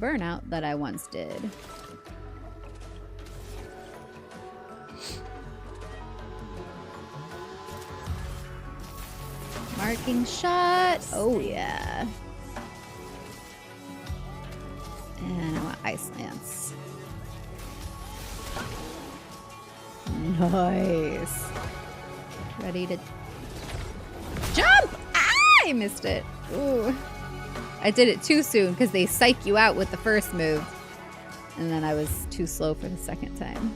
burnout that I once did. Marking shot. Oh, yeah. And I want Ice Lance. Nice. Ready to jump! Ah, I missed it. Ooh. I did it too soon because they psych you out with the first move. And then I was too slow for the second time.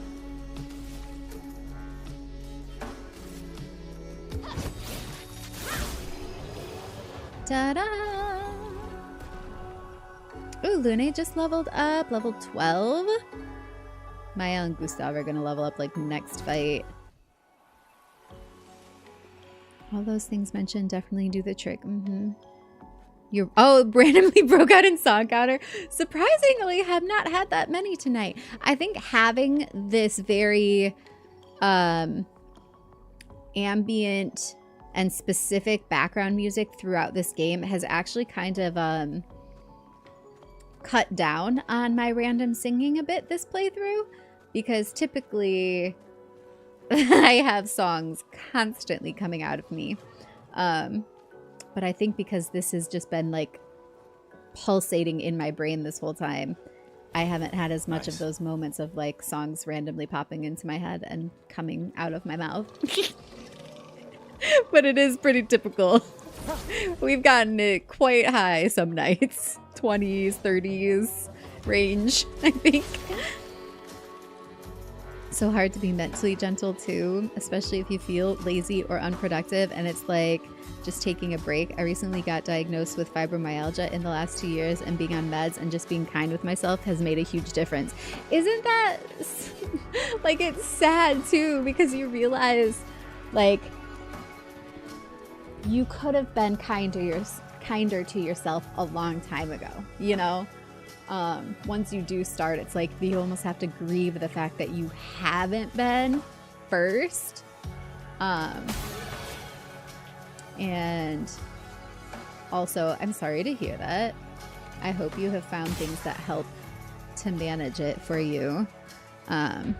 Ta-da! Ooh, Lune just leveled up. Level 12. Maya and Gustav are going to level up like next fight. All those things mentioned definitely do the trick. You're randomly broke out in song counter. Surprisingly, have not had that many tonight. I think having this very ambient and specific background music throughout this game has actually kind of cut down on my random singing a bit this playthrough, because typically I have songs constantly coming out of me. But I think because this has just been like pulsating in my brain this whole time. I haven't had as much Nice. of those moments of like songs randomly popping into my head and coming out of my mouth. But it is pretty typical. We've gotten it quite high some nights. 20s, 30s range, I think. So hard to be mentally gentle too, especially if you feel lazy or unproductive, and it's like just taking a break. I recently got diagnosed with fibromyalgia in the last 2 years, and being on meds and just being kind with myself has made a huge difference. Isn't that like, it's sad too, because you realize like you could have been kinder to yourself a long time ago, you know? Once you do start, it's like you almost have to grieve the fact that you haven't been first. And also, I'm sorry to hear that. I hope you have found things that help to manage it for you. But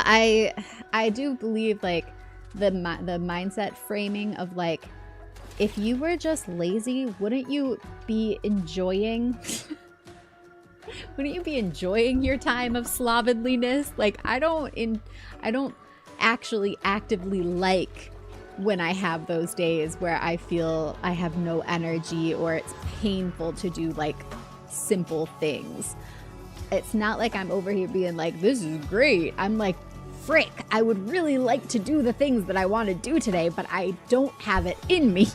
I do believe like the mindset framing of like, if you were just lazy, wouldn't you be enjoying your time of slovenliness? Like, I don't actually actively like when I have those days where I feel I have no energy or it's painful to do like simple things. It's not like I'm over here being like, this is great. I'm like, frick, I would really like to do the things that I want to do today, but I don't have it in me.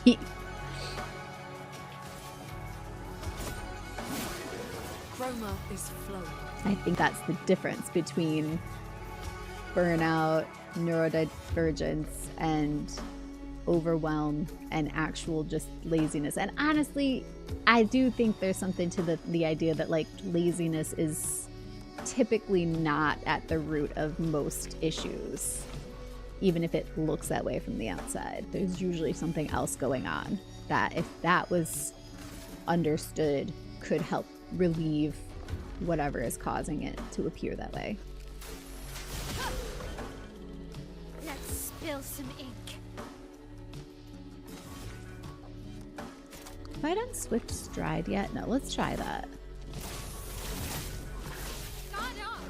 Chroma is flowing. I think that's the difference between burnout, neurodivergence, and overwhelm and actual just laziness. And honestly, I do think there's something to the idea that like laziness is typically not at the root of most issues. Even if it looks that way from the outside, there's usually something else going on that, if that was understood, could help relieve whatever is causing it to appear that way. Let's spill some ink. Have I done Swift Stride yet? No, let's try that. Start off.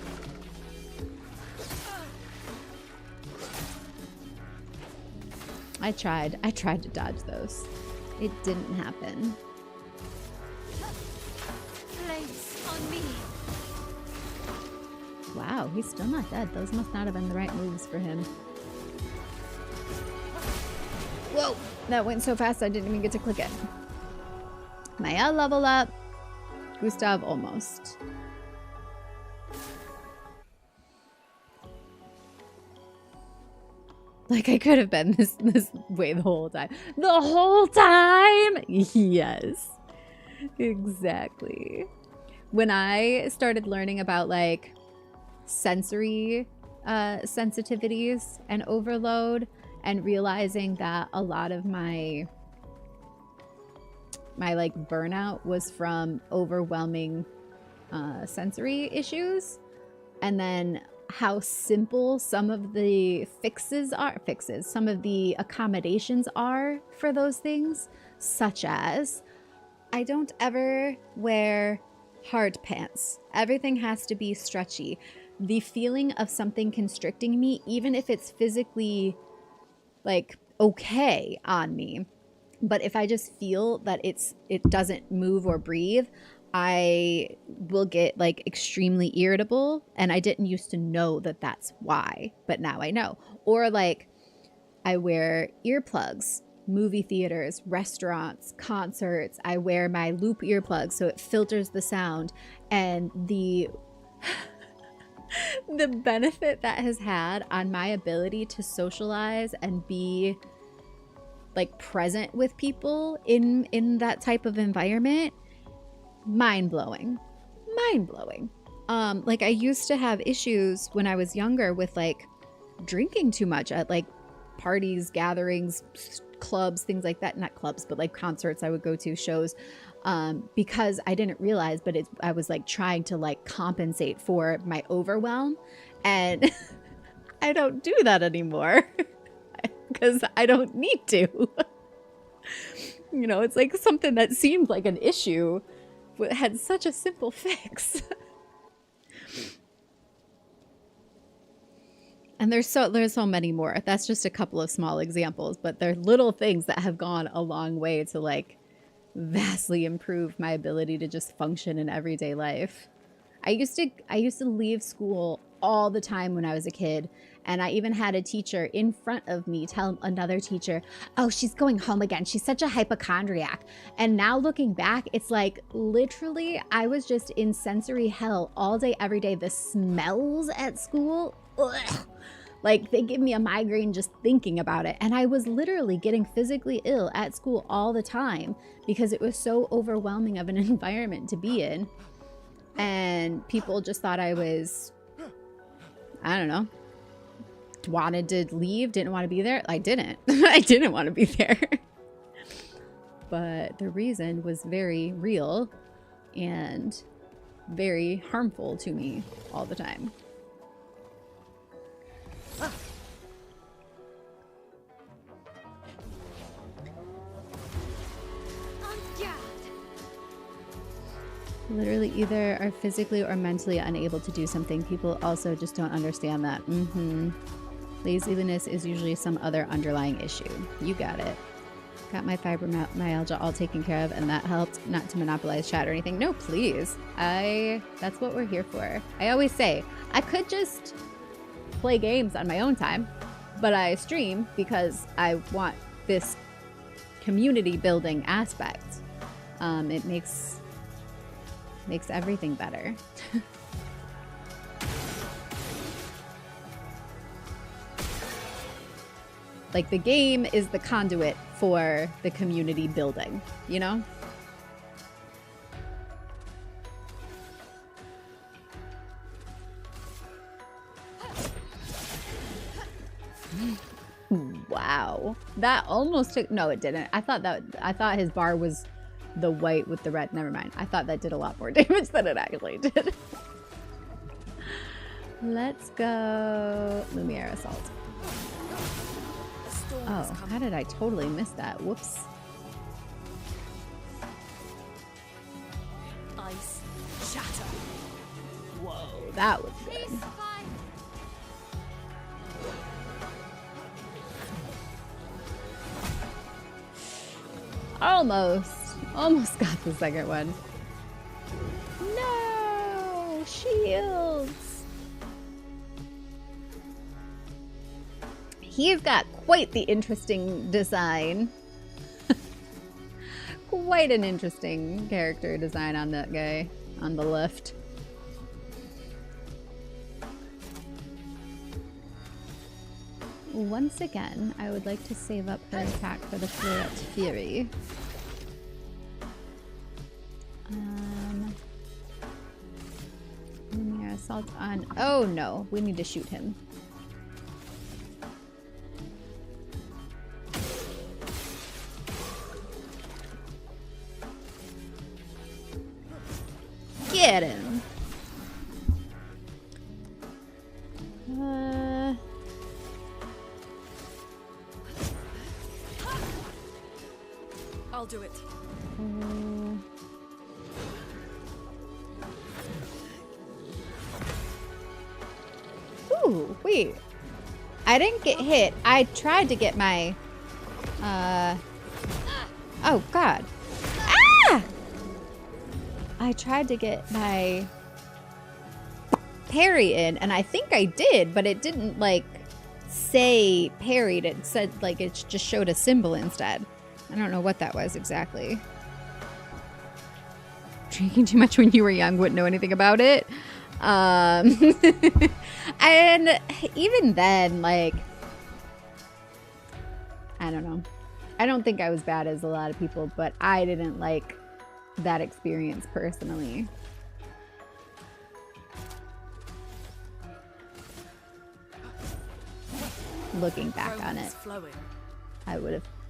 I tried to dodge those. It didn't happen. Place on me. Wow, he's still not dead. Those must not have been the right moves for him. Whoa, that went so fast I didn't even get to click it. Maya level up. Gustav almost. Like I could have been this way the whole time. The whole time? Yes. Exactly. When I started learning about like sensory sensitivities and overload, and realizing that a lot of my like burnout was from overwhelming sensory issues, and then how simple some of the some of the accommodations are for those things, such as I don't ever wear hard pants. Everything has to be stretchy. The feeling of something constricting me, even if it's physically like okay on me, but if I just feel that it doesn't move or breathe, I will get like extremely irritable, and I didn't used to know that that's why, but now I know. Or like I wear earplugs, movie theaters, restaurants, concerts. I wear my loop earplugs so it filters the sound, and the benefit that has had on my ability to socialize and be like present with people in that type of environment, mind-blowing. Like I used to have issues when I was younger with like drinking too much at like parties, gatherings, clubs, things like that. Not clubs, but like concerts I would go to, shows, because I didn't realize, but I was like trying to like compensate for my overwhelm, and I don't do that anymore because I don't need to. You know, it's like something that seemed like an issue had such a simple fix. And there's so many more. That's just a couple of small examples, but they're little things that have gone a long way to like vastly improve my ability to just function in everyday life. I used to leave school all the time when I was a kid, and I even had a teacher in front of me tell another teacher, "Oh, she's going home again. She's such a hypochondriac." And now looking back, it's like literally I was just in sensory hell all day every day. The smells at school, ugh. Like they give me a migraine just thinking about it. And I was literally getting physically ill at school all the time because it was so overwhelming of an environment to be in. And people just thought I was, I don't know, wanted to leave, didn't want to be there. I didn't. I didn't want to be there. But the reason was very real and very harmful to me all the time. Literally either are physically or mentally unable to do something. People also just don't understand that. Laziness is usually some other underlying issue. You got it. Got my fibromyalgia all taken care of, and that helped. Not to monopolize chat or anything. No, please. That's what we're here for. I always say, I could just play games on my own time, but I stream because I want this community building aspect. It makes everything better. Like the game is the conduit for the community building, you know? Wow. That almost took, no, it didn't. I thought his bar was the white with the red. Never mind. I thought that did a lot more damage than it actually did. Let's go Lumiere Assault. Oh, how did I totally miss that? Whoops. Ice shatter. Whoa, that was good. Almost got the second one. No, shields. He's got quite the interesting design. Quite an interesting character design on that guy on the left. Once again, I would like to save up her attack for the Flare Fury. Lumiere Assault on. Oh no, we need to shoot him. Get him. I'll do it. Ooh, wait. I didn't get hit. I tried to get my... Oh, God. Ah! I tried to get my parry in, and I think I did, but it didn't, like, say parried. It said, like, it just showed a symbol instead. I don't know what that was exactly. Drinking too much when you were young, wouldn't know anything about it. And even then, like, I don't know. I don't think I was bad as a lot of people, but I didn't like that experience personally. Looking back on it, I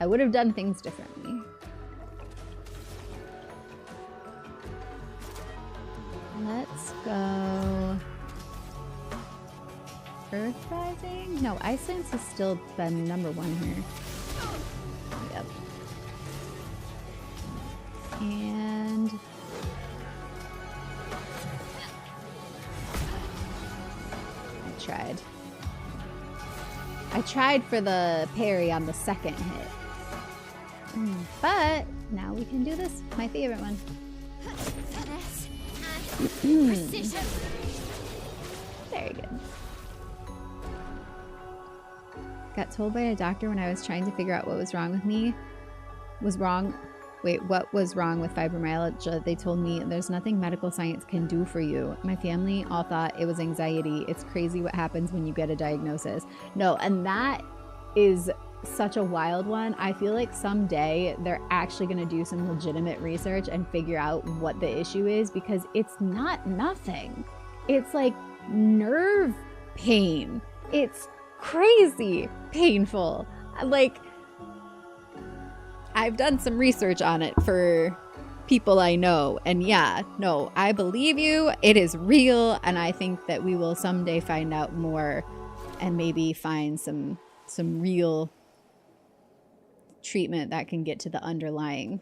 would have done things differently. Let's go Earth Rising? No, Icelands has still been number one here. Yep. And tried. I tried for the parry on the second hit. But now we can do this. My favorite one. Precision. Very good. Got told by a doctor when I was trying to figure out what was wrong with me. What was wrong with fibromyalgia? They told me there's nothing medical science can do for you. My family all thought it was anxiety. It's crazy what happens when you get a diagnosis. No, and that is such a wild one. I feel like someday they're actually going to do some legitimate research and figure out what the issue is, because it's not nothing. It's like nerve pain. It's crazy painful. Like, I've done some research on it for people I know, and yeah, no, I believe you. It is real, and I think that we will someday find out more and maybe find some real treatment that can get to the underlying,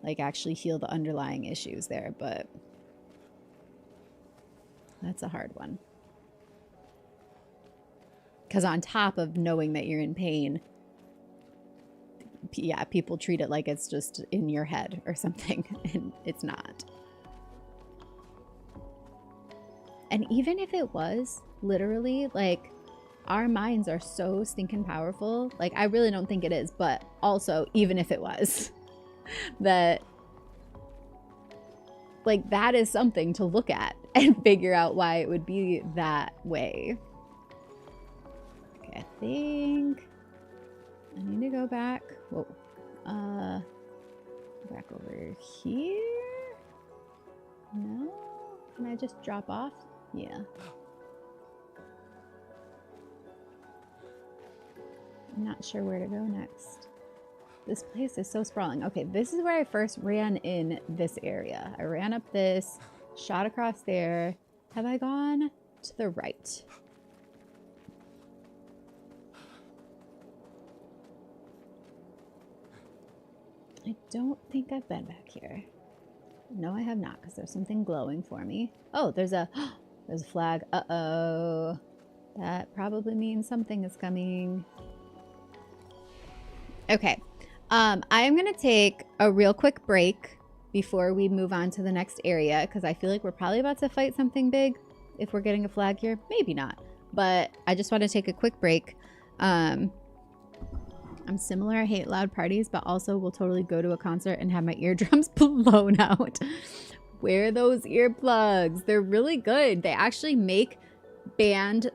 like actually heal the underlying issues there, but that's a hard one. Because on top of knowing that you're in pain, yeah, people treat it like it's just in your head or something, and it's not. And even if it was, literally, like, our minds are so stinking powerful. Like, I really don't think it is, but also, even if it was, that, like, that is something to look at and figure out why it would be that way. Okay, I think I need to go back. Whoa. Back over here? No? Can I just drop off? Yeah. I'm not sure where to go next. This place is so sprawling. Okay, this is where I first ran in this area. I ran up this, shot across there. Have I gone to the right? I don't think I've been back here. No, I have not, because there's something glowing for me. Oh, there's a flag. Uh-oh. That probably means something is coming. Okay. I am going to take a real quick break before we move on to the next area, because I feel like we're probably about to fight something big if we're getting a flag here. Maybe not. But I just want to take a quick break. I'm similar. I hate loud parties, but also will totally go to a concert and have my eardrums blown out. Wear those earplugs. They're really good. They actually make bands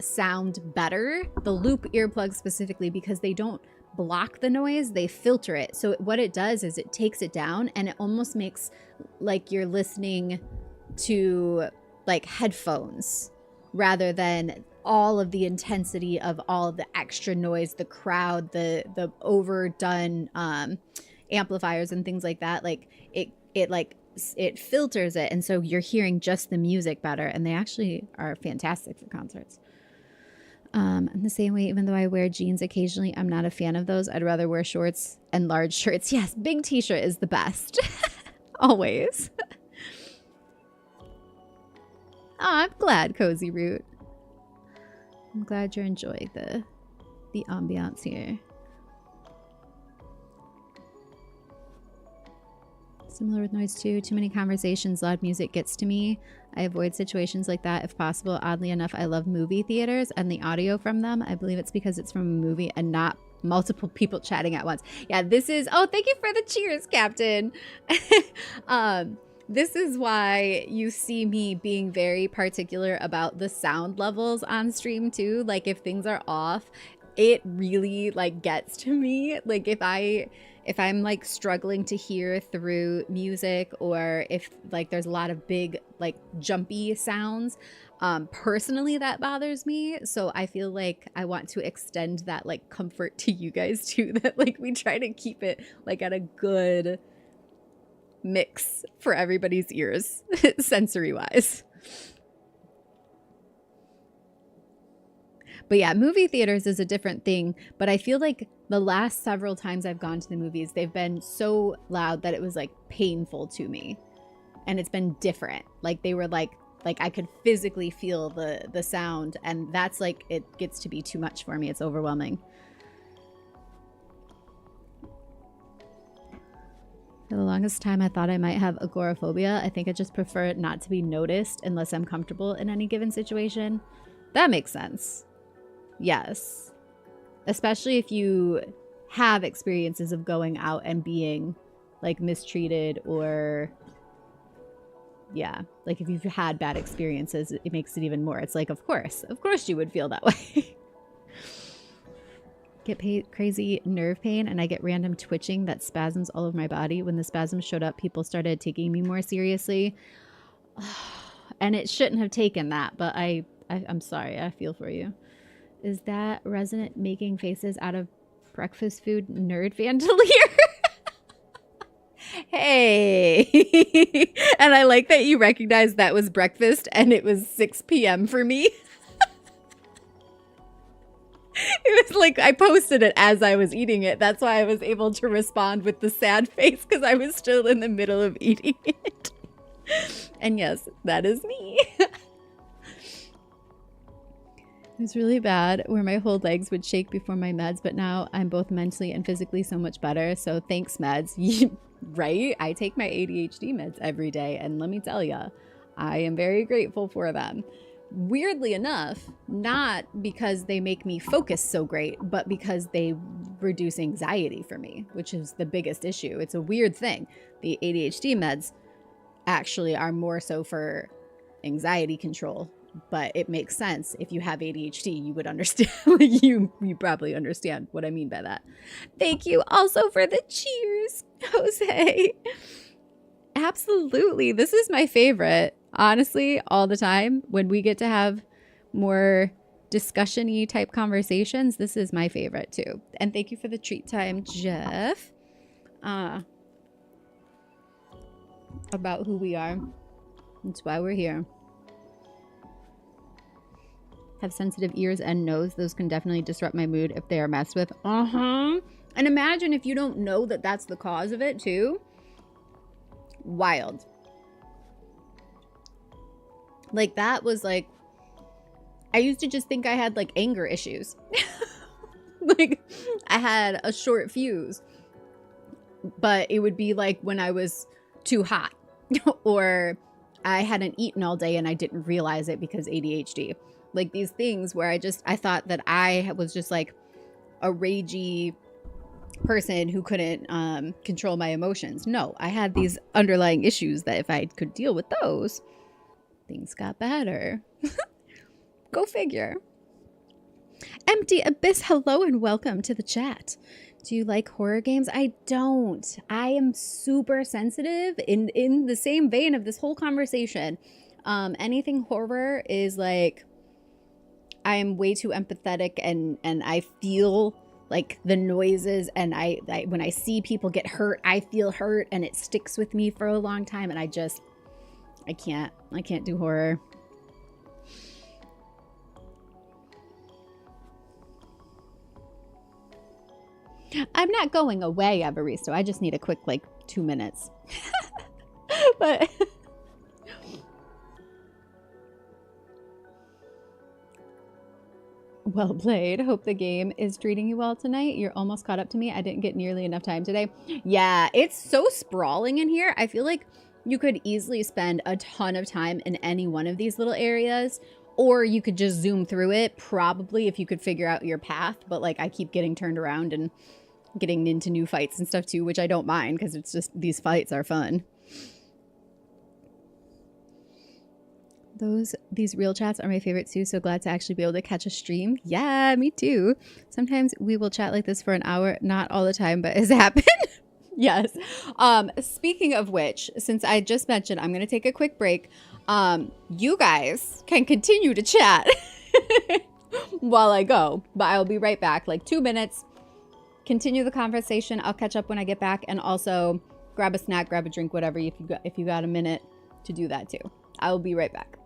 sound better. The loop earplugs specifically, because they don't block the noise, they filter it. So what it does is it takes it down, and it almost makes like you're listening to like headphones rather than all of the intensity of all of the extra noise, the crowd, the overdone amplifiers and things like that. Like it filters it, and so you're hearing just the music better, and they actually are fantastic for concerts. In the same way, even though I wear jeans occasionally, I'm not a fan of those. I'd rather wear shorts and large shirts. Yes, big t-shirt is the best. Always. Oh, I'm glad, Cozy Root. I'm glad you're enjoying the ambiance here. Similar with noise too. Too many conversations, loud music gets to me. I avoid situations like that if possible. Oddly enough, I love movie theaters and the audio from them. I believe it's because it's from a movie and not multiple people chatting at once. Yeah, this is... Oh, thank you for the cheers, Captain. This is why you see me being very particular about the sound levels on stream too. Like, if things are off, it really like gets to me. Like, if I'm like struggling to hear through music, or if like there's a lot of big like jumpy sounds, personally that bothers me. So I feel like I want to extend that like comfort to you guys too, that like we try to keep it like at a good mix for everybody's ears sensory wise. But yeah, movie theaters is a different thing. But I feel like the last several times I've gone to the movies, they've been so loud that it was like painful to me. And it's been different. Like, they were like Like I could physically feel the sound, and that's like, it gets to be too much for me. It's overwhelming. For the longest time, I thought I might have agoraphobia. I think I just prefer not to be noticed unless I'm comfortable in any given situation. That makes sense. Yes. Especially if you have experiences of going out and being like mistreated, or yeah, like if you've had bad experiences, it makes it even more. It's like, of course you would feel that way. Get crazy nerve pain, and I get random twitching that spasms all over my body. When the spasms showed up, people started taking me more seriously. And it shouldn't have taken that, but I'm sorry. I feel for you. Is that resident making faces out of breakfast food nerd vandalier? Hey. And I like that you recognized that was breakfast and it was 6 p.m. for me. It was like I posted it as I was eating it. That's why I was able to respond with the sad face, because I was still in the middle of eating it. And yes, that is me. It was really bad where my whole legs would shake before my meds, but now I'm both mentally and physically so much better. So thanks, meds. Right? I take my ADHD meds every day, and let me tell you, I am very grateful for them. Weirdly enough, not because they make me focus so great, but because they reduce anxiety for me, which is the biggest issue. It's a weird thing. The ADHD meds actually are more so for anxiety control, but it makes sense. If you have ADHD, you would understand. you probably understand what I mean by that. Thank you also for the cheers, Jose. Absolutely. This is my favorite. Honestly, all the time, when we get to have more discussion-y type conversations, this is my favorite too. And thank you for the treat time, Jeff. About who we are. That's why we're here. Have sensitive ears and nose. Those can definitely disrupt my mood if they are messed with. And imagine if you don't know that that's the cause of it too. Wild. Like that was like, I used to just think I had like anger issues. Like I had a short fuse, but it would be like when I was too hot or I hadn't eaten all day and I didn't realize it because ADHD. Like these things where I thought that I was just like a ragey person who couldn't control my emotions. No, I had these underlying issues that if I could deal with those, things got better. Go figure. Empty Abyss, hello and welcome to the chat. Do you like horror games? I don't. I am super sensitive in the same vein of this whole conversation. Anything horror is like, I am way too empathetic and I feel like the noises, and I when I see people get hurt, I feel hurt and it sticks with me for a long time, and I can't do horror. I'm not going away, Evaristo. I just need a quick, like, 2 minutes. But well played. Hope the game is treating you well tonight. You're almost caught up to me. I didn't get nearly enough time today. Yeah, it's so sprawling in here. I feel like you could easily spend a ton of time in any one of these little areas, or you could just zoom through it, probably, if you could figure out your path. But like, I keep getting turned around and getting into new fights and stuff too, which I don't mind because it's just, these fights are fun. These real chats are my favorite too. So glad to actually be able to catch a stream. Yeah, me too. Sometimes we will chat like this for an hour. Not all the time, but it's happened. Yes. Speaking of which, since I just mentioned, I'm going to take a quick break. You guys can continue to chat while I go, but I'll be right back. Like 2 minutes. Continue the conversation. I'll catch up when I get back, and also grab a snack, grab a drink, whatever. If you got a minute to do that too. I will be right back.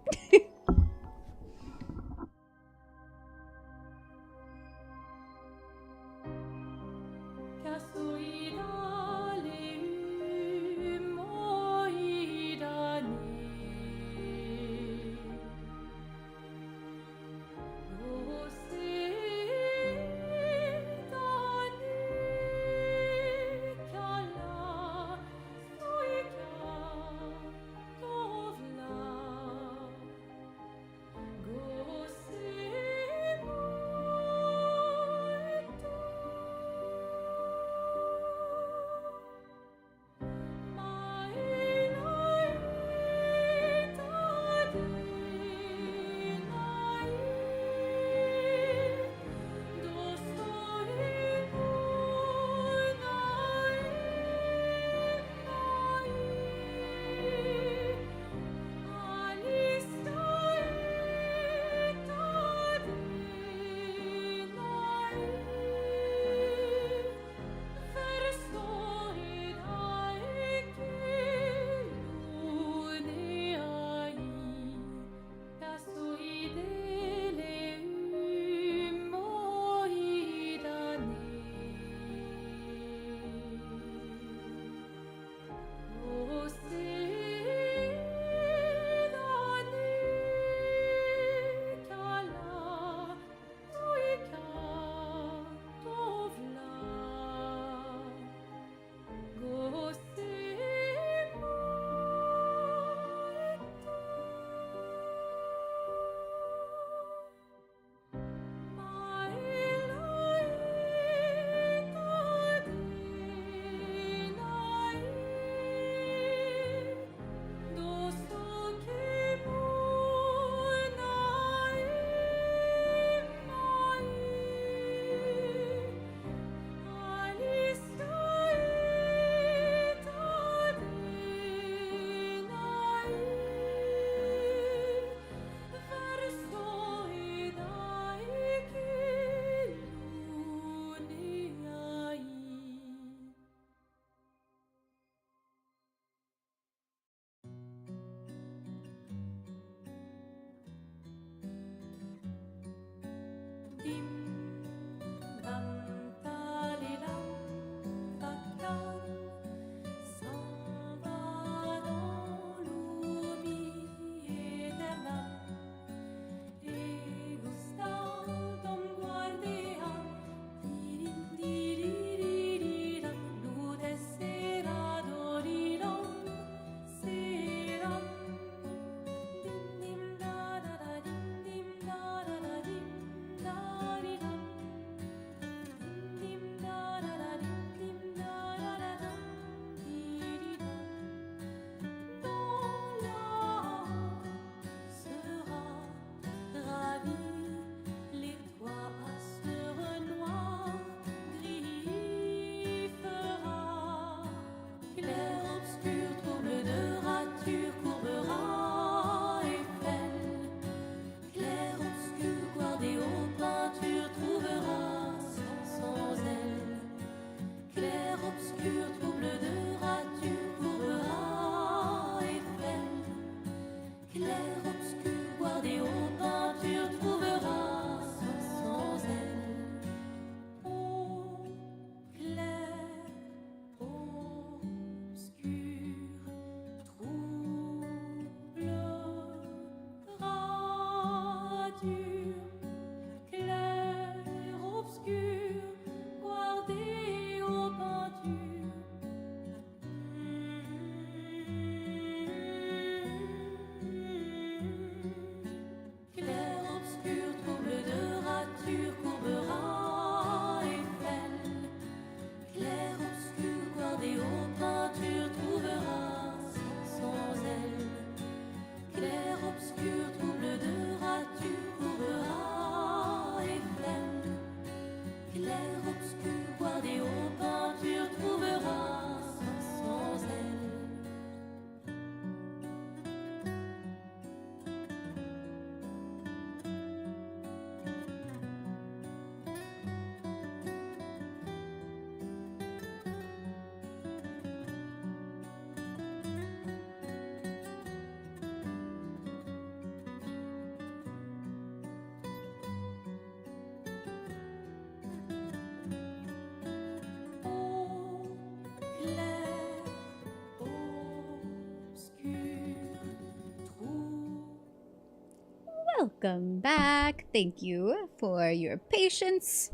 welcome back. Thank you for your patience.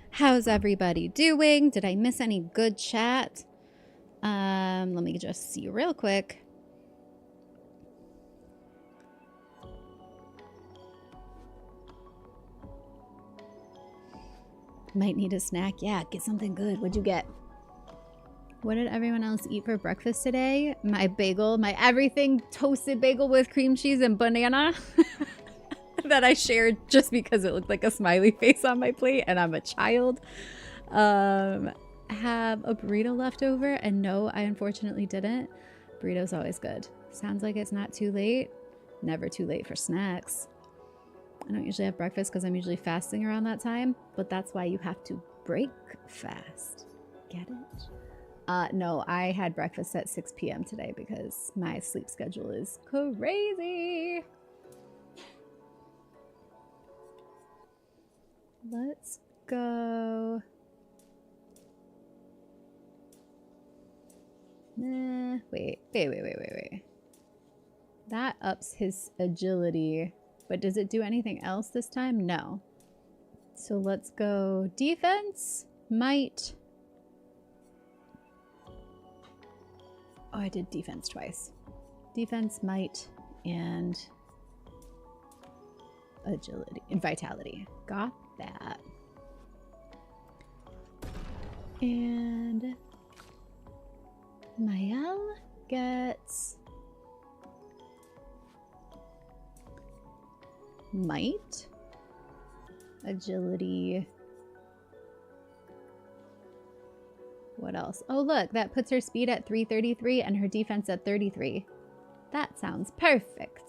How's everybody doing? Did I miss any good chat? Let me just see real quick. Might need a snack. Yeah, get something good. What'd you get? What did everyone else eat for breakfast today? My bagel, my everything toasted bagel with cream cheese and banana that I shared just because it looked like a smiley face on my plate and I'm a child. Have a burrito left over, and no, I unfortunately didn't. Burrito's always good. Sounds like it's not too late. Never too late for snacks. I don't usually have breakfast because I'm usually fasting around that time, but that's why you have to break fast. Get it? No, I had breakfast at 6 p.m. today because my sleep schedule is crazy. Let's go. Nah, wait. That ups his agility, but does it do anything else this time? No. So let's go defense, might. Oh, I did defense twice. Defense, might, and agility and vitality. Got that. And Mael gets might, agility. What else? Oh, look, that puts her speed at 333 and her defense at 33. That sounds perfect.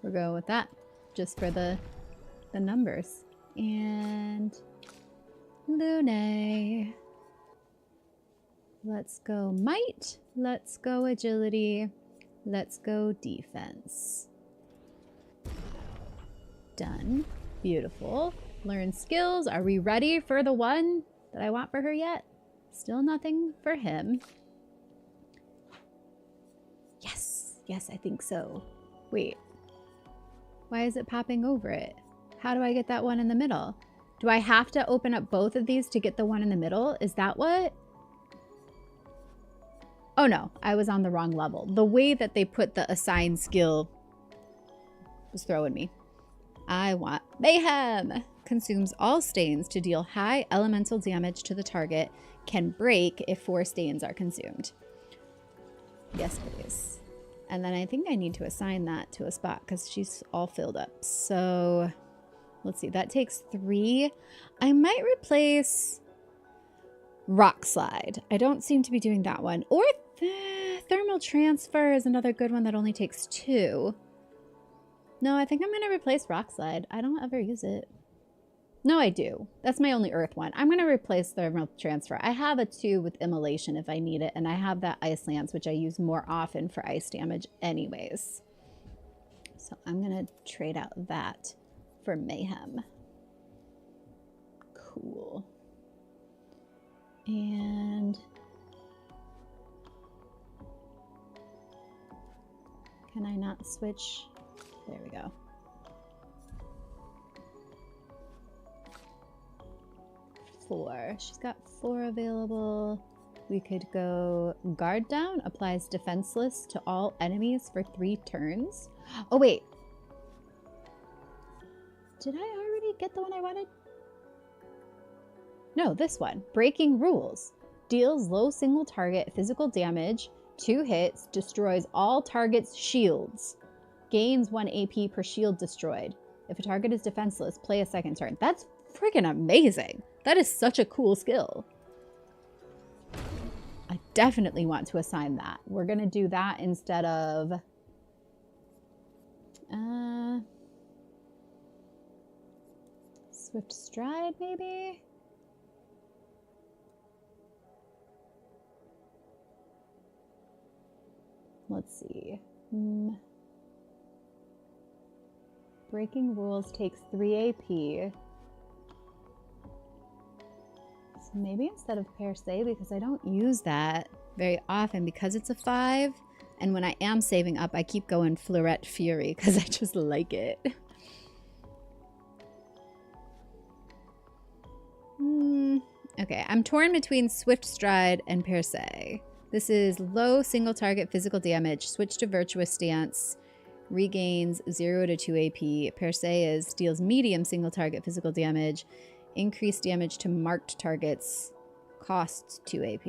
We're going with that just for the numbers. And Lune. Let's go might. Let's go agility. Let's go defense. Done. Beautiful. Learn skills. Are we ready for the one that I want for her yet? Still nothing for him. Yes. Yes, I think so. Wait. Why is it popping over it? How do I get that one in the middle? Do I have to open up both of these to get the one in the middle? Is that what? Oh no, I was on the wrong level. The way that they put the assigned skill was throwing me. I want Mayhem. Consumes all stains to deal high elemental damage to the target. Can break if 4 stains are consumed. Yes, please. And then I think I need to assign that to a spot because she's all filled up. So let's see. That takes 3. I might replace Rock Slide. I don't seem to be doing that one. Or Thermal Transfer is another good one that only takes 2. No, I think I'm going to replace Rock Slide. I don't ever use it. No, I do. That's my only Earth one. I'm going to replace Thermal Transfer. I have a 2 with Immolation if I need it, and I have that Ice Lance, which I use more often for ice damage anyways. So I'm going to trade out that for Mayhem. Cool. And can I not switch? There we go. Four. She's got 4 available. We could go guard down, applies defenseless to all enemies for 3 turns. Oh, wait. Did I already get the one I wanted? No, this one. Breaking rules. Deals low single target physical damage, 2 hits, destroys all targets' shields. Gains 1 AP per shield destroyed. If a target is defenseless, play a 2nd turn. That's freaking amazing. That is such a cool skill. I definitely want to assign that. We're going to do that instead of... Swift Stride, maybe? Let's see. Breaking rules takes 3 AP. So maybe instead of Per Se, because I don't use that very often, because it's a 5, And when I am saving up, I keep going Fleurette Fury because I just like it. Okay, I'm torn between Swift Stride and Perse. This is low single target physical damage. Switch to Virtuous Stance. Regains 0 to 2 AP. Perse is deals medium single target physical damage. Increased damage to marked targets. Costs 2 AP.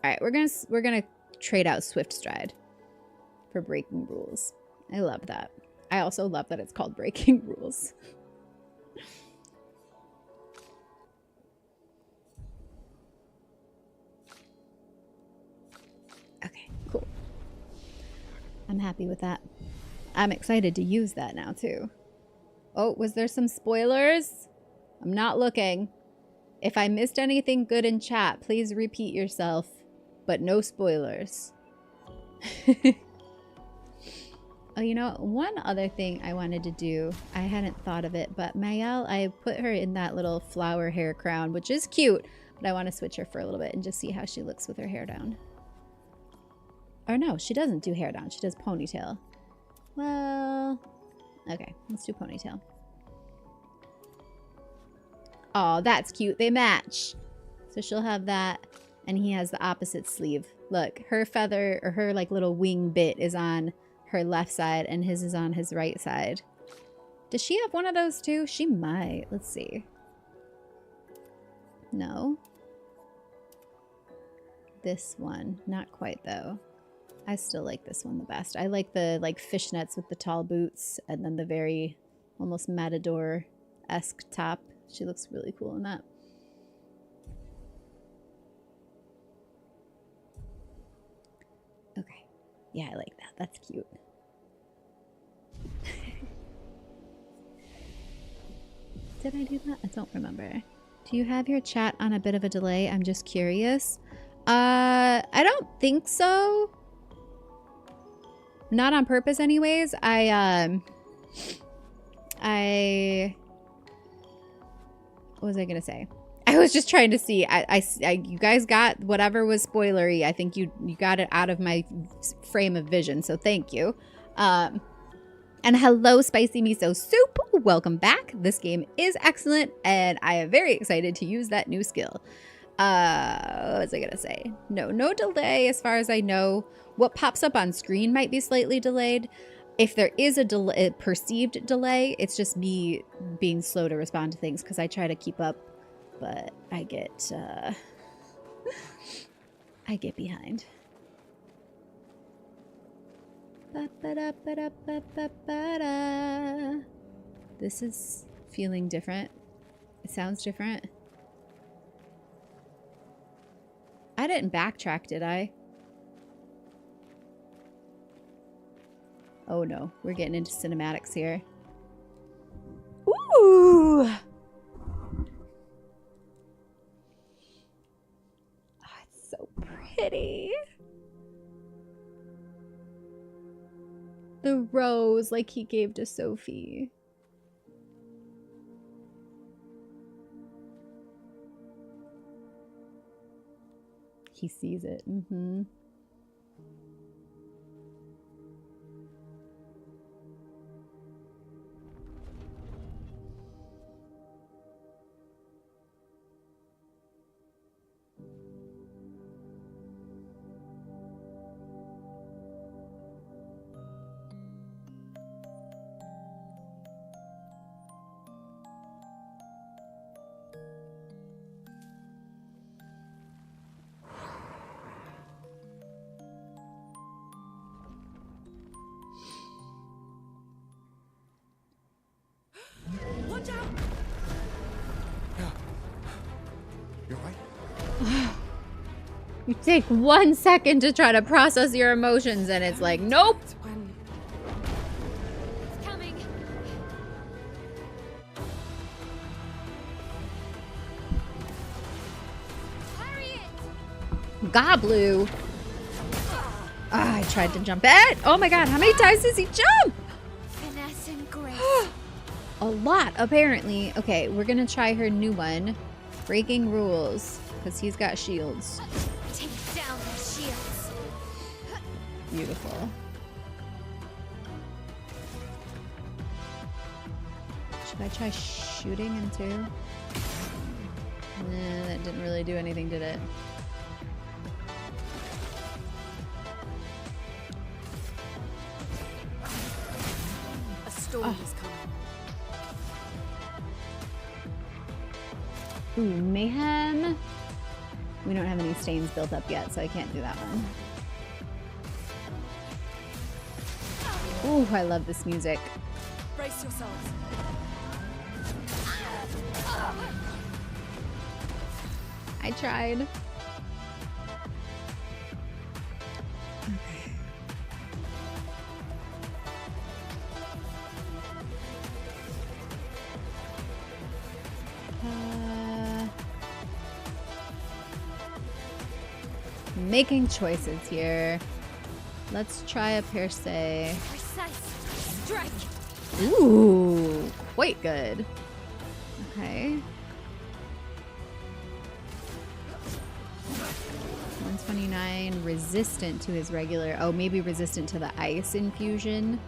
All right, we're gonna trade out Swift Stride for Breaking Rules. I love that. I also love that it's called Breaking Rules. Okay, cool. I'm happy with that. I'm excited to use that now too. Oh, was there some spoilers? I'm not looking. If I missed anything good in chat, please repeat yourself, but no spoilers. Oh, you know, one other thing I wanted to do, I hadn't thought of it, but Mayel, I put her in that little flower hair crown, which is cute, but I want to switch her for a little bit and just see how she looks with her hair down. Or no, she doesn't do hair down. She does ponytail. Well, okay, let's do ponytail. Oh, that's cute. They match. So she'll have that, and he has the opposite sleeve. Look, her feather, or her like little wing bit is on her left side, and his is on his right side. Does she have one of those too? She might. Let's see. No. This one. Not quite, though. I still like this one the best. I like the like fishnets with the tall boots, and then the very almost matador-esque top. She looks really cool in that. Okay. Yeah, I like that. That's cute. Did I do that? I don't remember. Do you have your chat on a bit of a delay? I'm just curious. I don't think so. Not on purpose anyways. What was I gonna say? I was just trying to see. You guys got whatever was spoilery. I think you got it out of my frame of vision, so thank you. And hello, Spicy Miso Soup. Welcome back. This game is excellent, and I am very excited to use that new skill. What was I gonna say? No delay as far as I know. What pops up on screen might be slightly delayed. If there is a perceived delay, it's just me being slow to respond to things because I try to keep up, but I get behind. This is feeling different. It sounds different. I didn't backtrack, did I? Oh no, we're getting into cinematics here. Ooh! Oh, it's so pretty. The rose like he gave to Sophie. He sees it. Mm-hmm. Watch out! You're right. You take 1 second to try to process your emotions and it's like, nope. It's coming. Harry it! Goblu. Ah, I tried to jump it. Oh my god, how many times does he jump? Finesse and grace. A lot, apparently. Okay, we're gonna try her new one. Breaking Rules, because he's got shields. Take down the shields. Beautiful. Should I try shooting him too? Nah, that didn't really do anything, did it? A storm is coming. Ooh, mayhem. We don't have any stains built up yet, so I can't do that one. Ooh, I love this music. Brace yourselves. I tried. Making choices here. Let's try a pierce. Precise strike. Ooh, quite good. Okay. 129, resistant to his regular. Oh, maybe resistant to the ice infusion.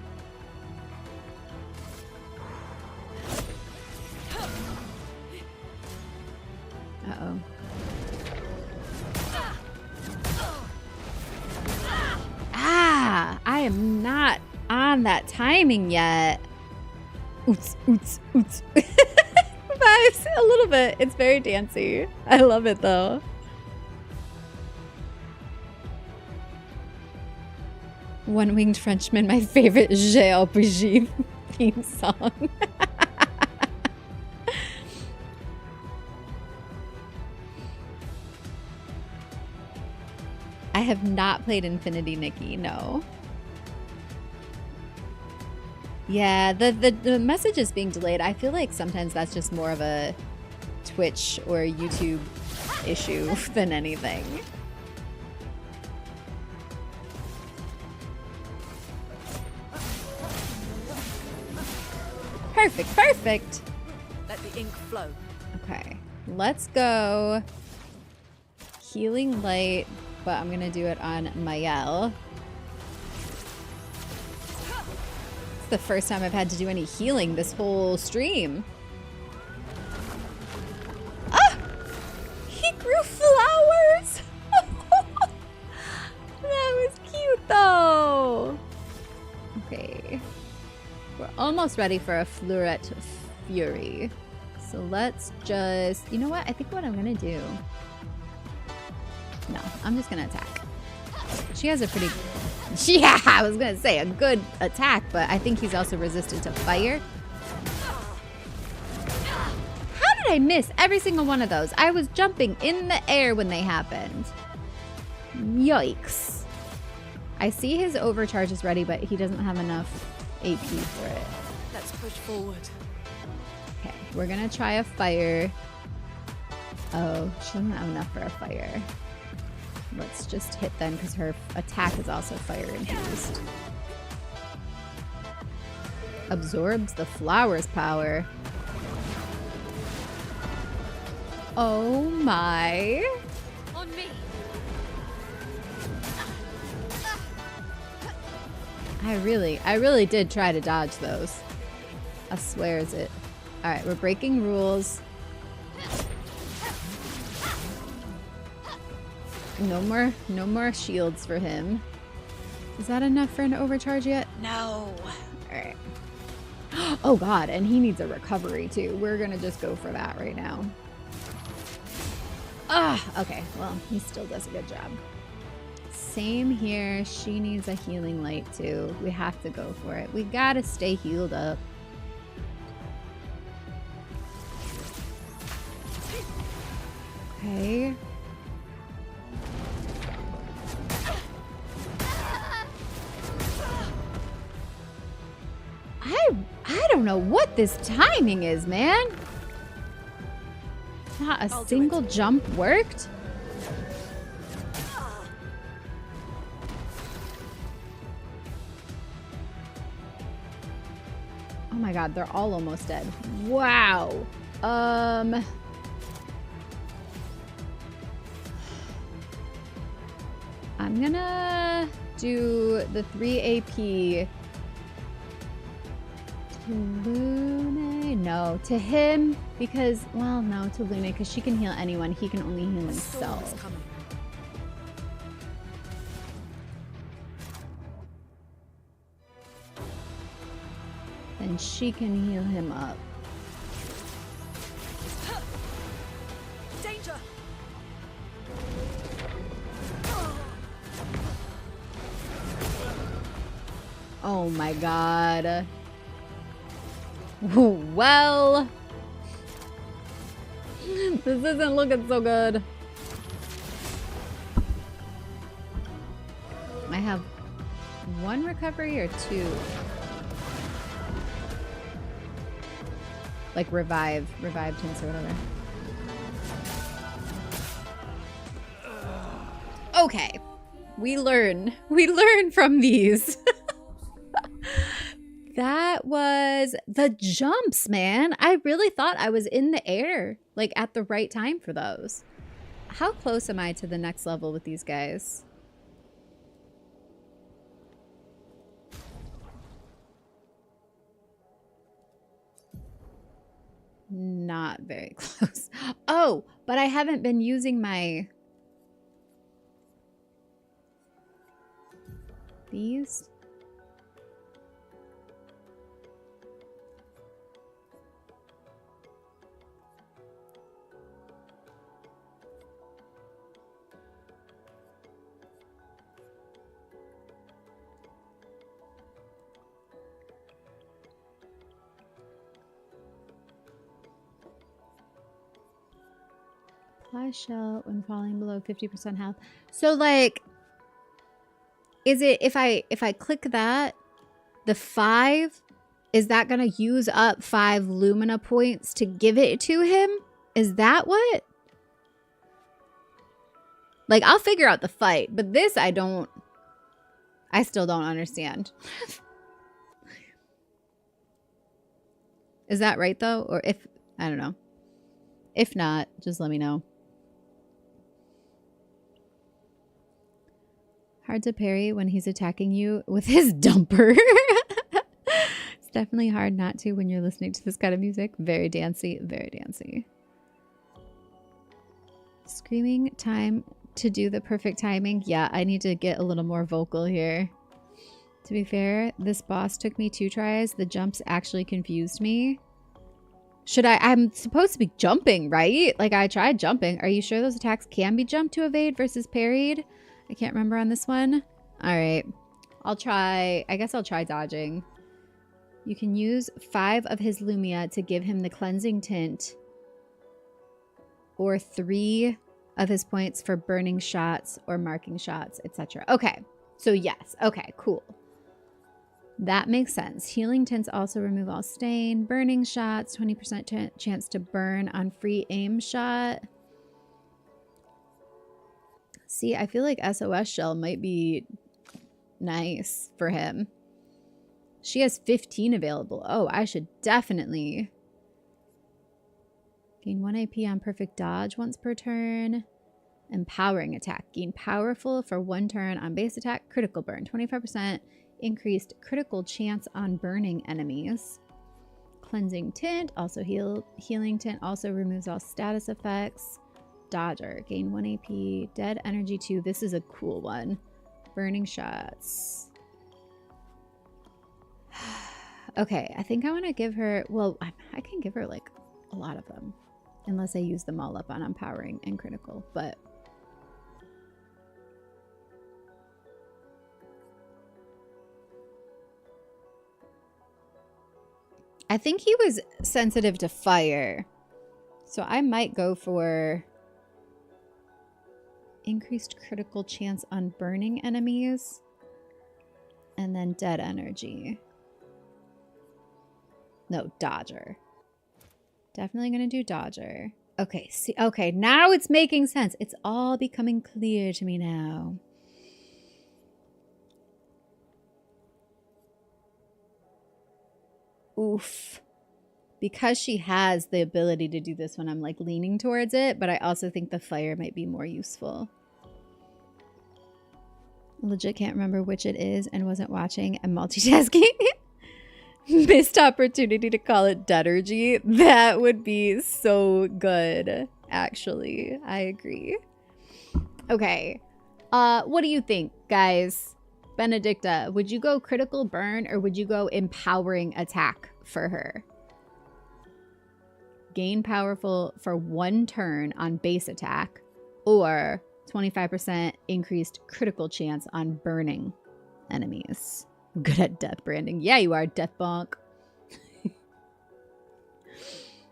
Uh-oh. Ah, I am not on that timing yet. Oots, oots, oots. Vibes a little bit. It's very dancey. I love it though. One Winged Frenchman, my favorite JRPG theme song. I have not played Infinity Nikki, no. Yeah, the message is being delayed. I feel like sometimes that's just more of a Twitch or YouTube issue than anything. Perfect, perfect. Let the ink flow. Okay, let's go. Healing Light, but I'm gonna do it on Mael. It's the first time I've had to do any healing this whole stream. Ah! He grew flowers! That was cute though. Okay. We're almost ready for a Fleurette Fury. So let's just, you know what? I think what I'm gonna do. No, I'm just gonna attack. She has a pretty, yeah, I was gonna say a good attack, but I think he's also resistant to fire. How did I miss every single one of those? I was jumping in the air when they happened. Yikes. I see his overcharge is ready, but he doesn't have enough AP for it. Let's push forward. Okay, we're gonna try a fire. Oh, she doesn't have enough for a fire. Let's just hit them because her attack is also fire infused. Absorbs the flower's power. Oh my. On me. I really did try to dodge those. I swear is it. All right, we're breaking rules. No more shields for him. Is that enough for an overcharge yet? No. All right. Oh God, and he needs a recovery too. We're gonna just go for that right now. Ah, okay. Well, he still does a good job. Same here. She needs a healing light too. We have to go for it. We gotta stay healed up. Okay. I don't know what this timing is, man. Not a single jump worked. Oh my God, they're all almost dead. Wow. I'm gonna do the 3 AP to Lune. No, to him because, well, no, to Lune because she can heal anyone. He can only heal himself. Then she can heal him up. Danger! Oh my god. Well, this isn't looking so good. I have 1 recovery or 2? Like revived hints or whatever. Okay. We learn from these. That was the jumps, man. I really thought I was in the air, like at the right time for those. How close am I to the next level with these guys? Not very close. Oh, but I haven't been using my... These? Apply shell when falling below 50% health. So like, is it if I click that, the 5, is that gonna use up 5 Lumina points to give it to him? Is that what? Like, I'll figure out the fight, but this I still don't understand. Is that right though? Or if, I don't know. If not, just let me know. Hard to parry when he's attacking you with his dumper. It's definitely hard not to when you're listening to this kind of music. Very dancey, very dancey. Screaming time to do the perfect timing. Yeah, I need to get a little more vocal here. To be fair, this boss took me 2 tries. The jumps actually confused me. I'm supposed to be jumping, right? Like, I tried jumping. Are you sure those attacks can be jumped to evade versus parried? I can't remember on this one. All right. I guess I'll try dodging. You can use 5 of his Lumia to give him the cleansing tint. Or 3 of his points for burning shots or marking shots, etc. Okay. So yes. Okay, cool. That makes sense. Healing tints also remove all stain. Burning shots, 20% chance to burn on free aim shot. See, I feel like SOS Shell might be nice for him. She has 15 available. Oh, I should definitely gain 1 AP on perfect dodge once per turn. Empowering attack. Gain powerful for 1 turn on base attack. Critical burn. 25% increased critical chance on burning enemies. Cleansing tint. Also healing tint. Also removes all status effects. Dodger. Gain 1 AP. Dead energy 2. This is a cool one. Burning shots. Okay, I think I want to give her... Well, I can give her, like, a lot of them. Unless I use them all up on empowering and critical. But... I think he was sensitive to fire. So I might go for... increased critical chance on burning enemies. And then dead energy. No, dodger. Definitely gonna do dodger. Okay, see, okay, now it's making sense. It's all becoming clear to me now. Oof. Because she has the ability to do this one, I'm like leaning towards it, but I also think the fire might be more useful. Legit can't remember which it is and wasn't watching and multitasking. Missed opportunity to call it Duttergy. That would be so good, actually. I agree. Okay. What do you think, guys? Benedicta, would you go critical burn or would you go empowering attack for her? Gain powerful for 1 turn on base attack or 25% increased critical chance on burning enemies. I'm good at death branding. Yeah, you are, Death Bonk.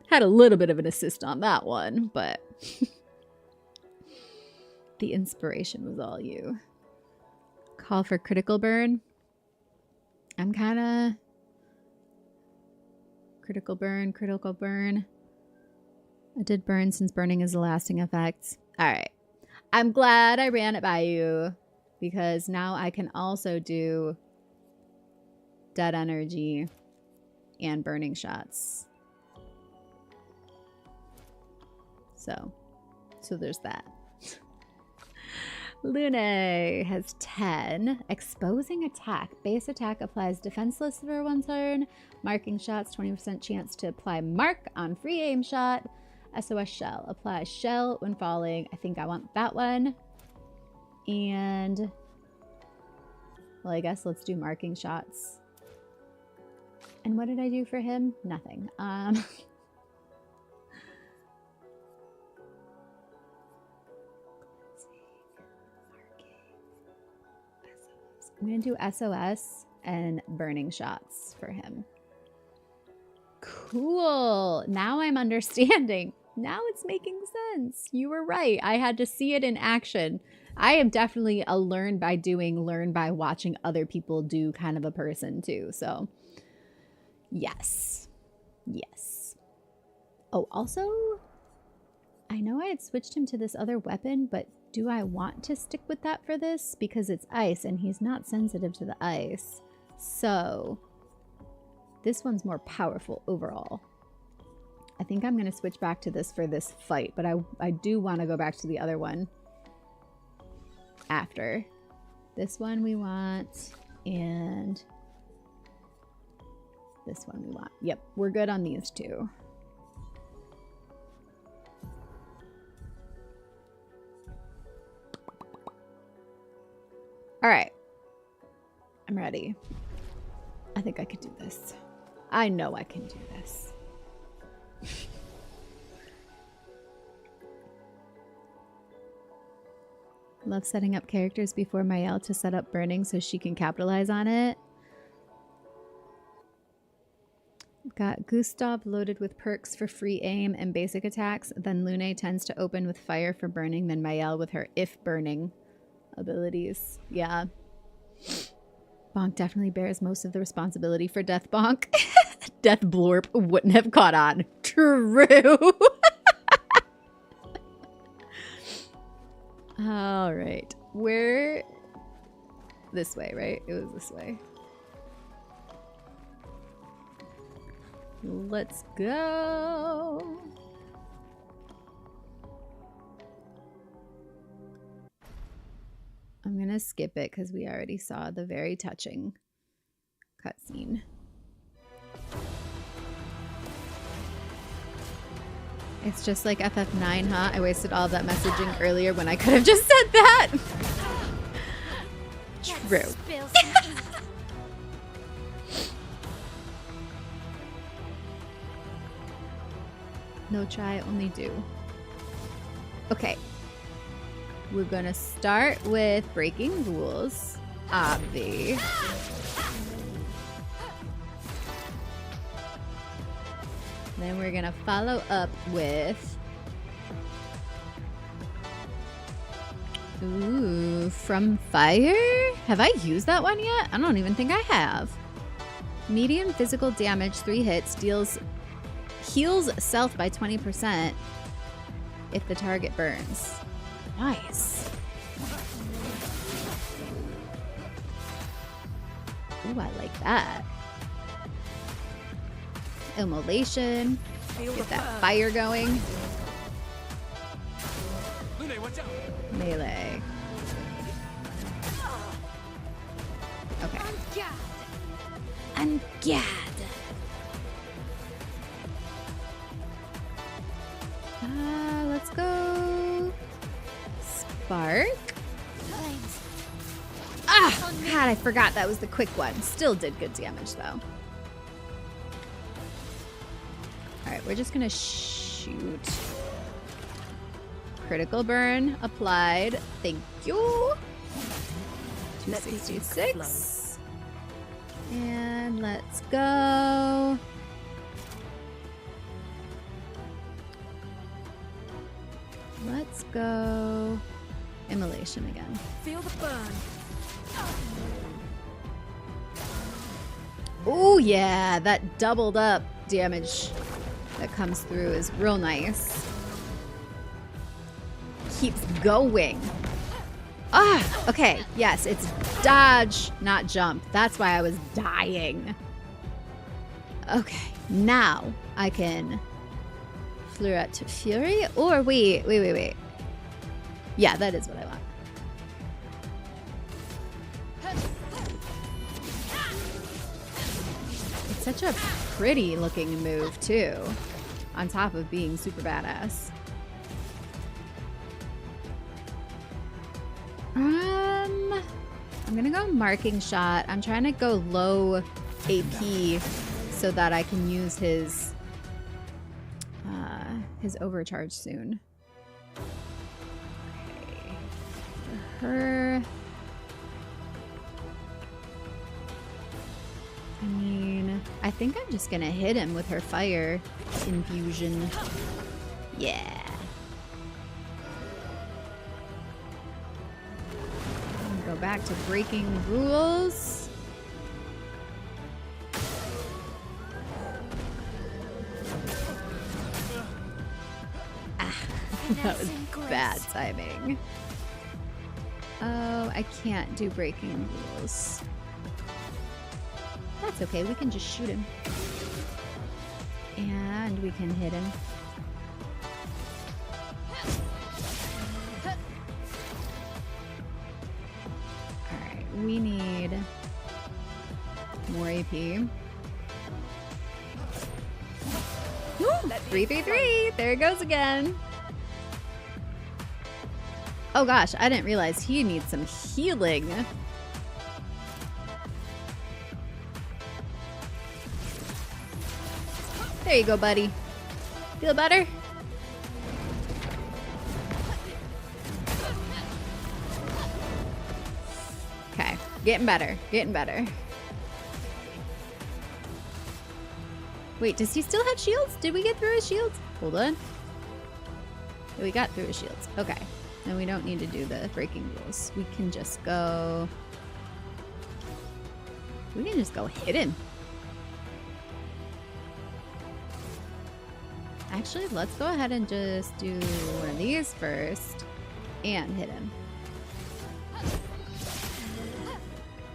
Had a little bit of an assist on that one, but the inspiration was all you. Call for critical burn. I'm kind of critical burn. I did burn since burning is a lasting effect. All right. I'm glad I ran it by you because now I can also do dead energy and burning shots. So there's that. Lune has 10. Exposing attack. Base attack applies defenseless for 1 turn. Marking shots, 20% chance to apply mark on free aim shot. SOS shell. Apply shell when falling. I think I want that one. And, well, I guess let's do marking shots. And what did I do for him? Nothing. I'm going to do SOS and burning shots for him. Cool. Now I'm understanding. Now it's making sense. You were right. I had to see it in action. I am definitely a learn by doing, learn by watching other people do kind of a person too. So yes. Yes. Oh, also, I know I had switched him to this other weapon, but do I want to stick with that for this? Because it's ice and he's not sensitive to the ice. So this one's more powerful overall. I think I'm going to switch back to this for this fight, but I do want to go back to the other one after. This one we want, and this one we want. Yep, we're good on these two. All right. I'm ready. I think I could do this. I know I can do this. Love setting up characters before Mael to set up burning so she can capitalize on it. Got Gustav loaded with perks for free aim and basic attacks. Then Lune tends to open with fire for burning. Then Mael with her if burning abilities. Yeah. Bonk definitely bears most of the responsibility for Death Bonk. Death Blorp wouldn't have caught on. True. All right. We're this way, right? It was this way. Let's go. I'm gonna skip it because we already saw the very touching cutscene. It's just like FF9, huh? I wasted all of that messaging earlier when I could have just said that. True. No try, only do. Okay. We're gonna start with breaking rules. Obvi. Then we're gonna follow up with... Ooh, from fire? Have I used that one yet? I don't even think I have. Medium physical damage, 3 hits, heals self by 20% if the target burns. Nice. Ooh, I like that. Immolation. Get that fire going. Melee. And gad. Let's go. Spark. Flames. Ah, God, I forgot that was the quick one. Still did good damage though. All right, we're just gonna shoot. Critical burn applied. Thank you. 266. And let's go. Let's go. Immolation again. Feel the burn. Oh yeah, that doubled up damage that comes through is real nice. Keeps going. Ah, okay. Yes, it's dodge, not jump. That's why I was dying. Okay, now I can Fleur to Fury, or wait. Yeah, that is what I want. It's such a pretty looking move too, on top of being super badass. I'm gonna go marking shot. I'm trying to go low AP so that I can use his overcharge soon. Okay. For her, I mean, I think I'm just gonna hit him with her fire infusion. Yeah. Go back to breaking rules. Ah, that was bad timing. Oh, I can't do breaking rules. That's okay, we can just shoot him. And we can hit him. We need more AP. Woo! 333! There it goes again. Oh gosh, I didn't realize he needs some healing. There you go, buddy. Feel better? Okay, getting better, getting better. Wait, does he still have shields? Did we get through his shields? Hold on. We got through his shields. Okay, then we don't need to do the breaking rules. We can just go... We can just go hit him. Actually, let's go ahead and just do one of these first and hit him.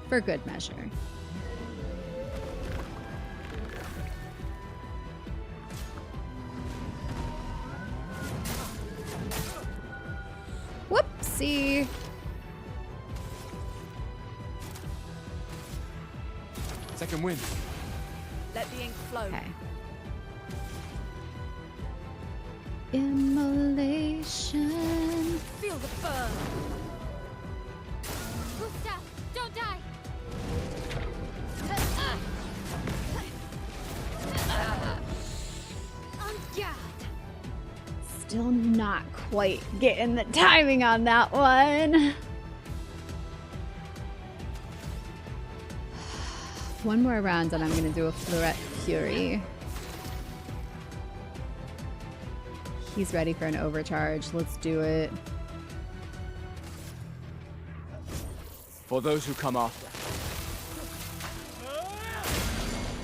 For good measure. Whoopsie. Second wind. Let the ink flow. Okay. Immolation. Feel the burn. Gustav, don't die. On guard. Still not quite getting the timing on that one. One more round and I'm gonna do a Fluoret Fury. He's ready for an overcharge. Let's do it. For those who come after.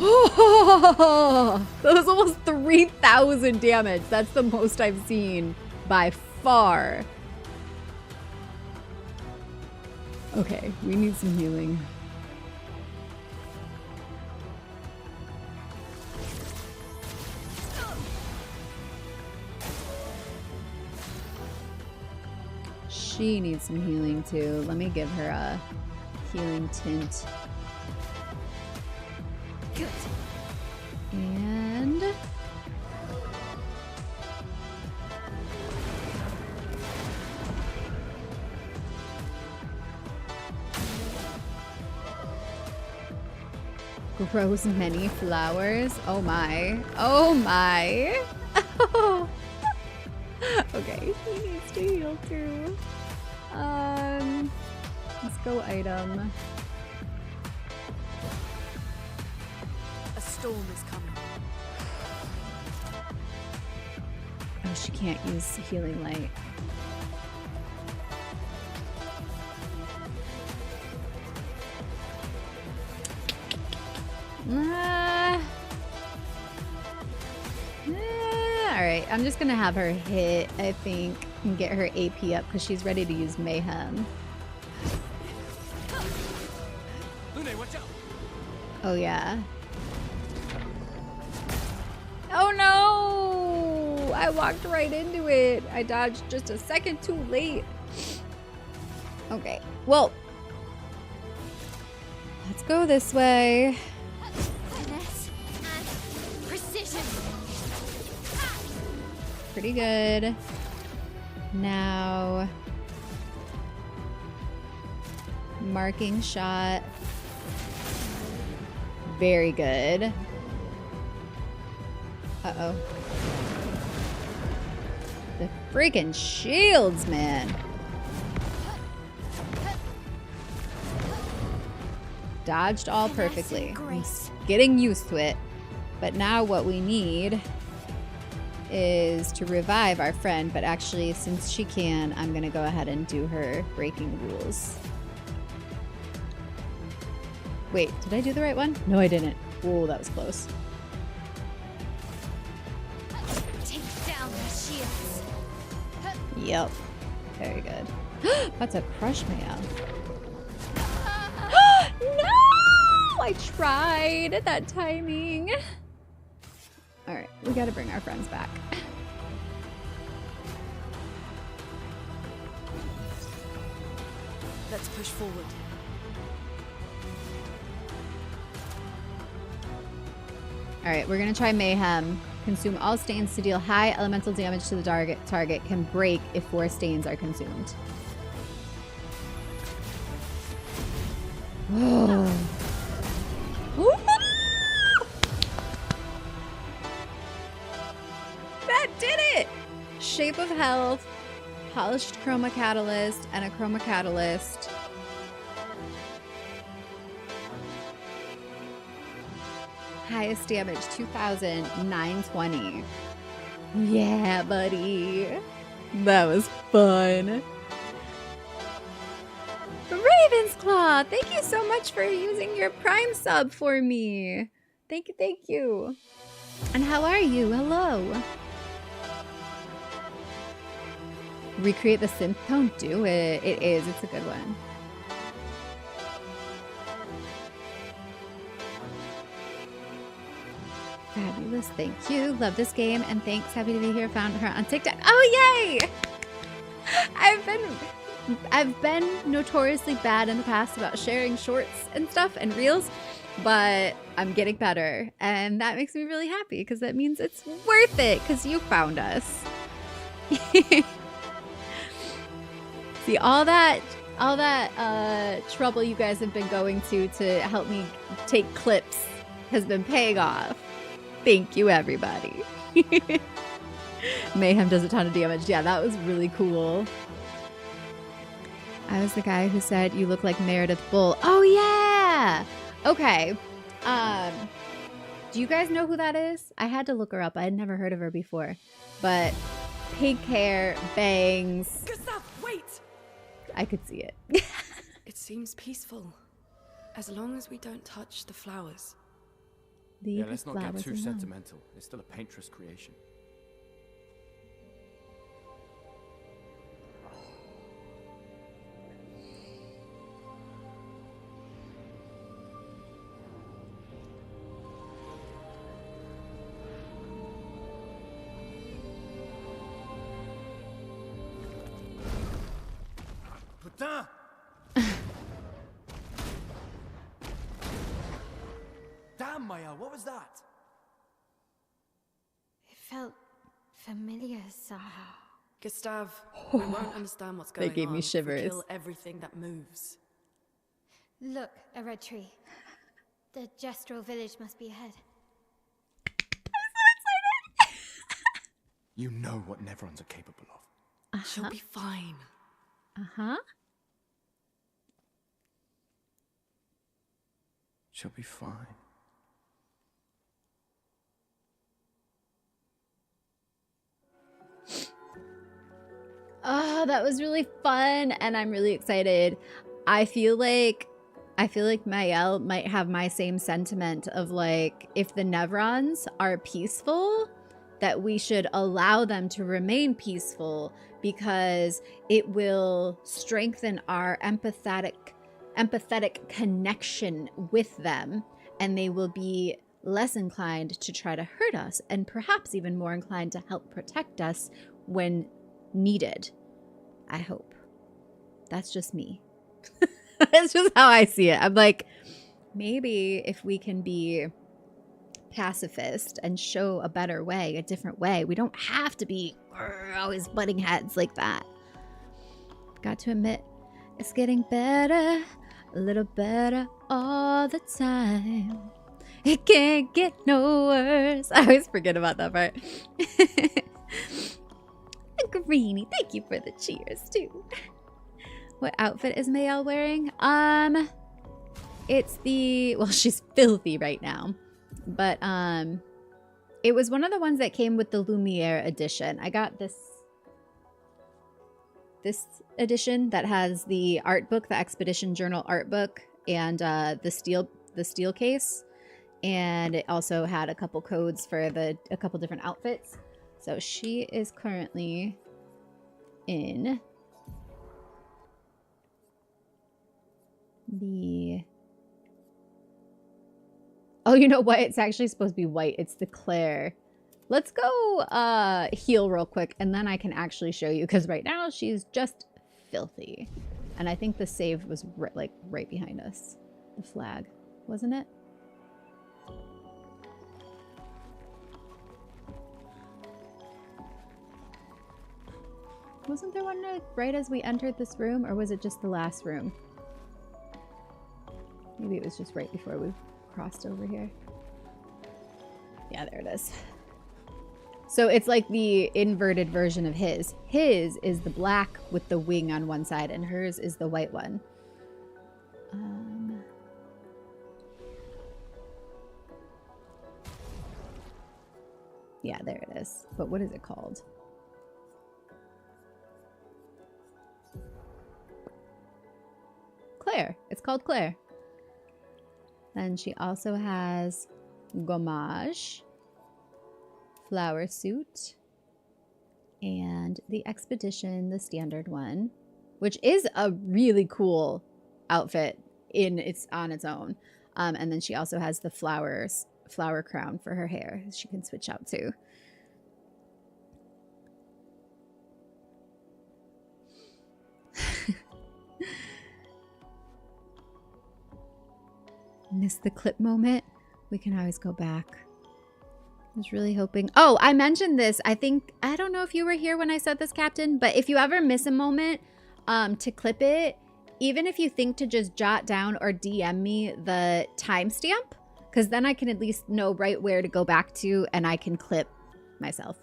Oh, that was almost 3,000 damage. That's the most I've seen by far. Okay, we need some healing. She needs some healing too. Let me give her a healing tint. Good. And grows many flowers. Oh my. Oh my. Okay, he needs to heal too. Let's go item. A storm is coming. Oh, she can't use healing light. Alright, I'm just gonna have her hit, I think, and get her AP up because she's ready to use Mayhem. Oh yeah. Oh no! I walked right into it. I dodged just a second too late. Okay, well, let's go this way. Finesse and precision. Pretty good. Now, marking shot. Very good. Uh-oh. The freaking shields, man. Dodged all perfectly. Grace. Getting used to it. But now what we need is to revive our friend, but actually, since she can, I'm gonna go ahead and do her breaking rules. Wait, did I do the right one? No, I didn't. Whoa, that was close. Take down the shields. Yep. Very good. That's a crush mail. No! I tried that timing. All right, we got to bring our friends back. Let's push forward. All right, we're gonna try Mayhem. Consume all stains to deal high elemental damage to the target. Target can break if 4 stains are consumed. That did it! Shape of Health, Polished Chroma Catalyst, and a Chroma Catalyst. Highest damage, 2,920. Yeah, buddy. That was fun. Raven's Claw, thank you so much for using your Prime sub for me. Thank you, thank you. And how are you? Hello. Recreate the synth tone? Do it. It is. It's a good one. Fabulous. Thank you. Love this game. And thanks. Happy to be here. Found her on TikTok. Oh, yay! I've been notoriously bad in the past about sharing shorts and stuff and reels, but I'm getting better. And that makes me really happy because that means it's worth it because you found us. See, all that trouble you guys have been going to help me take clips has been paying off. Thank you, everybody. Mayhem does a ton of damage. Yeah, that was really cool. I was the guy who said you look like Meredith Bull. Oh, yeah! Okay. Do you guys know who that is? I had to look her up. I had never heard of her before. But pink hair, bangs. Gustav, wait! I could see it. It seems peaceful. As long as we don't touch the flowers. Yeah, let's not get too sentimental. It's still a painter's creation. Putain! Damn, Maya, that? It felt familiar somehow. Gustav, we won't understand what's going on. gave me if we shivers. kill everything that moves. Look, a red tree. The gestural village must be ahead. You know what Nevrons are capable of. She'll be fine. Uh-huh. She'll be fine. Oh, that was really fun, and I'm really excited. I feel like Mael might have my same sentiment of like, if the Nevrons are peaceful, that we should allow them to remain peaceful because it will strengthen our empathetic connection with them, and they will be less inclined to try to hurt us and perhaps even more inclined to help protect us when needed. I hope. That's just me. That's just how I see it. I'm like, maybe if we can be pacifist and show a better way, a different way, we don't have to be always butting heads like that. Got to admit, it's getting better, a little better all the time. It can't get no worse. I always forget about that part. Greenie, thank you for the cheers too. What outfit is Mael wearing? It's the, well, she's filthy right now, but it was one of the ones that came with the Lumiere edition. I got this edition that has the art book, the Expedition Journal art book, and the steel case, and it also had a couple codes for a couple different outfits. So she is currently in the... Oh, you know what? It's actually supposed to be white. It's the Clair. Let's go heal real quick, and then I can actually show you, because right now she's just filthy. And I think the save was right behind us. The flag, wasn't it? Wasn't there one right as we entered this room, or was it just the last room? Maybe it was just right before we crossed over here. Yeah, there it is. So it's like the inverted version of his. His is the black with the wing on one side, and hers is the white one. Yeah, there it is. But what is it called? Clair. It's called Clair. And she also has gommage, flower suit, and the Expedition, the standard one, which is a really cool outfit on its own. And then she also has the flower crown for her hair she can switch out to. Missed the clip moment. We can always go back. I was really hoping. Oh, I mentioned this. I don't know if you were here when I said this, Captain, but if you ever miss a moment to clip it, even if you think to just jot down or DM me the timestamp, because then I can at least know right where to go back to, and I can clip myself.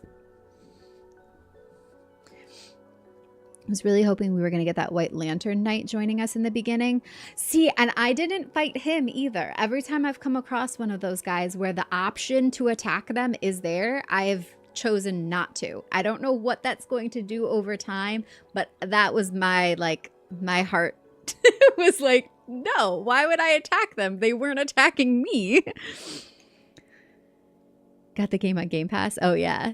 I was really hoping we were going to get that White Lantern Knight joining us in the beginning. See, and I didn't fight him either. Every time I've come across one of those guys where the option to attack them is there, I have chosen not to. I don't know what that's going to do over time, but that was my heart was like, no, why would I attack them? They weren't attacking me. Got the game on Game Pass. Oh, yeah.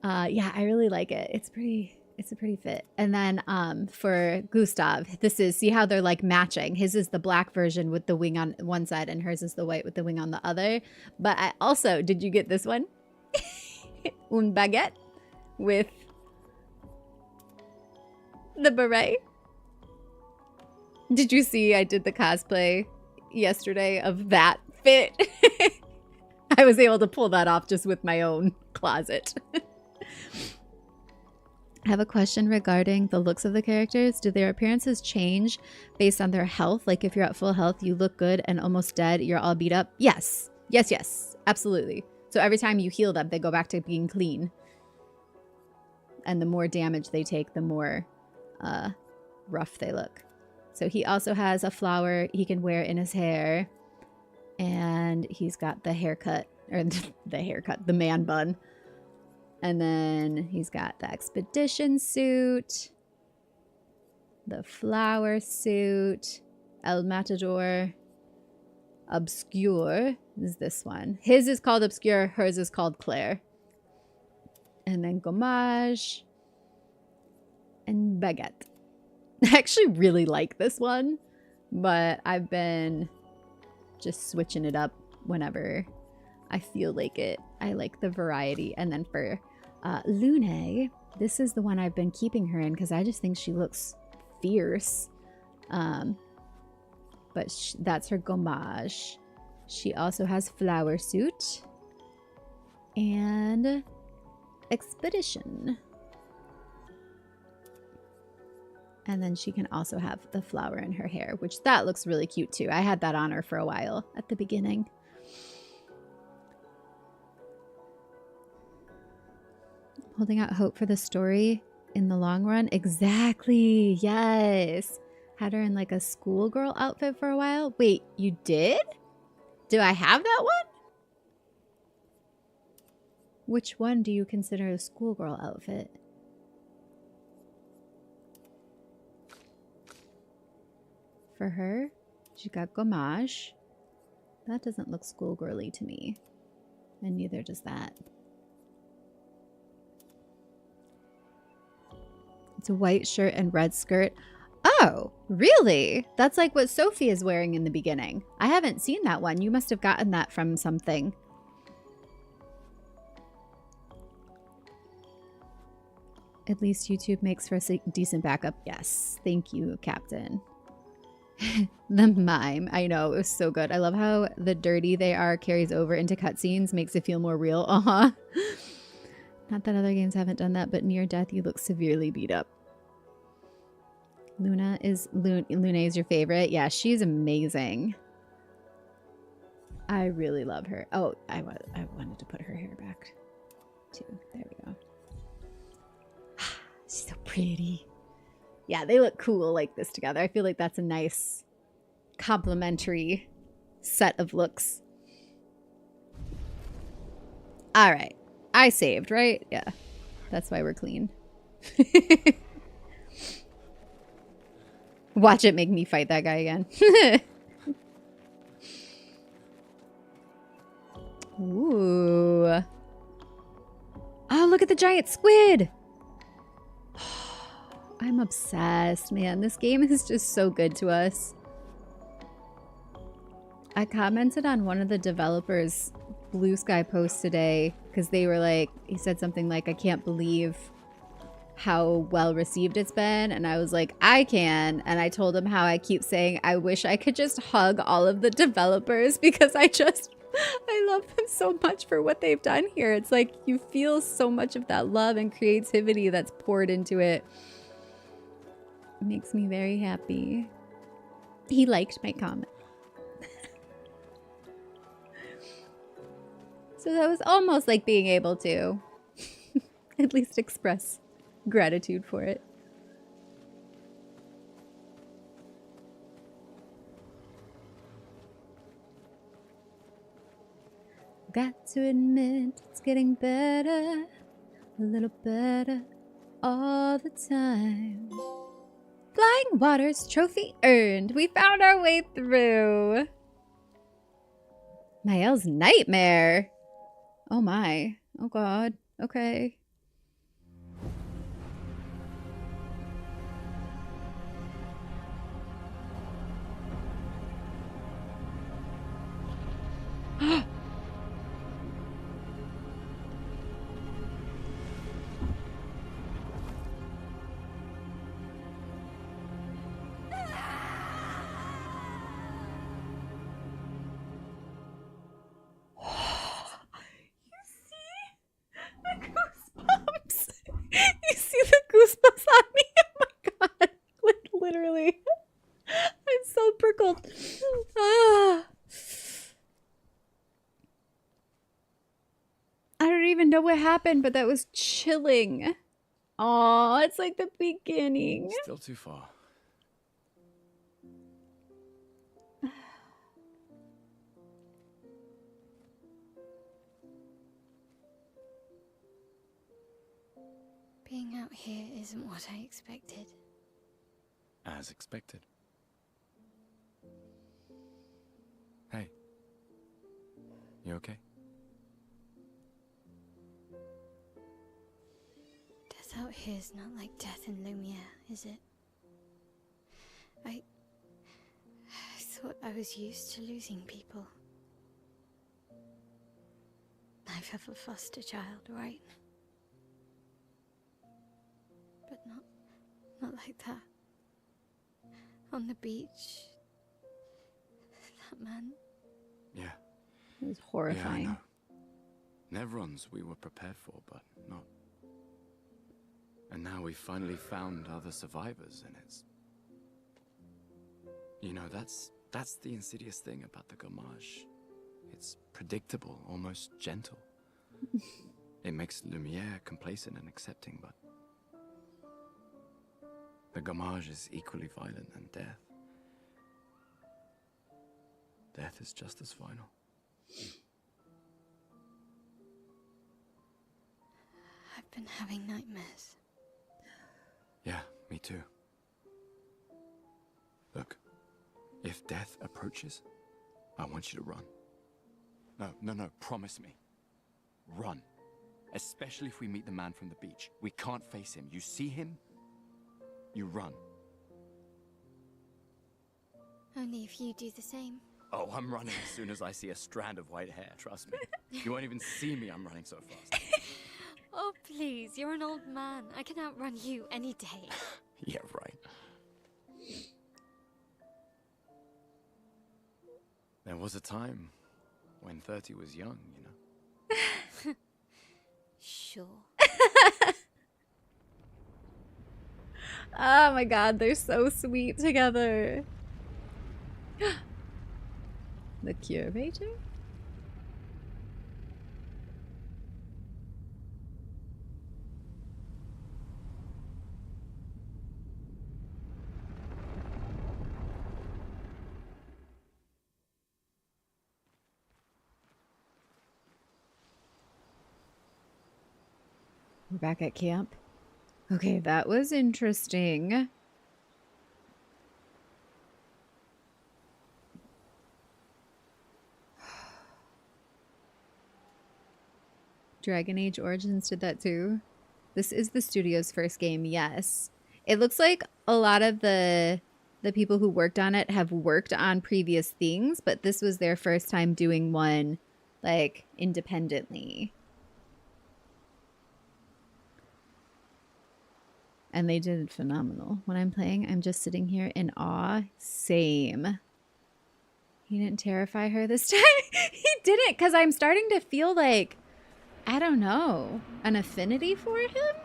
Yeah, I really like it. It's a pretty fit. And then for Gustav, see how they're like matching. His is the black version with the wing on one side, and hers is the white with the wing on the other. But I also, did you get this one? Un baguette with the beret. Did you see I did the cosplay yesterday of that fit? I was able to pull that off just with my own closet. I have a question regarding the looks of the characters. Do their appearances change based on their health? Like if you're at full health, you look good, and almost dead, you're all beat up? Yes. Yes, yes. Absolutely. So every time you heal them, they go back to being clean. And the more damage they take, the more rough they look. So he also has a flower he can wear in his hair. And he's got the haircut, or the man bun. And then he's got the expedition suit, the flower suit, El Matador, Obscur is this one. His is called Obscur, hers is called Clair. And then Gommage and Baguette. I actually really like this one, but I've been just switching it up whenever I feel like it. I like the variety. And then for Lune, this is the one I've been keeping her in because I just think she looks fierce. But that's her Gommage. She also has flower suit and expedition. And then she can also have the flower in her hair, which that looks really cute too. I had that on her for a while at the beginning. Holding out hope for the story in the long run. Exactly. Yes. Had her in like a schoolgirl outfit for a while. Wait, you did? Do I have that one? Which one do you consider a schoolgirl outfit? For her, she got Gommage. That doesn't look schoolgirly to me. And neither does that. It's a white shirt and red skirt. Oh, really? That's like what Sophie is wearing in the beginning. I haven't seen that one. You must have gotten that from something. At least YouTube makes for a decent backup. Yes. Thank you, Captain. The mime. I know. It was so good. I love how the dirty they are carries over into cutscenes. Makes it feel more real. Uh-huh. Not that other games haven't done that, but near death you look severely beat up. Lune is your favorite. Yeah, she's amazing. I really love her. Oh, I wanted to put her hair back too. There we go. She's so pretty. Yeah, they look cool like this together. I feel like that's a nice complementary set of looks. All right. I saved, right? Yeah. That's why we're clean. Watch it make me fight that guy again. Ooh. Oh, look at the giant squid. I'm obsessed, man. This game is just so good to us. I commented on one of the developers' Blue Sky posts today because they were like, he said something like, I can't believe how well received it's been. And I was like, I can. And I told him how I keep saying, I wish I could just hug all of the developers because I love them so much for what they've done here. It's like you feel so much of that love and creativity that's poured into it. It makes me very happy. He liked my comment. So that was almost like being able to at least express gratitude for it. Got to admit it's getting better, a little better all the time. Flying Waters trophy earned. We found our way through. Mael's nightmare. Oh my. Oh god. Okay. Literally. I'm so prickled. Ah. I don't even know what happened, but that was chilling. Oh, it's like the beginning. Still too far. Being out here isn't what I expected. As expected. Hey. You okay? Death out here's not like death in Lumiere, is it? I thought I was used to losing people. I've have a foster child, right? But not like that. On the beach. That man. Yeah. It was Yeah, I horrifying. know. Nevrons we were prepared for, but not. And now we finally found other survivors, and it's... You know, that's the insidious thing about the Gamage. It's predictable, almost gentle. It makes Lumiere complacent and accepting, but... The Gamage is equally violent than death. Death is just as final. I've been having nightmares. Yeah, me too. Look, if death approaches, I want you to run. No, promise me. Run. Especially if we meet the man from the beach. We can't face him. You see him, you run. Only if you do the same. Oh, I'm running as soon as I see a strand of white hair, trust me. You won't even see me, I'm running so fast. Oh, please, you're an old man. I can outrun you any day. Yeah, right. There was a time when 30 was young, you know? Sure. Oh my god, they're so sweet together. The curator? We're back at camp. Okay, that was interesting. Dragon Age Origins did that too. This is the studio's first game, yes. It looks like a lot of the people who worked on it have worked on previous things, but this was their first time doing one like independently. And they did phenomenal. When I'm playing, I'm just sitting here in awe. Same. He didn't terrify her this time. He didn't, because I'm starting to feel like, I don't know, an affinity for him?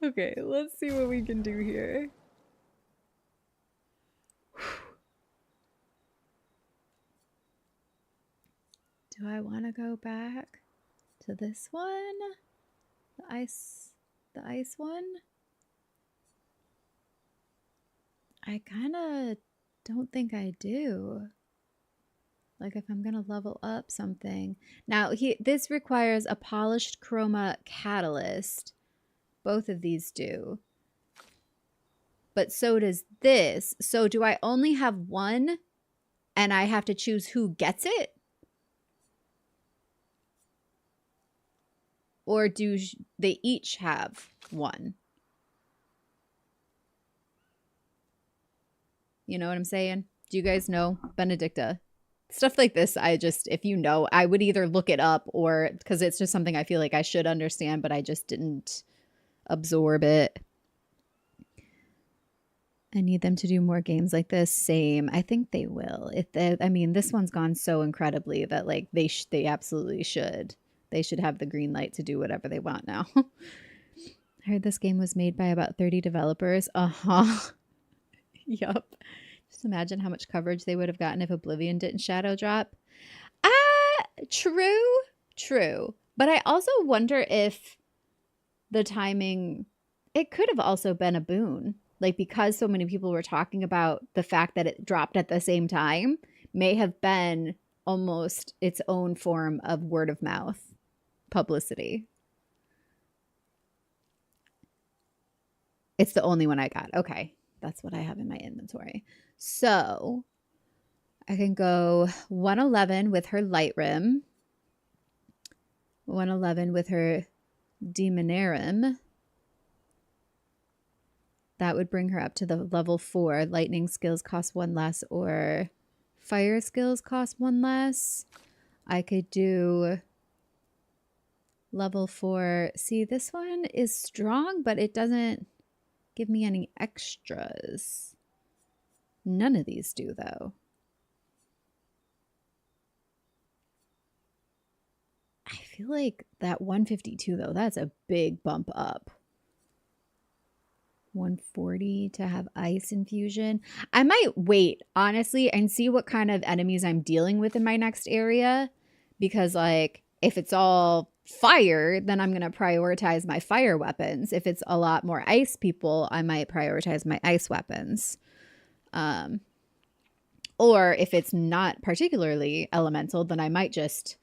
Okay, let's see what we can do here. Do I want to go back to this one? The ice one? I kind of don't think I do. Like if I'm going to level up something. Now, this requires a polished chroma catalyst. Both of these do. But so does this. So do I only have one and I have to choose who gets it? Or do they each have one? You know what I'm saying? Do you guys know? Benedicta. Stuff like this, if you know, I would either look it up or, because it's just something I feel like I should understand, but I just didn't absorb it. I need them to do more games like this. Same. I think they will. I mean, this one's gone so incredibly that like they absolutely should. They should have the green light to do whatever they want now. I heard this game was made by about 30 developers. Uh-huh. Yup. Just imagine how much coverage they would have gotten if Oblivion didn't shadow drop. True. But I also wonder if the timing, it could have also been a boon. Like, because so many people were talking about the fact that it dropped at the same time, may have been almost its own form of word of mouth publicity. It's the only one I got. Okay. That's what I have in my inventory. So I can go 111 with her light rim, 111 with her demonarum. That would bring her up to the level 4. Lightning skills cost 1 less, or fire skills cost 1 less. I could do level 4. See, this one is strong, but it doesn't give me any extras. None of these do, though. I feel like that 152, though, that's a big bump up. 140 to have ice infusion. I might wait, honestly, and see what kind of enemies I'm dealing with in my next area. Because, like, if it's all fire, then I'm going to prioritize my fire weapons. If it's a lot more ice people, I might prioritize my ice weapons. Or if it's not particularly elemental, then I might just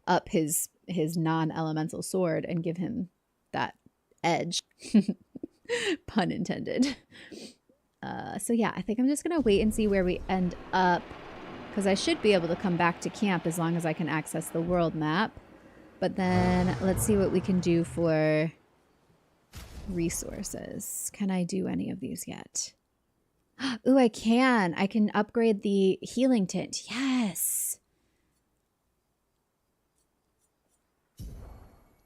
up his non-elemental sword and give him that edge. Pun intended. So yeah, I think I'm just gonna wait and see where we end up, because I should be able to come back to camp as long as I can access the world map. But then let's see what we can do for resources. Can I do any of these yet? Ooh, I can. I can upgrade the healing tint. Yes.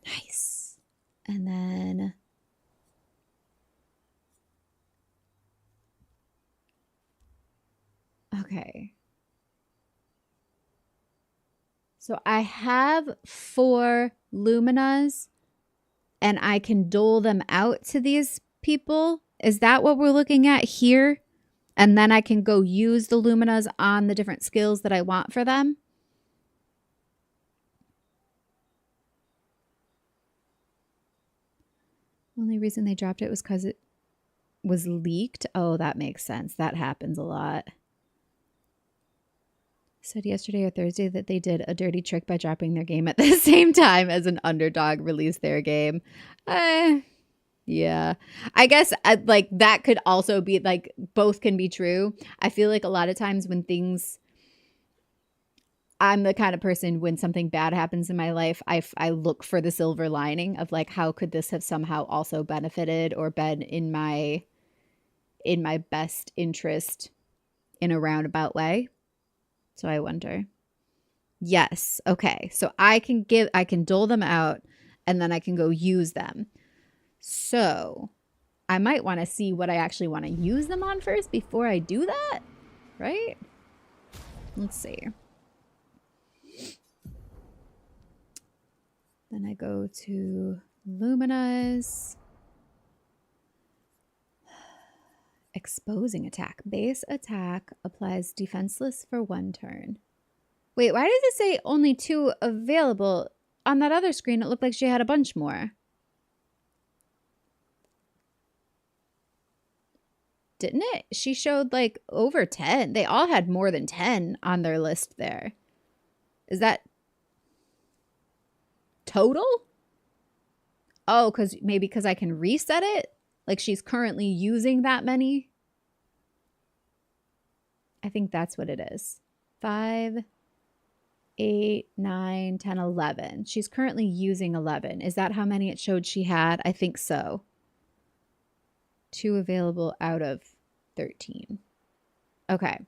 Nice. And then okay. So I have 4 Luminas and I can dole them out to these people. Is that what we're looking at here? And then I can go use the Luminas on the different skills that I want for them. Only reason they dropped it was because it was leaked. Oh, that makes sense. That happens a lot. Said yesterday or Thursday that they did a dirty trick by dropping their game at the same time as an underdog released their game. Yeah. I guess like that could also be like both can be true. I feel like a lot of times when things, I'm the kind of person when something bad happens in my life, I look for the silver lining of like, how could this have somehow also benefited or been in my best interest in a roundabout way. So I wonder. Yes. Okay. So I can dole them out and then I can go use them. So I might want to see what I actually want to use them on first before I do that. Right? Let's see. Then I go to Lumina's. Exposing attack. Base attack applies defenseless for 1 turn. Wait, why does it say only 2 available? On that other screen, it looked like she had a bunch more. Didn't it? She showed like over 10. They all had more than 10 on their list there. Is that total? Oh, maybe because I can reset it? Like she's currently using that many? I think that's what it is. 5, 8, 9, 10, 11. She's currently using 11. Is that how many it showed she had? I think so. 2 available out of 13. Okay.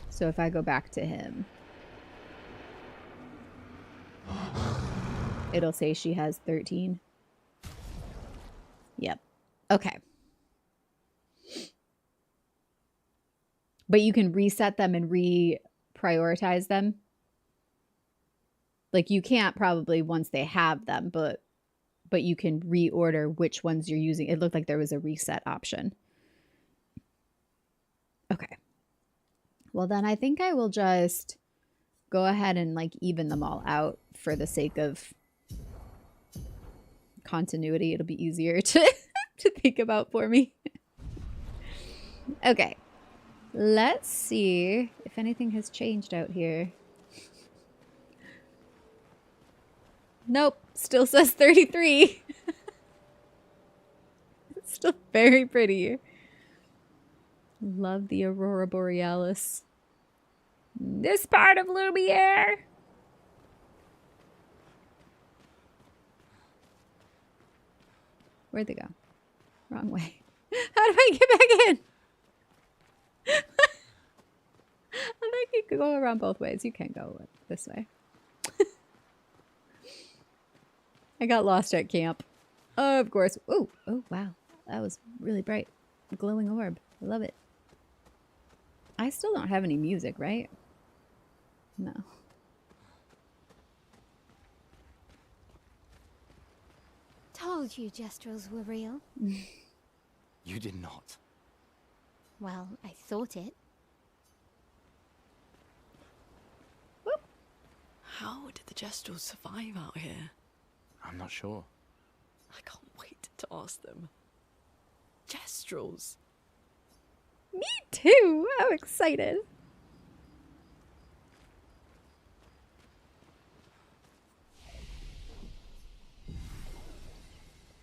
So if I go back to him, it'll say she has 13. Yep. Okay. But you can reset them and reprioritize them. Like you can't probably once they have them, but you can reorder which ones you're using. It looked like there was a reset option. Okay. Well, then I think I will just go ahead and like even them all out for the sake of continuity. It'll be easier to think about for me. Okay. Let's see if anything has changed out here. Nope. Still says 33. It's still very pretty. Love the Aurora Borealis. This part of Lumiere. Where'd they go? Wrong way. How do I get back in? I think you could go around both ways. You can't go this way. I got lost at camp. Of course. Oh, wow. That was really bright. A glowing orb. I love it. I still don't have any music, right? No. Told you Gestrels were real. You did not. Well, I thought it. Whoop. How did the Gestrels survive out here? I'm not sure. I can't wait to ask them. Gestrels. Me too. I'm excited.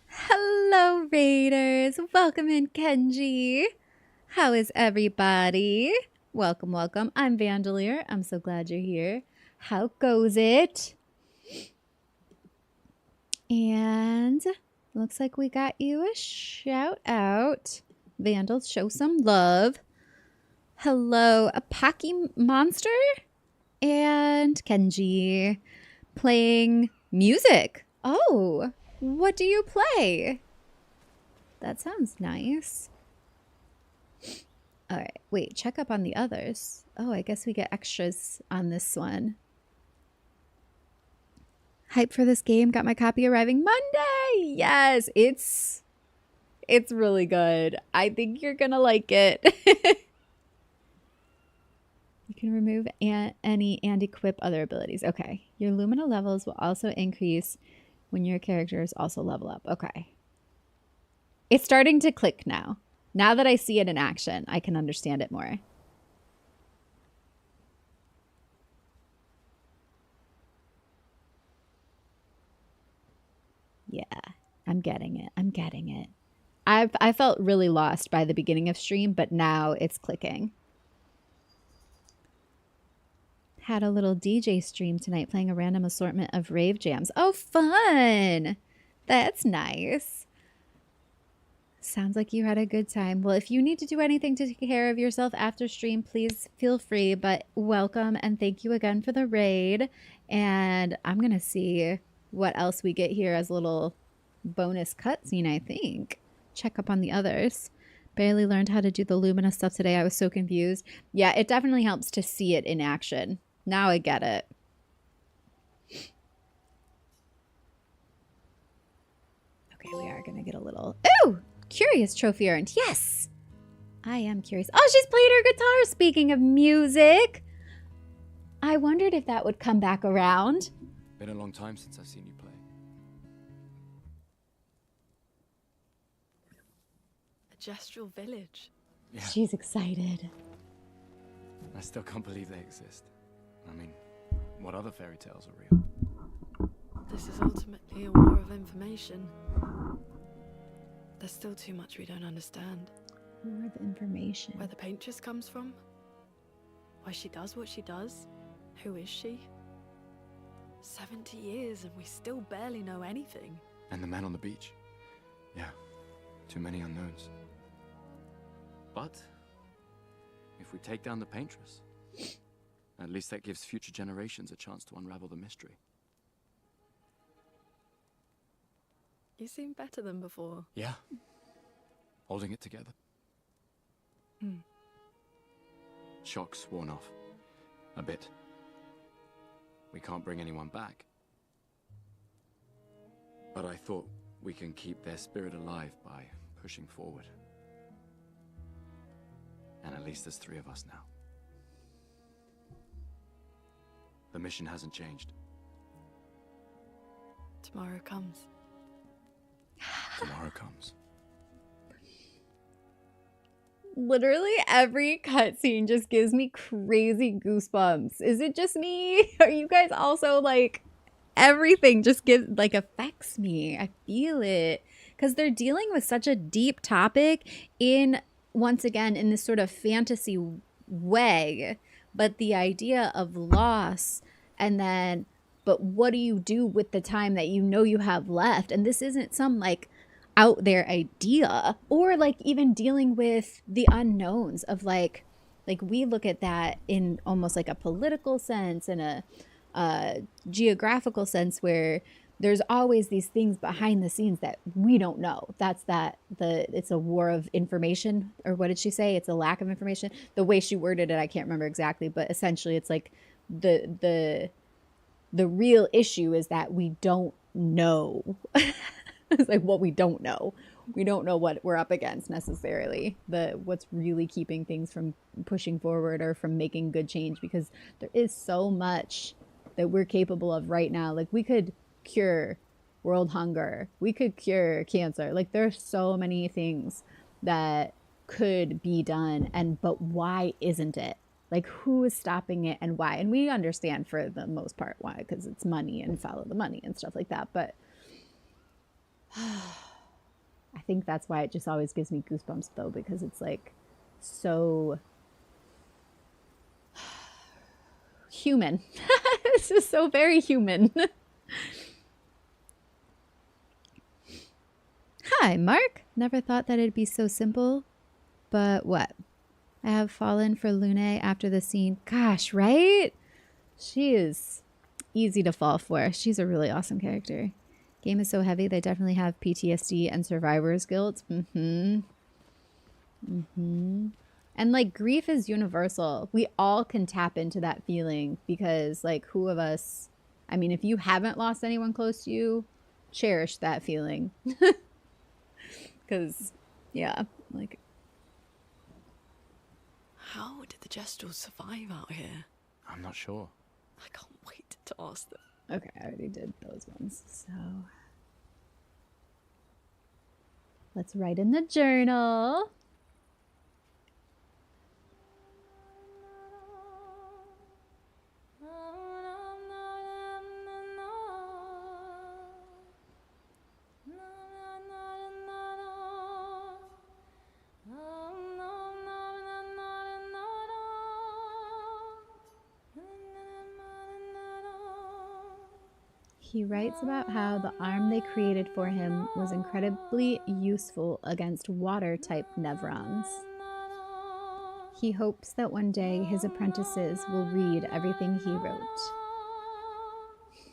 Hello, Raiders. Welcome in, Kenji. How is everybody? Welcome, welcome. I'm Vandalier. I'm so glad you're here. How goes it? And looks like we got you a shout out. Vandal, show some love. Hello, a Pocky Monster and Kenji playing music. Oh, what do you play? That sounds nice. All right, wait, check up on the others. Oh, I guess we get extras on this one. Hype for this game. Got my copy arriving Monday. Yes, it's really good. I think you're gonna like it. You can remove any and equip other abilities. Okay. Your Lumina levels will also increase when your characters also level up. Okay. It's starting to click now. Now that I see it in action, I can understand it more. Yeah, I'm getting it. I'm getting it. I felt really lost by the beginning of stream, but now it's clicking. Had a little DJ stream tonight playing a random assortment of rave jams. Oh, fun! That's nice. Sounds like you had a good time. Well, if you need to do anything to take care of yourself after stream, please feel free. But welcome and thank you again for the raid. And I'm going to see what else we get here as a little bonus cutscene, I think. Check up on the others. Barely learned how to do the Lumina stuff today. I was so confused. Yeah, it definitely helps to see it in action. Now I get it. Okay, we are going to get a little... Ooh! Curious trophy earned. Yes! I am curious. Oh, she's played her guitar. Speaking of music. I wondered if that would come back around. Been a long time since I've seen you play. A Gestral village. Yeah, She's excited. I still can't believe they exist. I mean, what other fairy tales are real? This is ultimately a war of information. There's still too much we don't understand. More of information. Where the paintress comes from? Why she does what she does? Who is she? 70 years and we still barely know anything. And the man on the beach. Yeah, too many unknowns. But if we take down the paintress, at least that gives future generations a chance to unravel the mystery. You seem better than before. Yeah, holding it together. Shock's worn off. A bit. We can't bring anyone back. But I thought we can keep their spirit alive by pushing forward. And at least there's 3 of us now. The mission hasn't changed. Tomorrow comes. Tomorrow comes. Literally every cutscene just gives me crazy goosebumps. Is it just me? Are you guys also like, everything just affects me. I feel it. Because they're dealing with such a deep topic once again, in this sort of fantasy way. But the idea of loss and then, but what do you do with the time that you know you have left? And this isn't some like out there idea, or like even dealing with the unknowns of like we look at that in almost like a political sense and a geographical sense, where there's always these things behind the scenes that we don't know. It's a war of information, or what did she say? It's a lack of information. The way she worded it, I can't remember exactly, but essentially it's like the real issue is that we don't know. It's like what we don't know. We don't know what we're up against necessarily. What's really keeping things from pushing forward or from making good change, because there is so much that we're capable of right now. Like we could cure world hunger. We could cure cancer. Like there's so many things that could be done, but why isn't it? Like who is stopping it and why? And we understand for the most part why, because it's money and follow the money and stuff like that. But I think that's why it just always gives me goosebumps though, because it's like so human. It's just so very human. Hi, Mark. Never thought that it'd be so simple, but what? I have fallen for Lune after the scene. Gosh, right? She is easy to fall for. She's a really awesome character. Game is so heavy, they definitely have PTSD and survivor's guilt. And like grief is universal. We all can tap into that feeling, because like who of us, I mean, if you haven't lost anyone close to you, cherish that feeling. Because, yeah, like. How did the Gestrels survive out here? I'm not sure. I can't wait to ask them. Okay, I already did those ones, so. Let's write in the journal. He writes about how the arm they created for him was incredibly useful against water-type Nevrons. He hopes that one day his apprentices will read everything he wrote.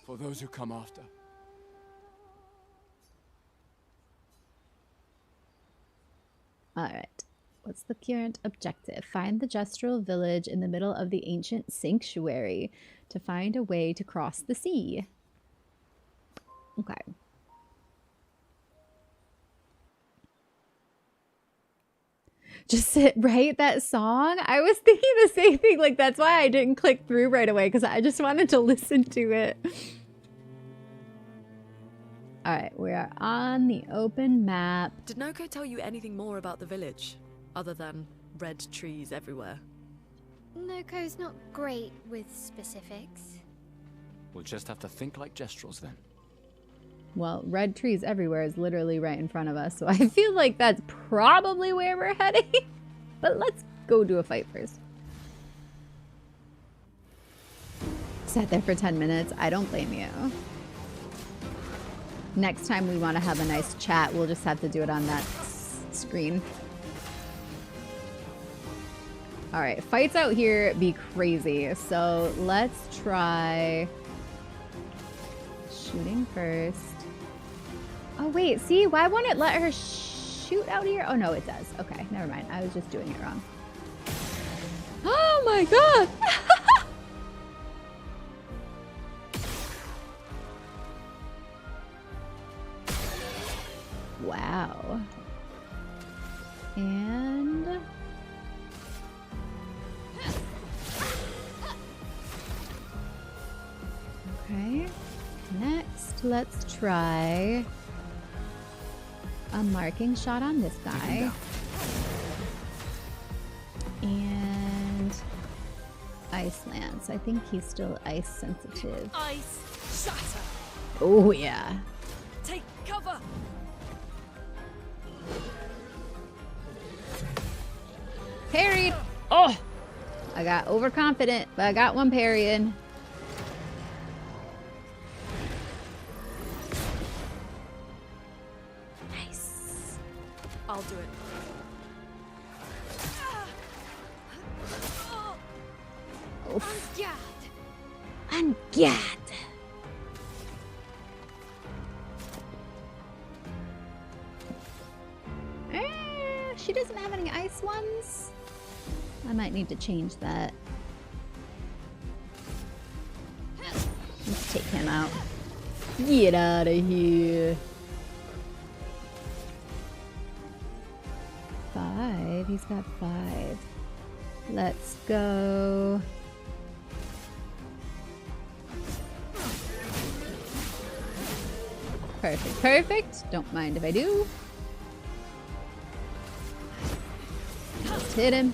For those who come after. Alright, what's the current objective? Find the Gestrel village in the middle of the ancient sanctuary to find a way to cross the sea. Okay. Just write that song. I was thinking the same thing. Like, that's why I didn't click through right away, because I just wanted to listen to it. All right, we are on the open map. Did Noko tell you anything more about the village, other than red trees everywhere? Noko's not great with specifics. We'll just have to think like Gestrels then. Well, red trees everywhere is literally right in front of us, so I feel like that's probably where we're heading. But let's go do a fight first. Sat there for 10 minutes. I don't blame you. Next time we want to have a nice chat, we'll just have to do it on that screen. All right, fights out here be crazy. So let's try shooting first. Oh, wait, see? Why won't it let her shoot out here? Oh, no, it does. Okay, never mind. I was just doing it wrong. Oh my god! Wow. And... okay. Next, let's try a marking shot on this guy. And ice lance. I think he's still ice sensitive. Ice shatter. Oh yeah. Take cover. Parried. Oh, I got overconfident, but I got one parry in. Nice. I'll do it. Oof. Gad. And Gad. She doesn't have any ice ones. I might need to change that. Let's take him out. Get out of here. 5. He's got 5. Let's go. Perfect, perfect. Don't mind if I do. Just hit him.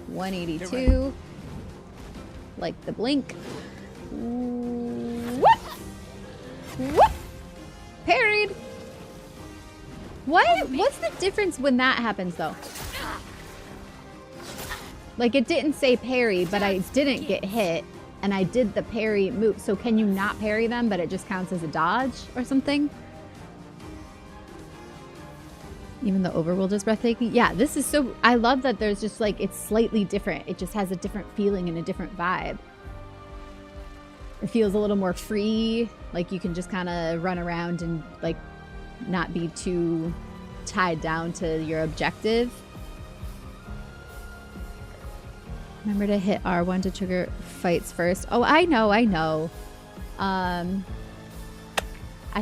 182. Like the blink. Whoop! Whoop! Parried. What? What's the difference when that happens though? Like it didn't say parry, but I didn't get hit. And I did the parry move. So can you not parry them, but it just counts as a dodge or something? Even the overworld is breathtaking. Yeah, this is so... I love that there's just like... It's slightly different. It just has a different feeling and a different vibe. It feels a little more free. Like you can just kind of run around and like not be too tied down to your objective. Remember to hit R1 to trigger fights first. Oh, I know, I know. I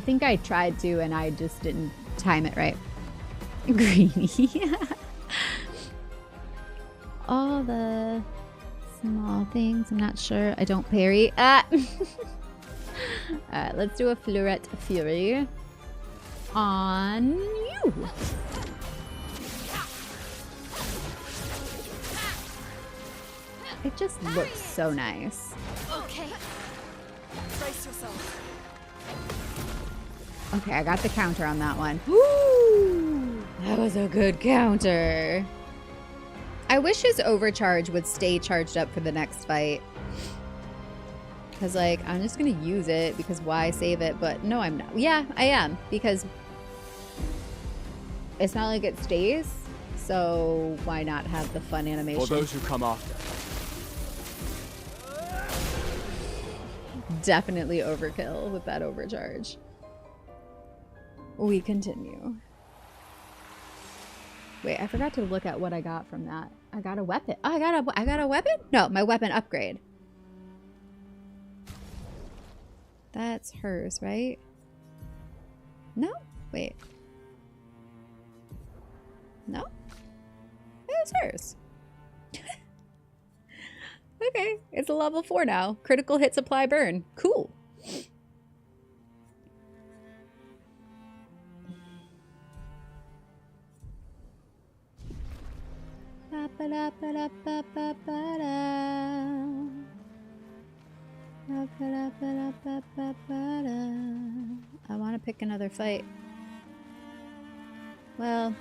think I tried to and I just didn't time it right. Greeny. All the small things. I'm not sure. I don't parry. Ah! Alright, let's do a Fleurette Fury on you. It just looks so nice. Okay. Brace yourself. Okay, I got the counter on that one. Woo! That was a good counter. I wish his overcharge would stay charged up for the next fight. Because, like, I'm just going to use it because why save it? But no, I'm not. Yeah, I am. Because it's not like it stays. So why not have the fun animation? For those who come after. Definitely overkill with that overcharge. We continue. Wait, I forgot to look at what I got from that. I got a weapon. Oh, I got a weapon? No, my weapon upgrade. That's hers, right? No? Wait. No? It's hers. Okay, it's a level 4 now. Critical hit, supply, burn. Cool. I want to pick another fight. Well,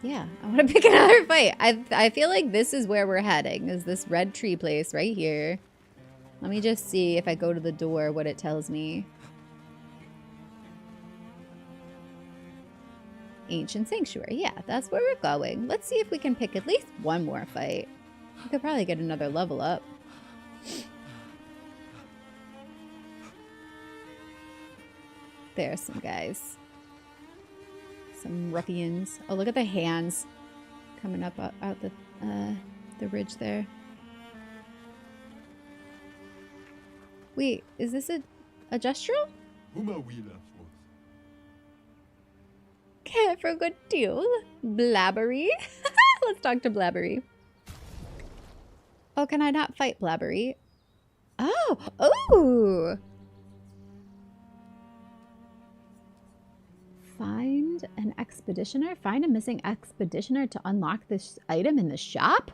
yeah, I want to pick another fight. I feel like this is where we're heading, is this red tree place right here. Let me just see if I go to the door what it tells me. Ancient Sanctuary. Yeah, that's where we're going. Let's see if we can pick at least one more fight. We could probably get another level up. There's some guys. Some ruffians. Oh, look at the hands coming up out the the ridge there. Wait, is this a gestural? Care for a good deal? Blabbery? Let's talk to Blabbery. Oh, can I not fight Blabbery? Oh! Oh! Find an expeditioner? Find a missing expeditioner to unlock this item in the shop?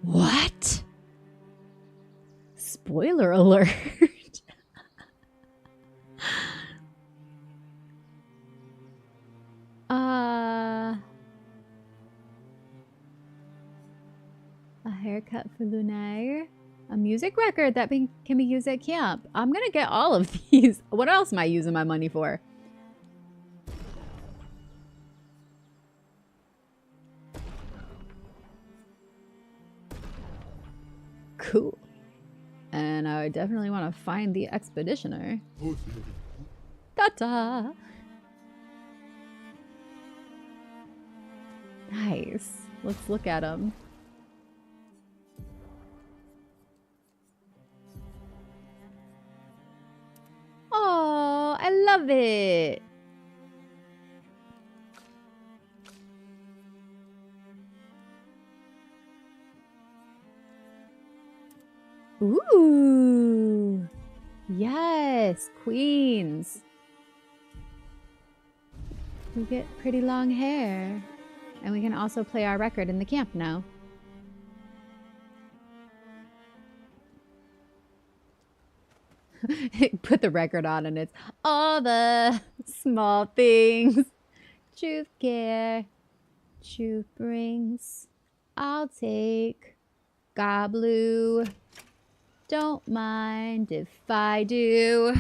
What? Spoiler alert. A haircut for Lunaire. A music record that can be used at camp. I'm gonna get all of these. What else am I using my money for? Cool. And I definitely want to find the expeditioner. Ta-ta! Nice. Let's look at him. Oh, I love it. Ooh. Yes, queens. We get pretty long hair. And we can also play our record in the camp now. Put the record on and it's all the small things truth care, truth brings. I'll take Gobblue. Don't mind if I do.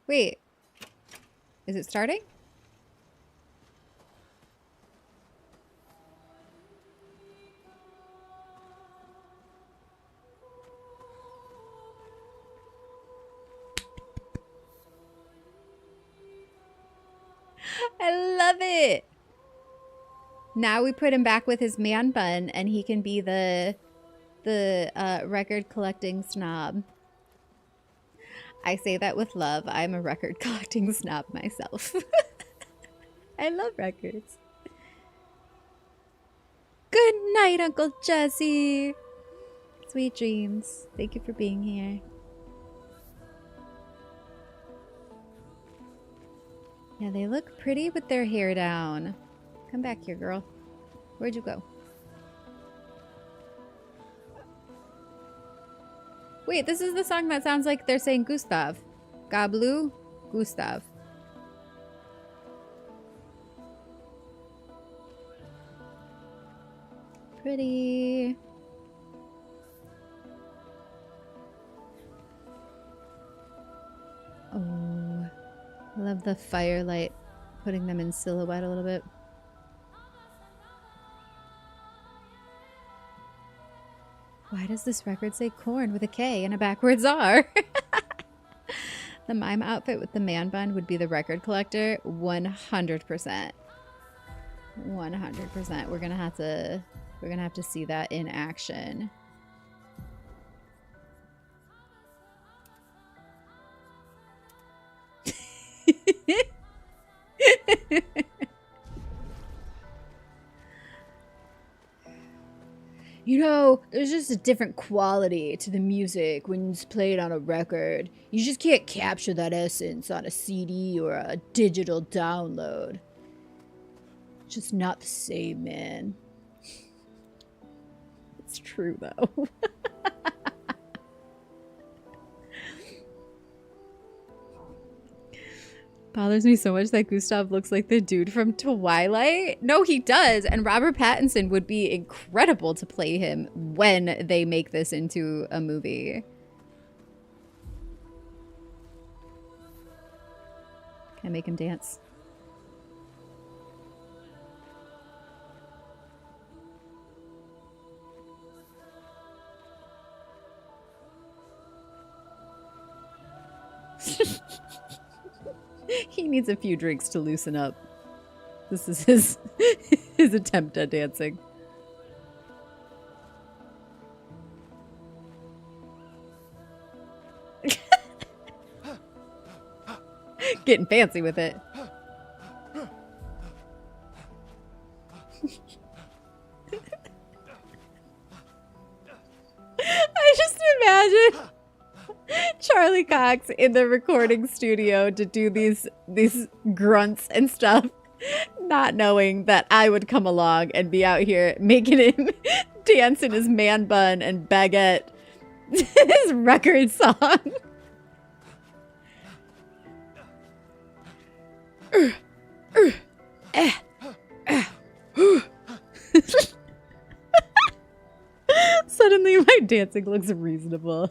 Wait, is it starting? I love it. Now we put him back with his man bun and he can be the record collecting snob. I say that with love. I'm a record collecting snob myself. I love records. Good night, Uncle Jesse. Sweet dreams. Thank you for being here. Yeah, they look pretty with their hair down. Come back here, girl. Where'd you go? Wait, this is the song that sounds like they're saying Gustav. Gobblue, Gustav. Pretty. Oh, I love the firelight, putting them in silhouette a little bit. Why does this record say corn with a K and a backwards R? The mime outfit with the man bun would be the record collector. 100%. 100%. We're gonna have to see that in action. You know, there's just a different quality to the music when it's played on a record. You just can't capture that essence on a CD or a digital download. It's just not the same, man. It's true, though. Bothers me so much that Gustav looks like the dude from Twilight. No, he does. And Robert Pattinson would be incredible to play him when they make this into a movie. Can I make him dance? He needs a few drinks to loosen up. This is his his attempt at dancing. Getting fancy with it. I just imagine Charlie Cox in the recording studio to do these grunts and stuff, not knowing that I would come along and be out here making him dance in his man bun and baguette his record song. Suddenly my dancing looks reasonable.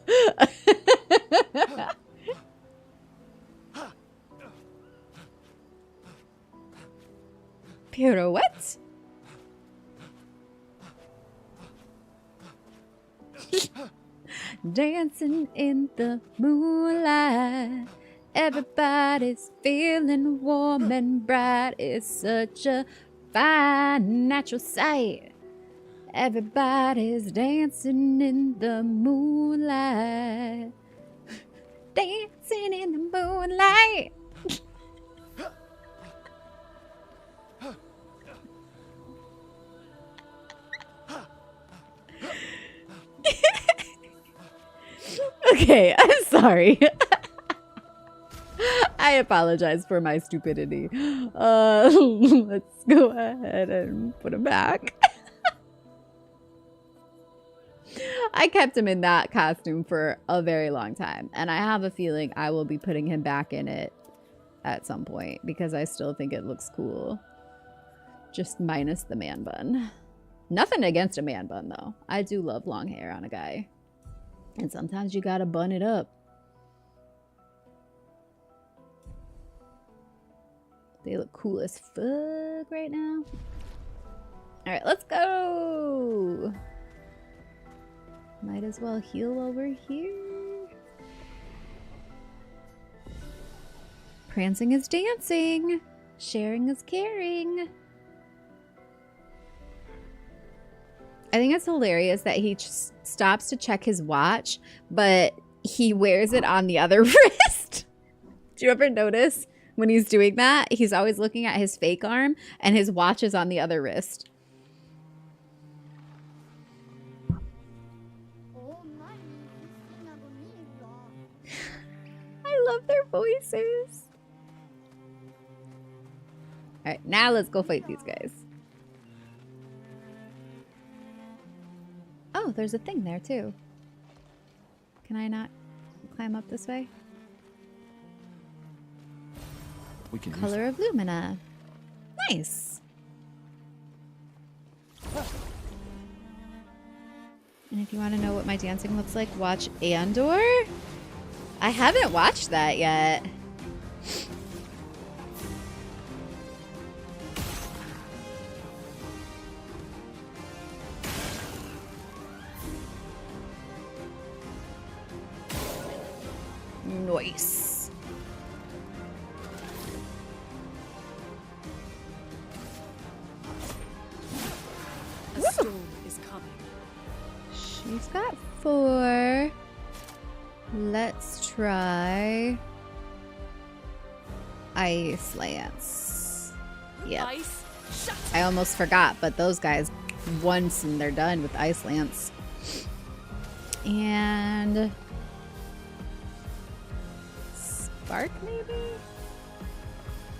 Pirouette? Dancing in the moonlight, everybody's feeling warm and bright. It's such a fine natural sight. Everybody's dancing in the moonlight. Dancing in the moonlight. Okay, I'm sorry. I apologize for my stupidity. Let's go ahead and put him back. I kept him in that costume for a very long time, and I have a feeling I will be putting him back in it at some point because I still think it looks cool. Just minus the man bun. Nothing against a man bun, though. I do love long hair on a guy. And sometimes you gotta bun it up. They look cool as fuck right now. Alright, let's go! Might as well heal over here. Prancing is dancing. Sharing is caring. I think it's hilarious that he stops to check his watch, but he wears it on the other wrist. Do you ever notice when he's doing that? He's always looking at his fake arm, and his watch is on the other wrist. I love their voices. All right, now let's go fight these guys. Oh, there's a thing there too. Can I not climb up this way? We can Color of Lumina. Nice. And if you want to know what my dancing looks like, watch Andor. I haven't watched that yet. Nice. A storm is coming. She's got 4. Let's try Ice Lance. Yep. Ice, shatter. I almost forgot, but those guys, once and they're done with Ice Lance. And Spark, maybe?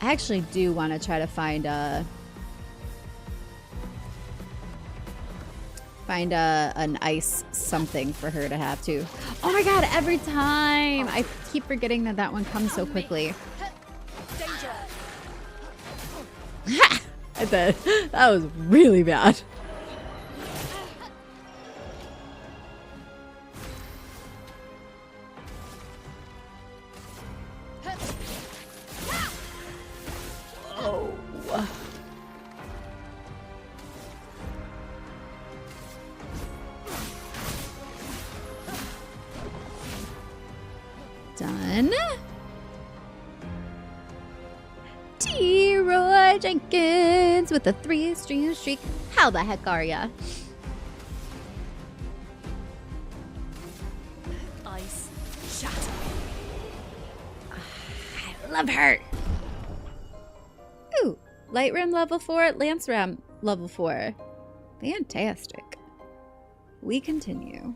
I actually do want to try to find an ice something for her to have too. Oh my god, every time! I keep forgetting that that one comes so quickly. Danger. Ha! That was really bad. Oh. Done. Jenkins with a 3-stream streak. How the heck are ya? Ice. Shatter. I love her. Ooh, Light Ram level 4, Lance Ram level 4. Fantastic. We continue.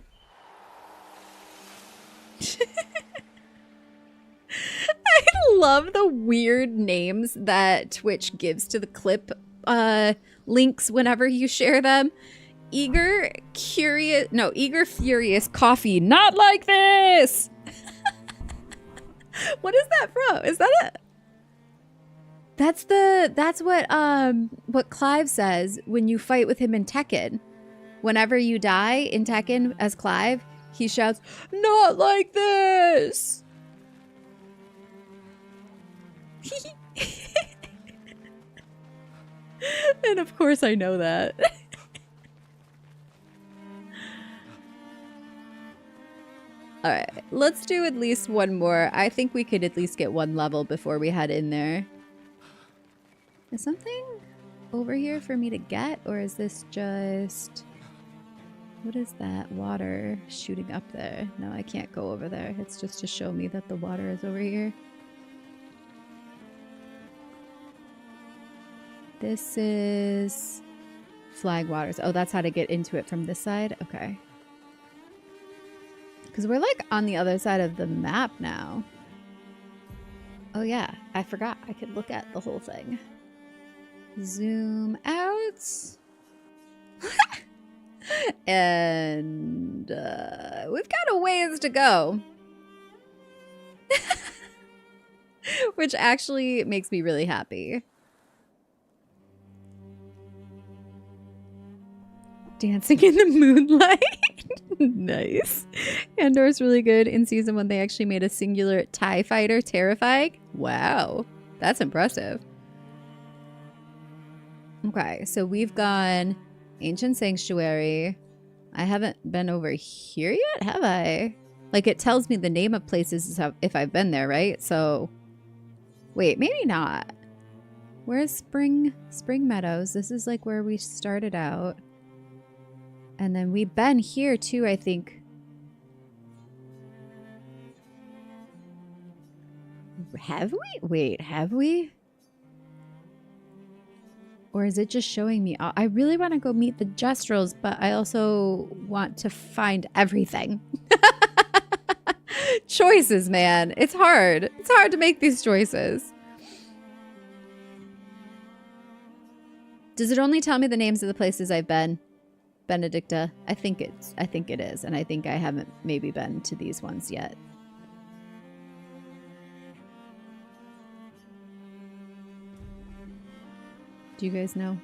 I love the weird names that Twitch gives to the clip links whenever you share them. Eager, furious coffee. Not like this. What is that from? Is that it? That's what Clive says when you fight with him in Tekken. Whenever you die in Tekken as Clive, he shouts, "Not like this." And of course I know that. All right, let's do at least one more. I think we could at least get one level before we head in there. Is something over here for me to get, or is this just... What is that water shooting up there? No, I can't go over there. It's just to show me that the water is over here. This is Flag Waters. Oh, that's how to get into it from this side? Okay. Because we're like on the other side of the map now. Oh yeah, I forgot. I could look at the whole thing. Zoom out. And we've got a ways to go. Which actually makes me really happy. Dancing in the moonlight. Nice. Andor's really good. In season 1, they actually made a singular TIE fighter terrifying. Wow. That's impressive. Okay, so we've gone Ancient Sanctuary. I haven't been over here yet, have I? Like, it tells me the name of places if I've been there, right? So, wait, maybe not. Where's Spring Meadows? This is like where we started out. And then we've been here too, I think. Have we? Wait, have we? Or is it just showing me? I really want to go meet the Jestrels, but I also want to find everything. Choices, man. It's hard. It's hard to make these choices. Does it only tell me the names of the places I've been? Benedicta? I think it is, and I think I haven't maybe been to these ones yet. Do you guys know?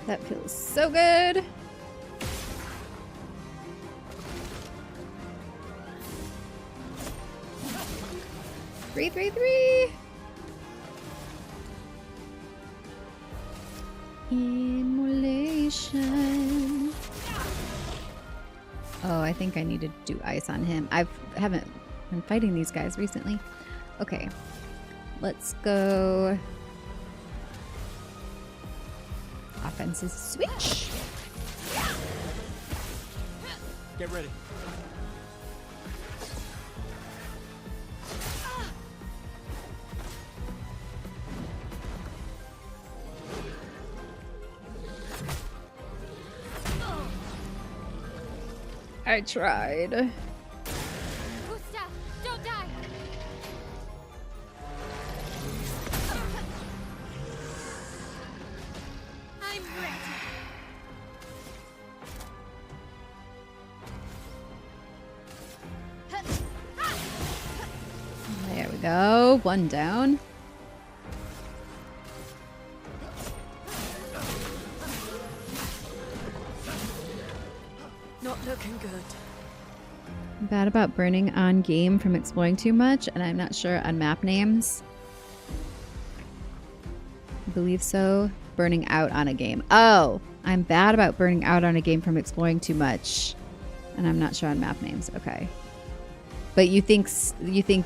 That feels so good. Three. Immolation. Oh, I think I need to do ice on him. I haven't been fighting these guys recently. Okay, let's go. Offenses switch. Get ready. I tried. Gustav, don't die. I'm ready. There we go. One down. Not looking good. I'm bad about burning on game from exploring too much, and I'm not sure on map names. I believe so. Burning out on a game. Oh, I'm bad about burning out on a game from exploring too much, and I'm not sure on map names. Okay. But you think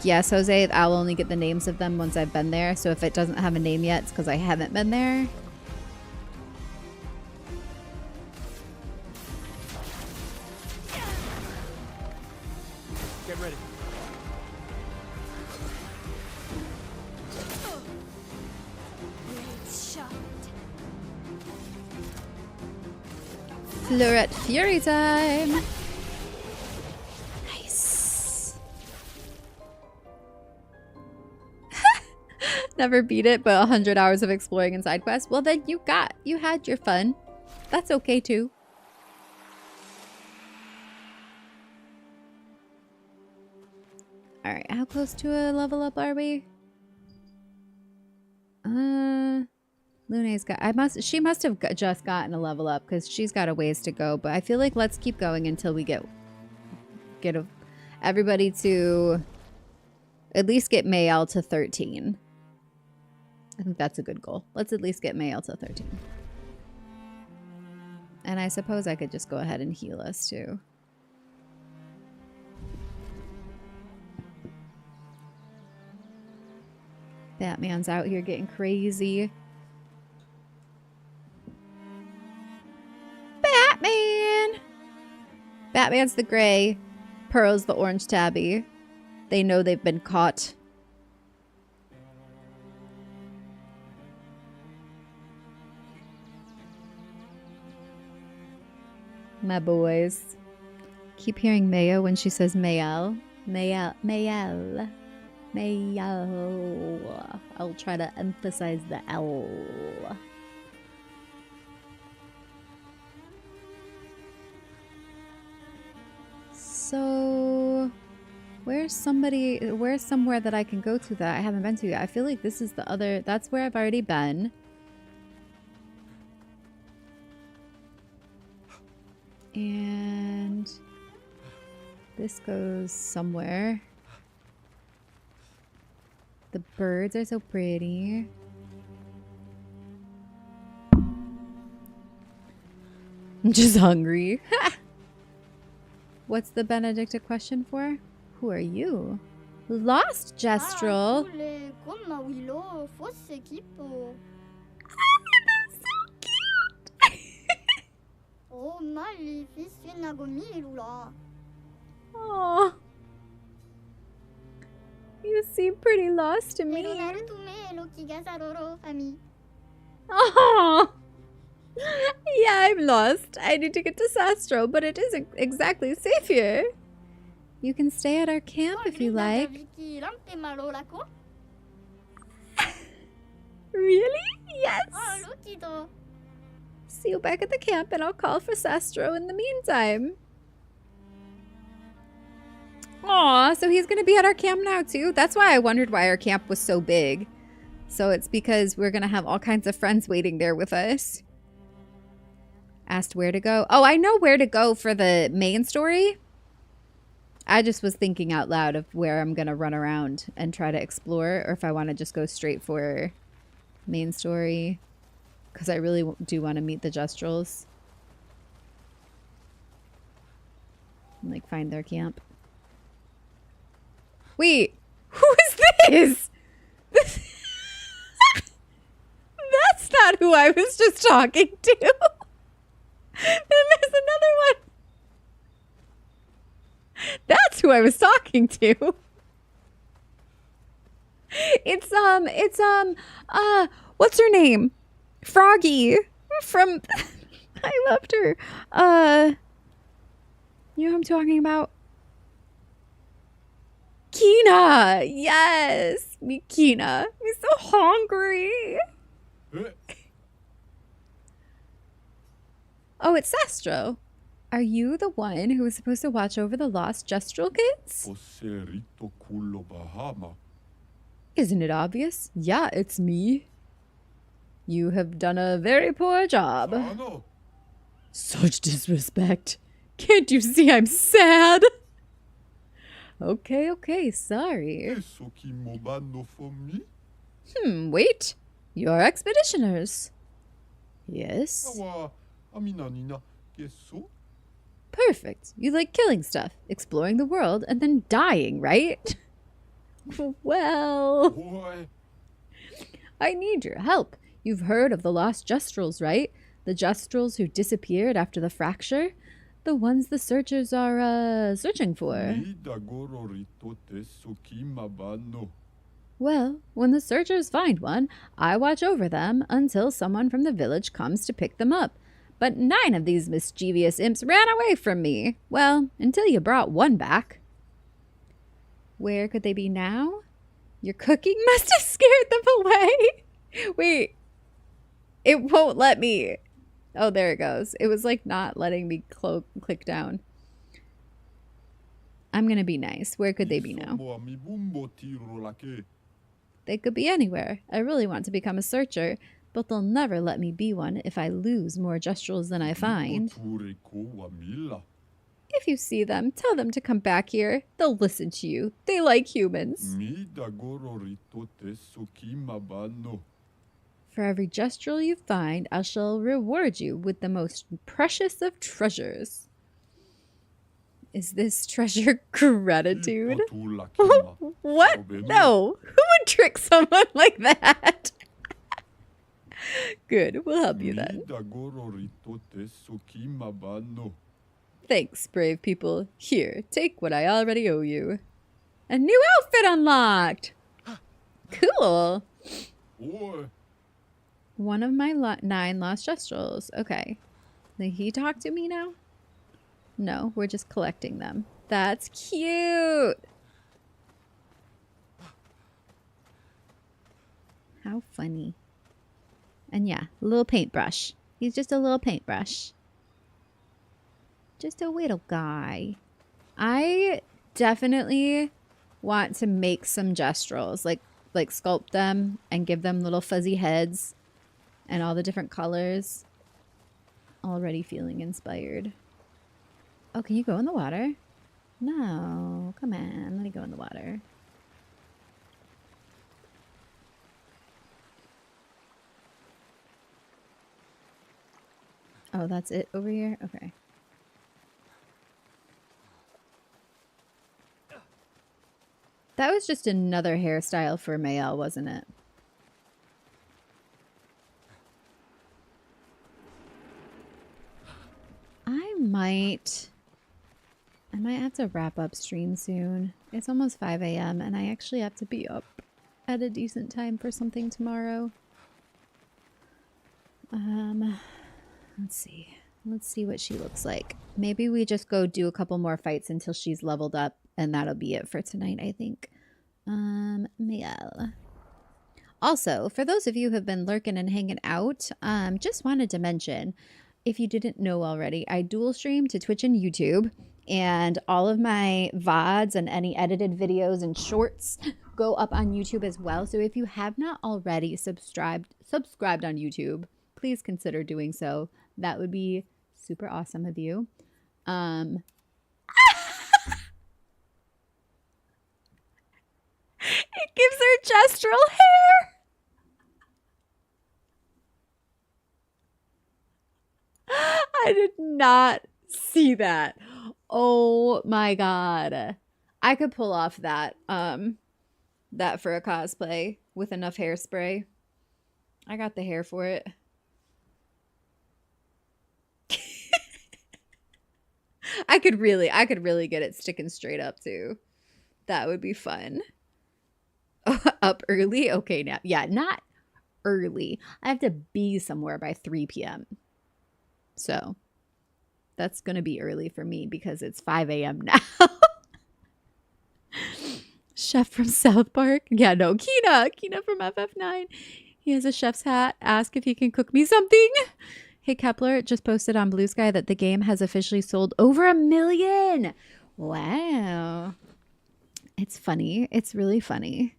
yes, Jose, I'll only get the names of them once I've been there. So if it doesn't have a name yet, it's because I haven't been there. Get ready. Floret Fury time! Nice. Never beat it, but 100 hours of exploring and side quests. Well, then you had your fun. That's okay too. Alright, how close to a level up are we? Lune's got... She must have just gotten a level up because she's got a ways to go. But I feel like let's keep going until we get everybody to at least get Mayel to 13. I think that's a good goal. Let's at least get Mayel to 13. And I suppose I could just go ahead and heal us too. Batman's out here getting crazy. Batman! Batman's the gray. Pearl's the orange tabby. They know they've been caught. My boys. Keep hearing Mayo when she says Mayel. Mayel. Mayel. Mayel. I'll try to emphasize the L. So, where's somewhere that I can go to that I haven't been to yet? I feel like this is the other, that's where I've already been. And this goes somewhere. The birds are so pretty. I'm just hungry. What's the Benedicta question for? Who are you? Lost Gestrel. Oh, you seem pretty lost to me. Oh, yeah, I'm lost. I need to get to Sastro, but it isn't exactly safe here. You can stay at our camp if you like. Really? Yes. See you back at the camp, and I'll call for Sastro in the meantime. Aw, so he's gonna be at our camp now too? That's why I wondered why our camp was so big. So it's because we're gonna have all kinds of friends waiting there with us. Asked where to go. Oh, I know where to go for the main story. I just was thinking out loud of where I'm gonna run around and try to explore, or if I want to just go straight for main story. Because I really do want to meet the Gestrels. And, like, find their camp. Wait, who is this? That's not who I was just talking to. And there's another one. That's who I was talking to. It's what's her name? Froggy from I loved her. You know who I'm talking about? Kina! Yes! Me Kina. I'm so hungry. Oh, it's Sastro. Are you the one who was supposed to watch over the lost Gestrel kids? Isn't it obvious? Yeah, it's me. You have done a very poor job. Such disrespect. Can't you see I'm sad? Okay, sorry. Eso que mobano for me? Wait. You're expeditioners. Yes. Awa, amina nina, keso? Perfect. You like killing stuff, exploring the world, and then dying, right? Well, Boy, I need your help. You've heard of the lost Justrals, right? The Justrals who disappeared after the fracture? The ones the searchers are, searching for. mi dagoro rito teso ki mabano. Well, when the searchers find one, I watch over them until someone from the village comes to pick them up. But 9 of these mischievous imps ran away from me. Well, until you brought one back. Where could they be now? Your cooking must have scared them away. Wait. It won't let me. Oh, there it goes. It was like not letting me click down. I'm going to be nice. Where could they be now? Isomo ami bumbo tiro lake. They could be anywhere. I really want to become a searcher, but they'll never let me be one if I lose more Justrals than I find. Ture ko wa mila. If you see them, tell them to come back here. They'll listen to you. They like humans. Mi dagoro rito teso ki mabano. For every Justral you find, I shall reward you with the most precious of treasures. Is this treasure gratitude? Ipotu lakema. What? Obeme. No. Who would trick someone like that? Good. We'll help you Mi then. dagoro rito teso ki mabano. Thanks, brave people. Here, take what I already owe you. A new outfit unlocked! Cool. Boy, One of my 9 lost Justrals. Okay. Did he talk to me now? No, we're just collecting them. That's cute! How funny. And yeah, a little paintbrush. He's just a little paintbrush. Just a little guy. I definitely want to make some Justrals. Like sculpt them and give them little fuzzy heads and all the different colors. Already feeling inspired. Oh, can you go in the water? No, come on, let me go in the water. Oh, that's it over here? Okay. That was just another hairstyle for Mayel, wasn't it? I might have to wrap up stream soon. It's almost 5 a.m. and I actually have to be up at a decent time for something tomorrow. Let's see. Let's see what she looks like. Maybe we just go do a couple more fights until she's leveled up, and that'll be it for tonight, I think. Miel. Also, for those of you who have been lurking and hanging out, just wanted to mention, if you didn't know already, I dual stream to Twitch and YouTube, and all of my VODs and any edited videos and shorts go up on YouTube as well. So if you have not already subscribed on YouTube, please consider doing so. That would be super awesome of you. It gives her gestural hair. I did not see that. Oh my god. I could pull off that that for a cosplay with enough hairspray. I got the hair for it. I could really get it sticking straight up too. That would be fun. Up early? Okay, now. Yeah, not early. I have to be somewhere by 3 p.m. So that's going to be early for me because it's 5 a.m. now. Chef from South Park. Yeah, no, Kina from FF9. He has a chef's hat. Ask if he can cook me something. Hey, Kepler just posted on Blue Sky that the game has officially sold over 1 million. Wow. It's funny. It's really funny.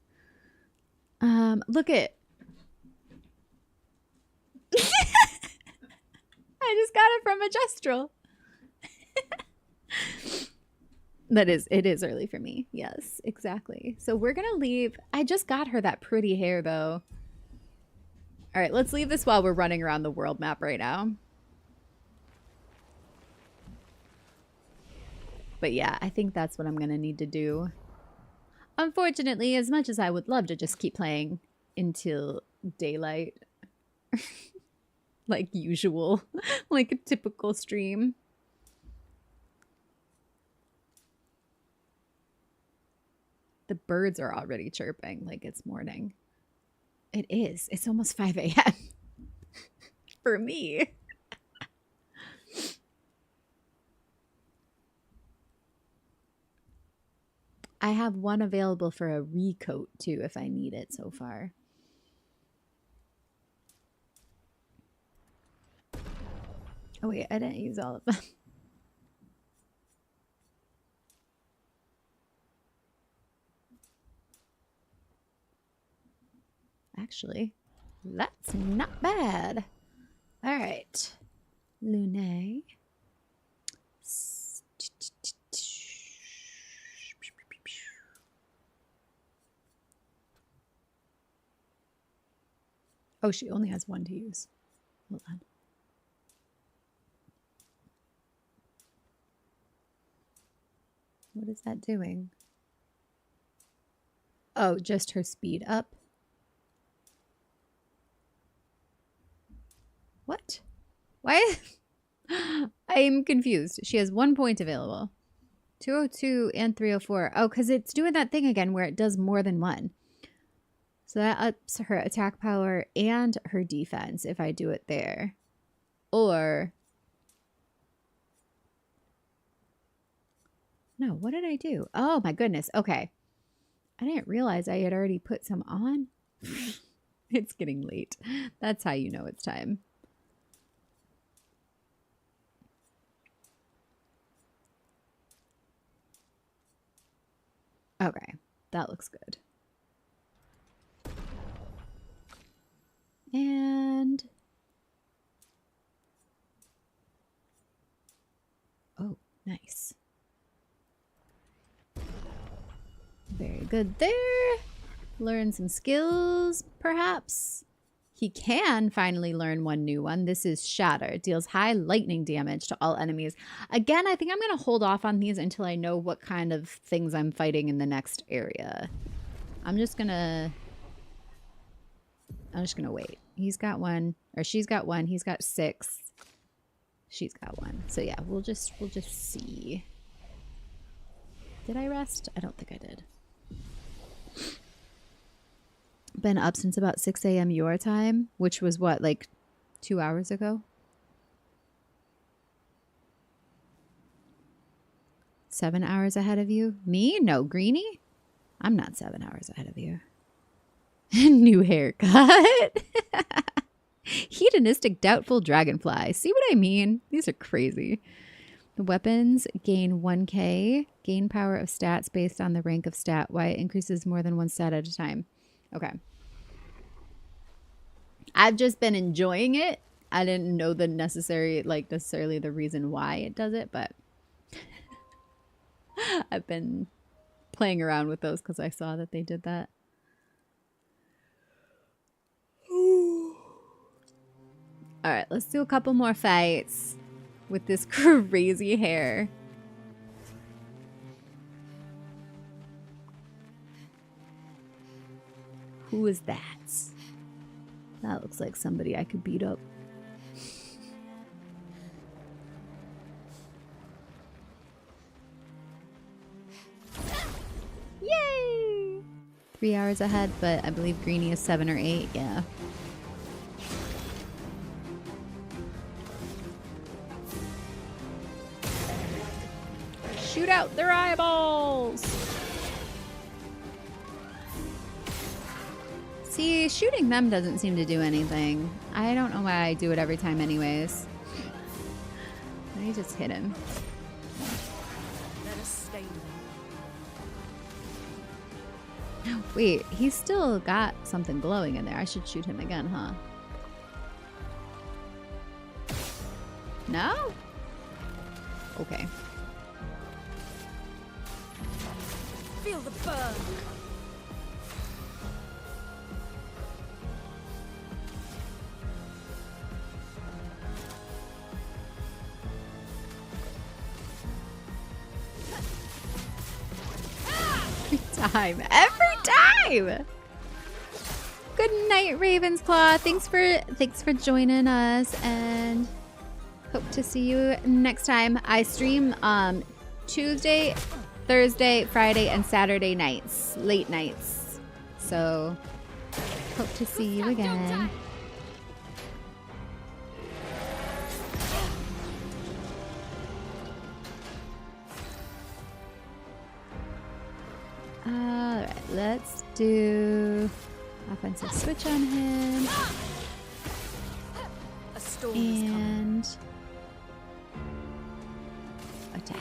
Look it. I just got it from a Gestrel. It is early for me. Yes, exactly. So we're gonna leave. I just got her that pretty hair though. All right, let's leave this while we're running around the world map right now. But yeah, I think that's what I'm gonna need to do. Unfortunately, as much as I would love to just keep playing until daylight, like usual, like a typical stream. The birds are already chirping like it's morning. It is. It's almost 5 a.m. for me. I have one available for a recoat too if I need it so far. Oh wait, I didn't use all of them. Actually, that's not bad. All right. Lune. Oh, she only has one to use. Hold on. What is that doing? Oh, just her speed up. What? Why? I'm confused. She has 1 point available. 202 and 304. Oh, because it's doing that thing again where it does more than one. So that ups her attack power and her defense if I do it there. Or... No, what did I do? Oh my goodness. Okay. I didn't realize I had already put some on. It's getting late. That's how you know it's time. Okay, that looks good. And... Oh, nice. Very good there. Learn some skills, perhaps. He can finally learn one new one. This is Shatter. It deals high lightning damage to all enemies. Again, I think I'm going to hold off on these until I know what kind of things I'm fighting in the next area. I'm just going to wait. He's got one, or she's got one. He's got 6. She's got one. So yeah, we'll just see. Did I rest? I don't think I did. Been up since about 6 a.m. your time, which was what, like 2 hours ago? 7 hours ahead of you? Me? No, Greenie? I'm not 7 hours ahead of you. New haircut. Hedonistic doubtful dragonfly. See what I mean? These are crazy. The weapons gain 1k. Gain power of stats based on the rank of stat. Why it increases more than one stat at a time. Okay. I've just been enjoying it. I didn't know the necessarily the reason why it does it, but I've been playing around with those because I saw that they did that. All right, let's do a couple more fights with this crazy hair. Who is that? That looks like somebody I could beat up. Yay! 3 hours ahead, but I believe Greenie is 7 or 8. Yeah. Shoot out their eyeballs! See, shooting them doesn't seem to do anything. I don't know why I do it every time anyways. Let me just hit him. Let us stain them. Wait, he's still got something glowing in there. I should shoot him again, huh? No? Okay. Feel the burn. Every time. Good night, Ravensclaw. Thanks for joining us, and hope to see you next time. I stream Tuesday, Thursday, Friday, and Saturday nights, late nights. So hope to see you again. Alright, let's do offensive switch on him. A storm is coming. And attack.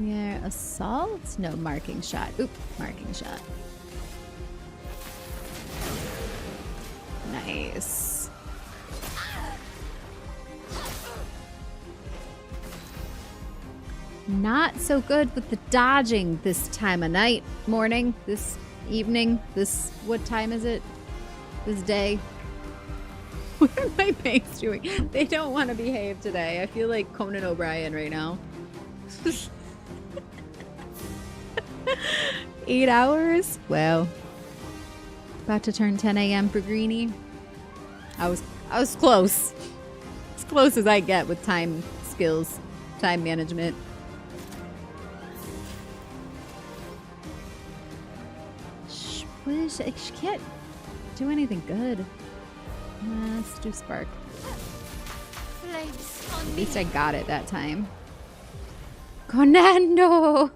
Yeah, assault? No, marking shot. Oop, marking shot. Nice. Not so good with the dodging this time of night, morning, this evening, this, what time is it? This day. What are my banks doing? They don't want to behave today. I feel like Conan O'Brien right now. 8 hours? Wow. About to turn 10 a.m. for Greenie. I was close. As close as I get with time skills, time management. She can't do anything good. Let's do Spark. At least I got it that time. Conando!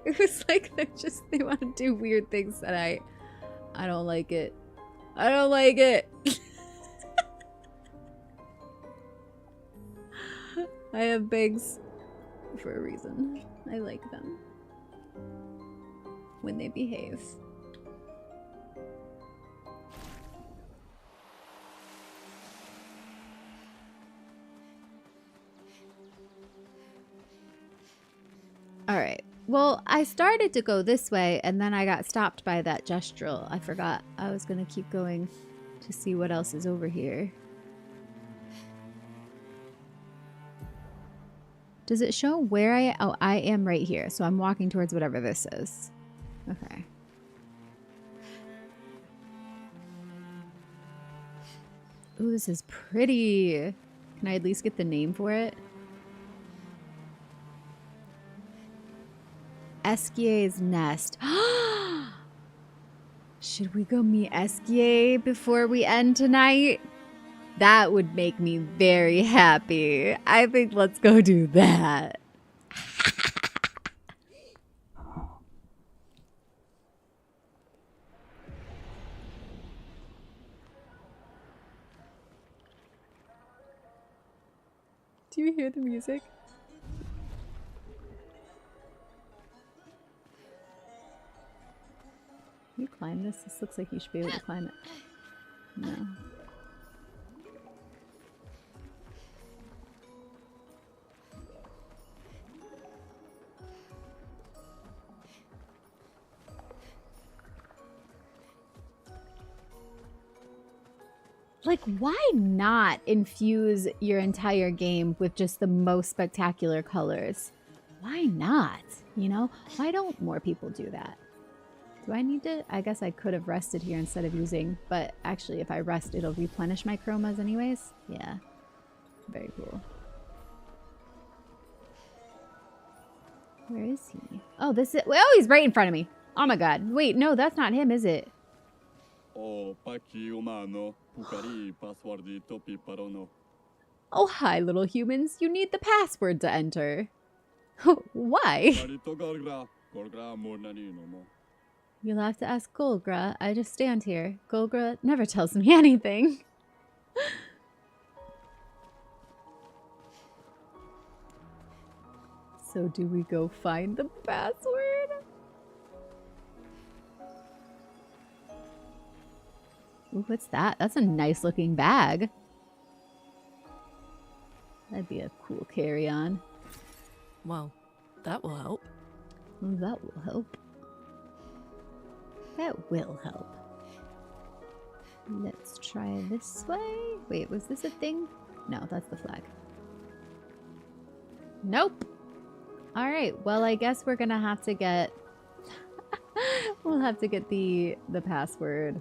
It was like they want to do weird things that I don't like it. I don't like it. I have bangs for a reason. I like them when they behave. All right. Well, I started to go this way, and then I got stopped by that gestural. I forgot I was going to keep going to see what else is over here. Does it show where I am right here. So I'm walking towards whatever this is. Okay. Ooh, this is pretty. Can I at least get the name for it? Eskier's Nest. Should we go meet Eskier before we end tonight? That would make me very happy. I think let's go do that. Do you hear the music? Can you climb this? This looks like you should be able to climb it. No. Like, why not infuse your entire game with just the most spectacular colors? Why not? You know? Why don't more people do that? Do I need to? I guess I could have rested here instead of using, but actually if I rest, it'll replenish my chromas anyways. Yeah. Very cool. Where is he? Oh, this is, oh, he's right in front of me. Oh my god. Wait, no, that's not him, is it? Oh, hi, little humans. You need the password to enter. Why? You'll have to ask Golgra. I just stand here. Golgra never tells me anything. So do we go find the password? Ooh, what's that? That's a nice looking bag. That'd be a cool carry-on. Well, that will help. That will help. That will help. Let's try this way. Wait, was this a thing? No, that's the flag. Nope. All right. Well, I guess we're gonna have to get. We'll have to get the password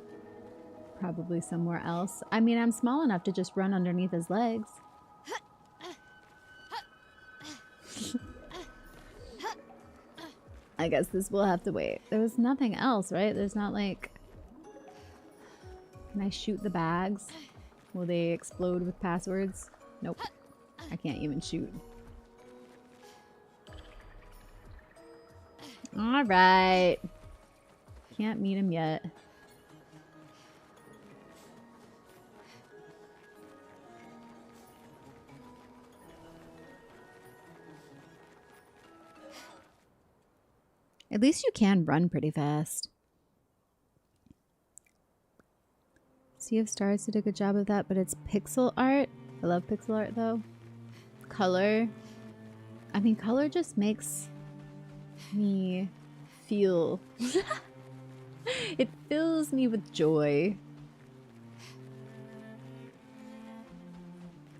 probably somewhere else. I mean, I'm small enough to just run underneath his legs. I guess this will have to wait. There was nothing else, right? There's not like... Can I shoot the bags? Will they explode with passwords? Nope. I can't even shoot. Alright. Can't meet him yet. At least you can run pretty fast. Sea of Stars did a good job of that, but it's pixel art. I love pixel art though. Color. I mean, color just makes me feel... It fills me with joy.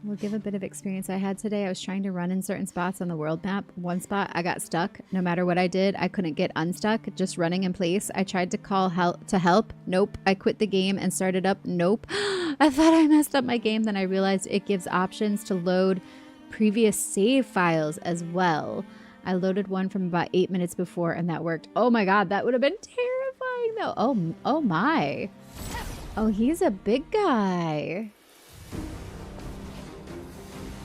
We'll give a bit of experience I had today. I was trying to run in certain spots on the world map. One spot, I got stuck. No matter what I did, I couldn't get unstuck, just running in place. I tried to call help. Nope. I quit the game and started up. Nope. I thought I messed up my game. Then I realized it gives options to load previous save files as well. I loaded one from about 8 minutes before and that worked. Oh my god, that would have been terrifying though. Oh my. Oh, he's a big guy.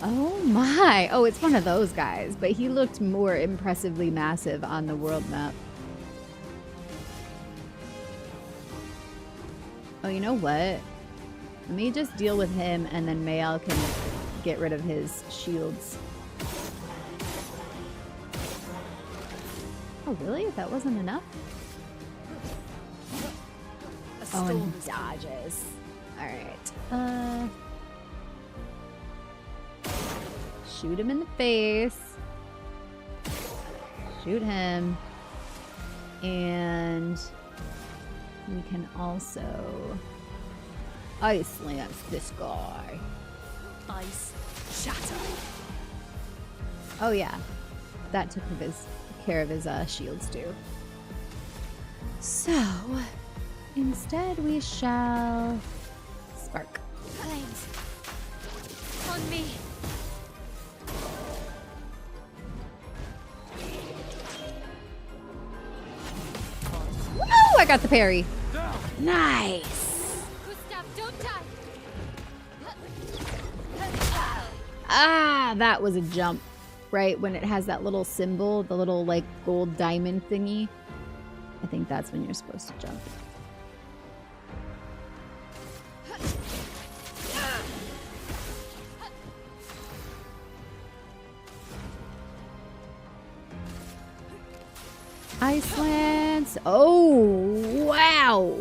Oh my. Oh, it's one of those guys, but he looked more impressively massive on the world map. Oh, you know what? Let me just deal with him and then Mayal can get rid of his shields. Oh, really? That wasn't enough? Oh, and dodges. Alright. Shoot him in the face. Shoot him. And we can also ice lance this guy. Ice shatter. Oh yeah, that took care of his shields too. So instead we shall spark. Flames on me. Woo! I got the parry. Nice. Gustav, don't die. Ah, that was a jump. Right when it has that little symbol, the little like gold diamond thingy. I think that's when you're supposed to jump. Icelands. Oh, wow.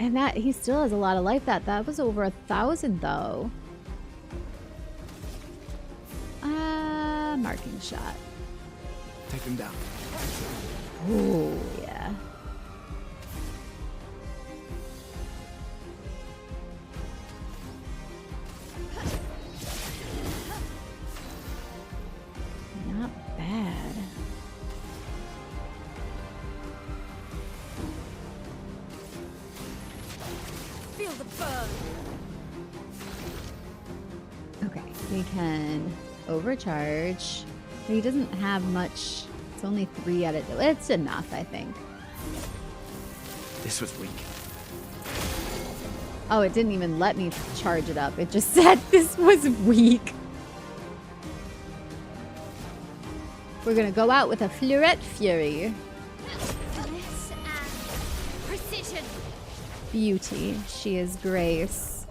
And that he still has a lot of life. That was over 1,000 though. Marking shot. Take him down. Oh, yeah. Not bad. Feel the burn. Okay, we can overcharge. He doesn't have much. It's only 3 at it. It's enough, I think. This was weak. Oh, it didn't even let me charge it up. It just said this was weak. We're gonna go out with a Fleurette Fury. Bliss and precision. Beauty. She is Grace.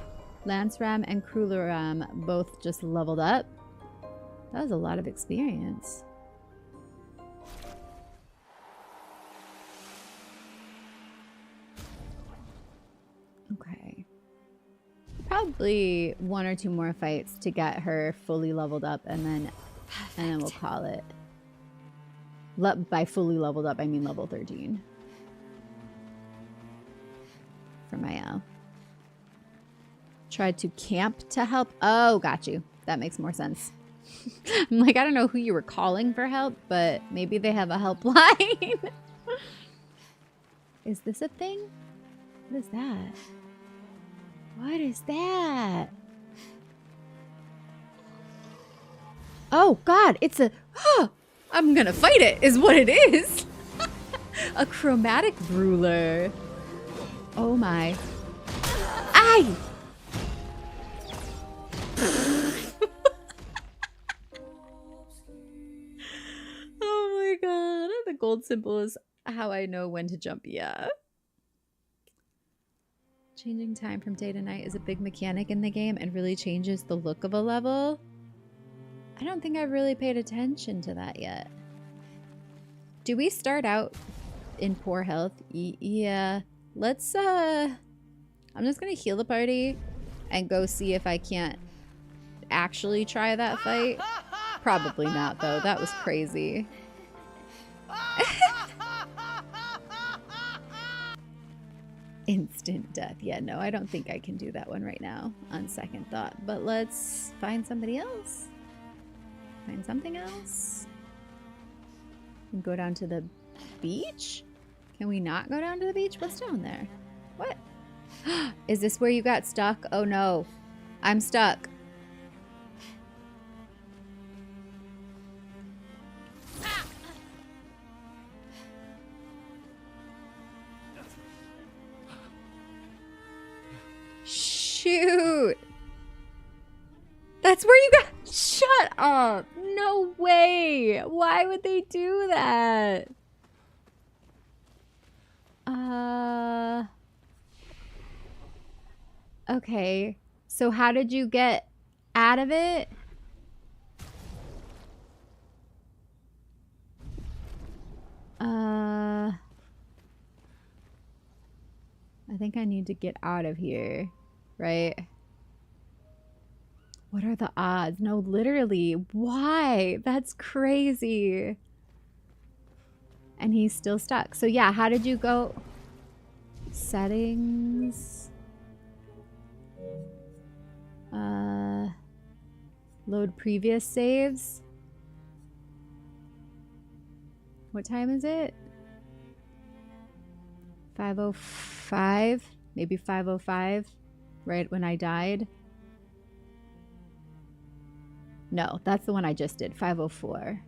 Lance Ram and Crueler Ram both just leveled up. That was a lot of experience. Okay. Probably 1 or 2 more fights to get her fully leveled up, and then we'll call it. By fully leveled up, I mean level 13 for Mayo. Tried to camp to help. Oh, got you. That makes more sense. I'm like, I don't know who you were calling for help, but maybe they have a helpline. Is this a thing? What is that? What is that? Oh, God, it's a... Oh, I'm gonna fight it, is what it is. A chromatic ruler. Oh, my. Aye! Oh, my God. The gold symbol is how I know when to jump. Yeah. Changing time from day to night is a big mechanic in the game and really changes the look of a level. I don't think I've really paid attention to that yet. Do we start out in poor health? Yeah. Let's, I'm just gonna heal the party and go see if I can't actually try that fight. Probably not, though. That was crazy. Instant death. Yeah, no, I don't think I can do that one right now on second thought. But let's find somebody else. Find something else. And go down to the beach? Can we not go down to the beach? What's down there? What? Is this where you got stuck? Oh no. I'm stuck. Shoot. That's where you got... Shut up. No way. Why would they do that? Okay. So how did you get out of it? I think I need to get out of here, right? What are the odds? No, literally. Why? That's crazy. And he's still stuck. So yeah, how did you go? Settings. Load previous saves. What time is it? 5:05? Maybe 5:05? Right when I died? No, that's the one I just did. 5:04.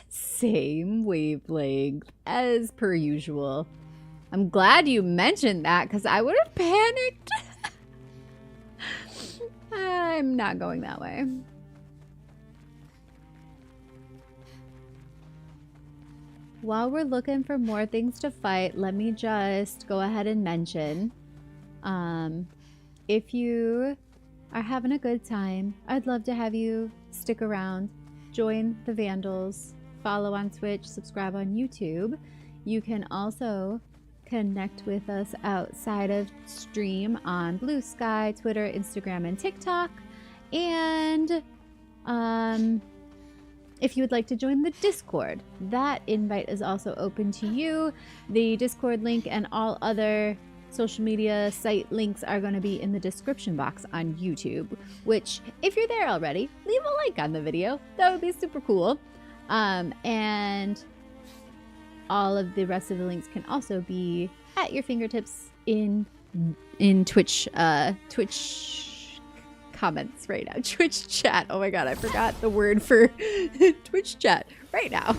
Same wavelength as per usual. I'm glad you mentioned that because I would have panicked. I'm not going that way. While we're looking for more things to fight, let me just go ahead and mention, if you are having a good time, I'd love to have you stick around, join the Vandals, follow on Twitch, subscribe on YouTube. You can also connect with us outside of stream on Blue Sky, Twitter, Instagram, and TikTok. And if you would like to join the Discord, that invite is also open to you. The Discord link and all other social media site links are going to be in the description box on YouTube, which if you're there already, leave a like on the video. That would be super cool. And all of the rest of the links can also be at your fingertips in Twitch comments right now. Twitch chat. Oh my god, I forgot the word for Twitch chat right now.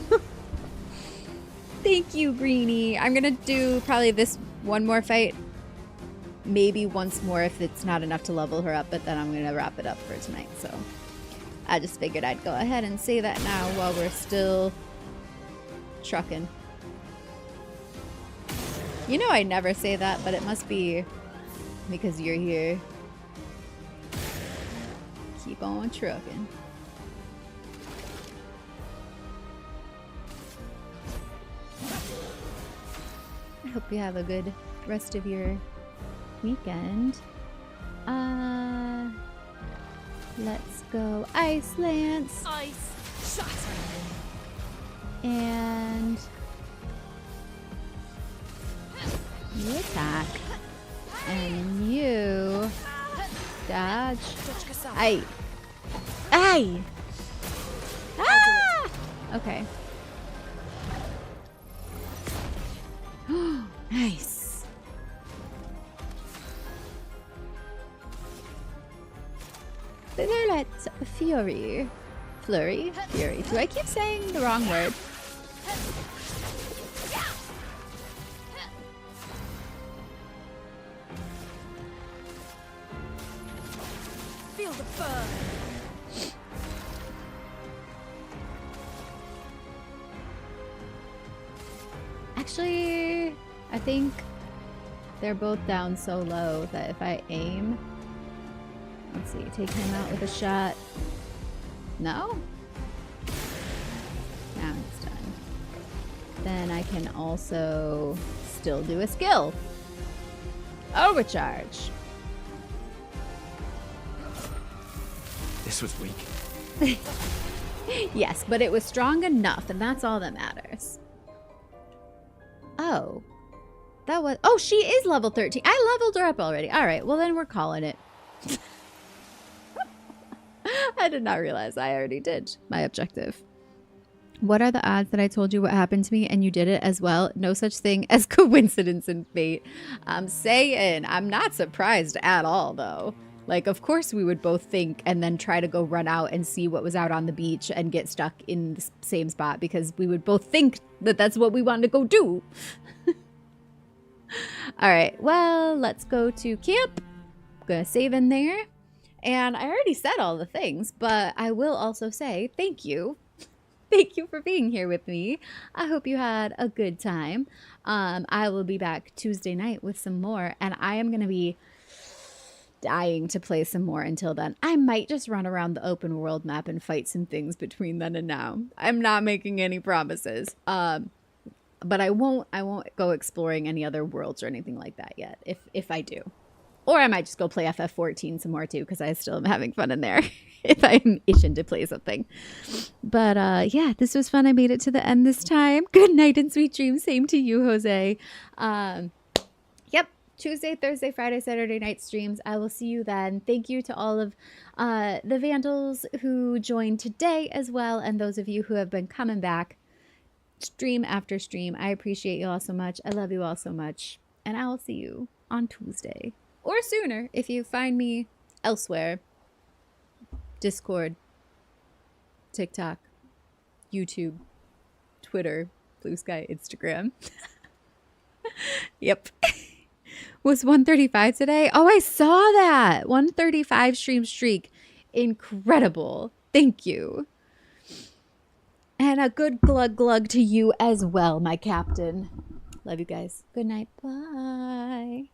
Thank you, Greenie. I'm gonna do probably this one more fight. Maybe once more if it's not enough to level her up, but then I'm gonna wrap it up for tonight. So I just figured I'd go ahead and say that now while we're still trucking. You know I never say that, but it must be because you're here. Keep on trucking. hope you have a good rest of your weekend. Let's go Ice Lance. Ice shatter. And you attack. And you dodge. Aye. Aye! Ah! Okay. Nice. Violet Fury. Flurry? Fury. Do I keep saying the wrong word? Feel the burn. Actually, I think they're both down so low that if I aim... Let's see, take him out with a shot. No? Now it's done. Then I can also still do a skill. Overcharge. This was weak. Yes, but it was strong enough, and that's all that matters. Oh. That was... Oh, she is level 13. I leveled her up already. All right, well then we're calling it. I did not realize I already did my objective. What are the odds that I told you what happened to me and you did it as well? No such thing as coincidence and fate. I'm saying, I'm not surprised at all, though. Like, of course we would both think and then try to go run out and see what was out on the beach and get stuck in the same spot because we would both think that that's what we wanted to go do. All right, well, let's go to camp. I'm gonna save in there. And I already said all the things, but I will also say thank you. Thank you for being here with me. I hope you had a good time. I will be back Tuesday night with some more, and I am going to be dying to play some more until then. I might just run around the open world map and fight some things between then and now. I'm not making any promises. But I won't go exploring any other worlds or anything like that yet, if I do. Or I might just go play FF14 some more too, because I still am having fun in there if I'm itching to play something. But yeah, this was fun. I made it to the end this time. Good night and sweet dreams. Same to you, Jose. Yep, Tuesday, Thursday, Friday, Saturday night streams. I will see you then. Thank you to all of the Vandals who joined today as well, and those of you who have been coming back stream after stream. I appreciate you all so much. I love you all so much. And I will see you on Tuesday. Or sooner if you find me elsewhere. Discord, TikTok, YouTube, Twitter, Blue Sky, Instagram. Yep. Was 135 today? Oh, I saw that. 135 stream streak. Incredible. Thank you. And a good glug glug to you as well, my captain. Love you guys. Good night. Bye.